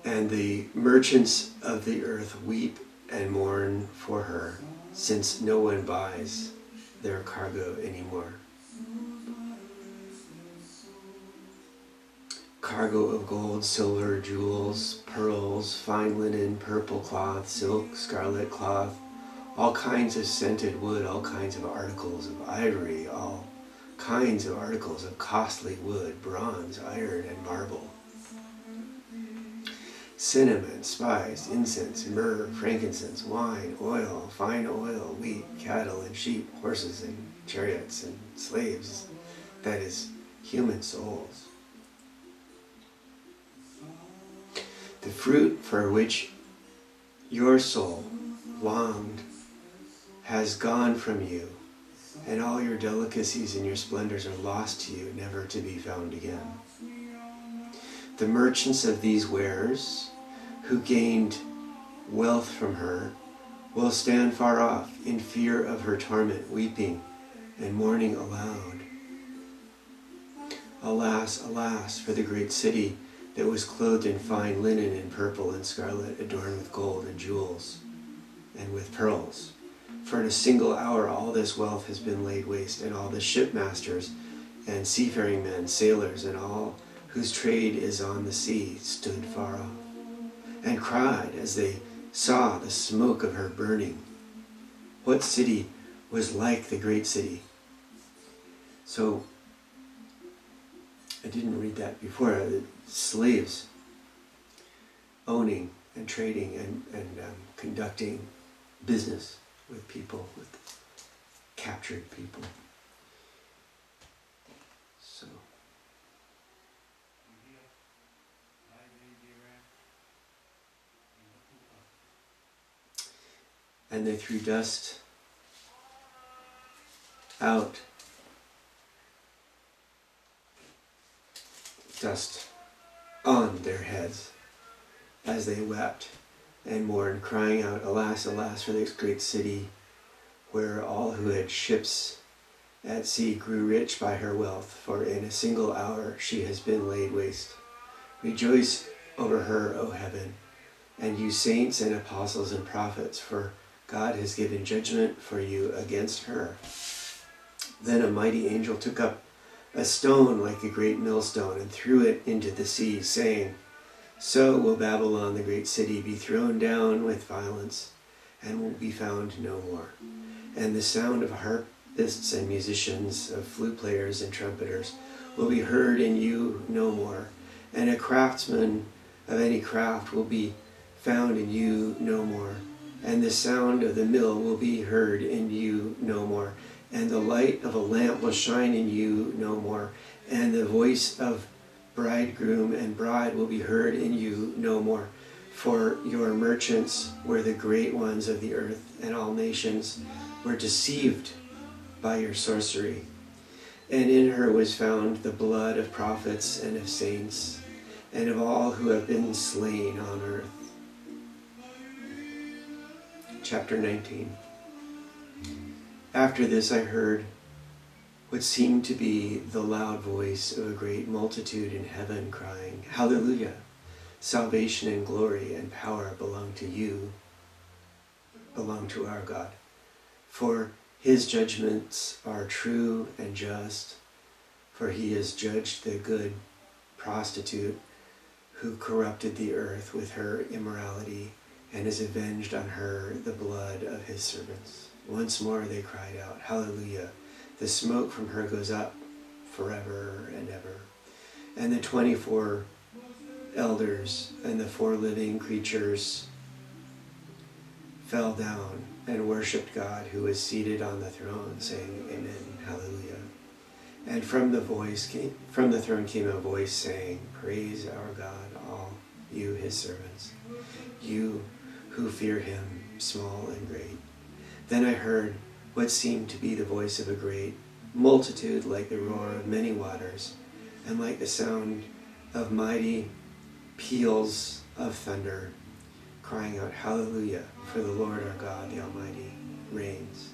And the merchants of the earth weep and mourn for her, since no one buys their cargo anymore. cargo of gold, silver, jewels, pearls, fine linen, purple cloth, silk, scarlet cloth, all kinds of scented wood, all kinds of articles of ivory, all kinds of articles of costly wood, bronze, iron, and marble, cinnamon, spice, incense, myrrh, frankincense, wine, oil, fine oil, wheat, cattle, and sheep, horses, and chariots, and slaves, that is, human souls. The fruit for which your soul longed has gone from you, and all your delicacies and your splendors are lost to you, never to be found again. The merchants of these wares, who gained wealth from her, will stand far off in fear of her torment, weeping and mourning aloud. Alas, alas, for the great city that was clothed in fine linen and purple and scarlet, adorned with gold and jewels and with pearls. For in a single hour all this wealth has been laid waste, and all the shipmasters and seafaring men, sailors, and all whose trade is on the sea stood far off, and cried as they saw the smoke of her burning. What city was like the great city? So, I didn't read that before. The slaves owning and trading and conducting business with people, with captured people. So, and they threw dust out, dust on their heads as they wept and mourned, crying out, alas, alas, for this great city, where all who had ships at sea grew rich by her wealth, for in a single hour she has been laid waste. Rejoice over her, O heaven, and you saints and apostles and prophets, for God has given judgment for you against her. Then a mighty angel took up a stone like a great millstone and threw it into the sea, saying, so will Babylon, the great city, be thrown down with violence, and will be found no more. And the sound of harpists and musicians, of flute players and trumpeters, will be heard in you no more. And a craftsman of any craft will be found in you no more. And the sound of the mill will be heard in you no more. And the light of a lamp will shine in you no more. And the voice of bridegroom and bride will be heard in you no more. For your merchants were the great ones of the earth, and all nations were deceived by your sorcery. And in her was found the blood of prophets and of saints, and of all who have been slain on earth. Chapter 19. After this I heard what seemed to be the loud voice of a great multitude in heaven, crying, Hallelujah! Salvation and glory and power belong to you, belong to our God. For his judgments are true and just, for he has judged the good prostitute who corrupted the earth with her immorality, and has avenged on her the blood of his servants. Once more they cried out, Hallelujah! The smoke from her goes up forever and ever. And the 24 elders and the 4 living creatures fell down and worshipped God, who is seated on the throne, saying, Amen, Hallelujah. And from the throne came a voice saying, Praise our God, all you his servants, you who fear him, small and great. Then I heard what seemed to be the voice of a great multitude, like the roar of many waters, and like the sound of mighty peals of thunder, crying out, Hallelujah, for the Lord our God, the Almighty, reigns.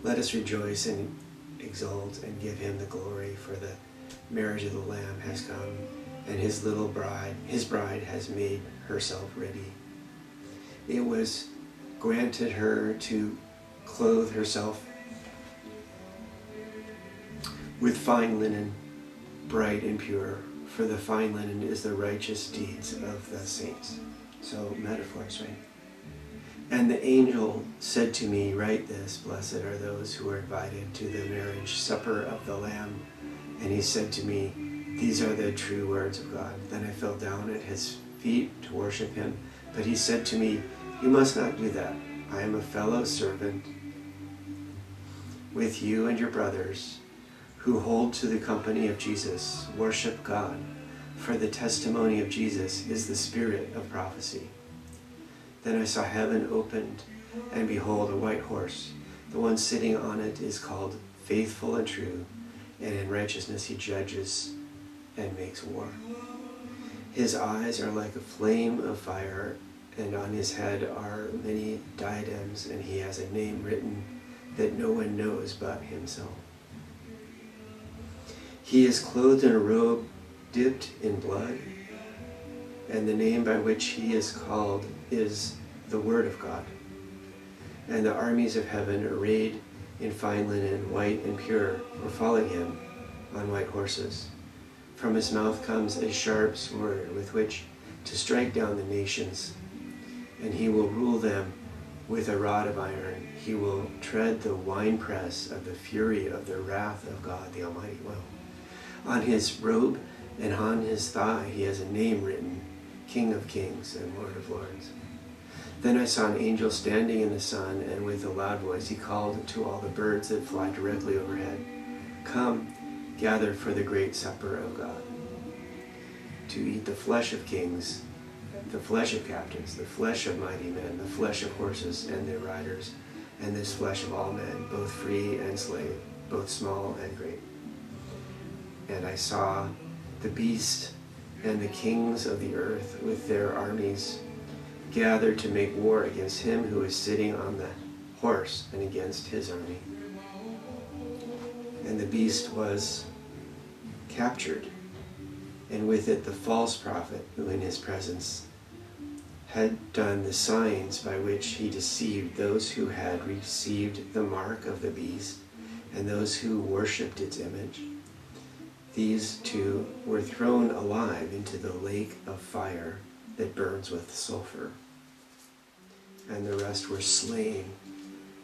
Let us rejoice and exult and give him the glory, for the marriage of the Lamb has come, and his bride has made herself ready. It was granted her to clothe herself with fine linen, bright and pure, for the fine linen is the righteous deeds of the saints. So metaphors, right? And the angel said to me, write this, blessed are those who are invited to the marriage supper of the Lamb. And he said to me, these are the true words of God. Then I fell down at his feet to worship him. But he said to me, you must not do that. I am a fellow servant with you and your brothers who hold to the company of Jesus. Worship God, for the testimony of Jesus is the spirit of prophecy. Then I saw heaven opened, and behold, a white horse. The one sitting on it is called Faithful and True, and in righteousness he judges and makes war. His eyes are like a flame of fire, and on his head are many diadems, and he has a name written that no one knows but himself. He is clothed in a robe dipped in blood, and the name by which he is called is the Word of God. And the armies of heaven, arrayed in fine linen, white and pure, were following him on white horses. From his mouth comes a sharp sword with which to strike down the nations, and he will rule them with a rod of iron. He will tread the winepress of the fury of the wrath of God the Almighty. Well, on his robe and on his thigh he has a name written, King of Kings and Lord of Lords. Then I saw an angel standing in the sun, and with a loud voice he called to all the birds that fly directly overhead, come, gather for the great supper of God, to eat the flesh of kings, the flesh of captains, the flesh of mighty men, the flesh of horses and their riders, and this flesh of all men, both free and slave, both small and great. And I saw the beast and the kings of the earth with their armies gathered to make war against him who is sitting on the horse and against his army. And the beast was captured, and with it the false prophet who in his presence had done the signs by which he deceived those who had received the mark of the beast and those who worshipped its image. These two were thrown alive into the lake of fire that burns with sulfur, and the rest were slain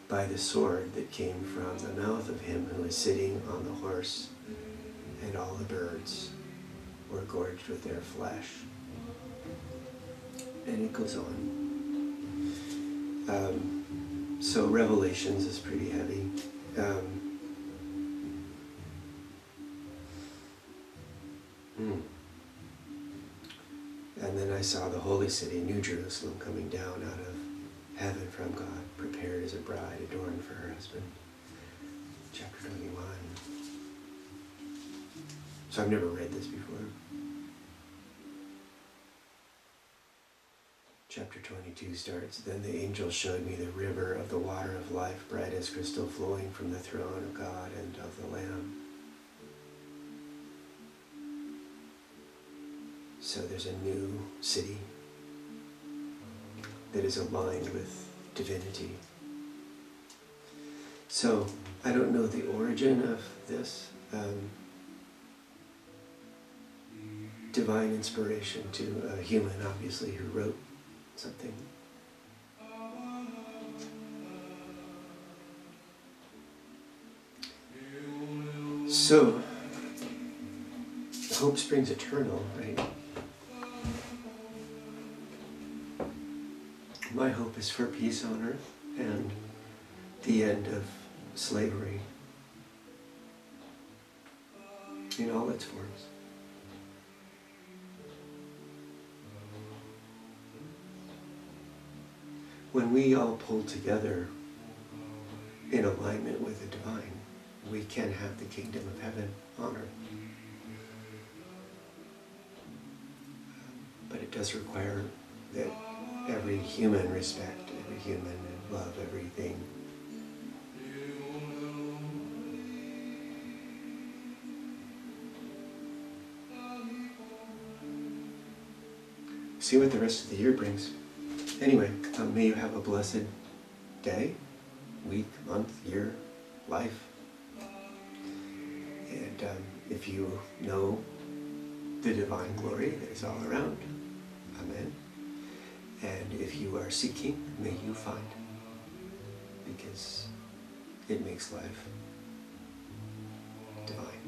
by the sword that came from the mouth of him who was sitting on the horse, and all the birds were gorged with their flesh. And it goes on. So Revelations is pretty heavy. And then I saw the holy city, New Jerusalem, coming down out of heaven from God, prepared as a bride adorned for her husband. Chapter 21. So I've never read this before. Chapter 22 starts, then the angel showed me the river of the water of life, bright as crystal, flowing from the throne of God and of the Lamb. So there's a new city that is aligned with divinity. So I don't know the origin of this. Divine inspiration to a human, obviously, who wrote something. So, hope springs eternal, right? My hope is for peace on earth and the end of slavery in all its forms. When we all pull together in alignment with the divine, we can have the kingdom of heaven on earth. But it does require that every human respect every human and love everything. See what the rest of the year brings. Anyway, may you have a blessed day, week, month, year, life. And if you know the divine glory that is all around. Amen. And if you are seeking, may you find, because it makes life divine.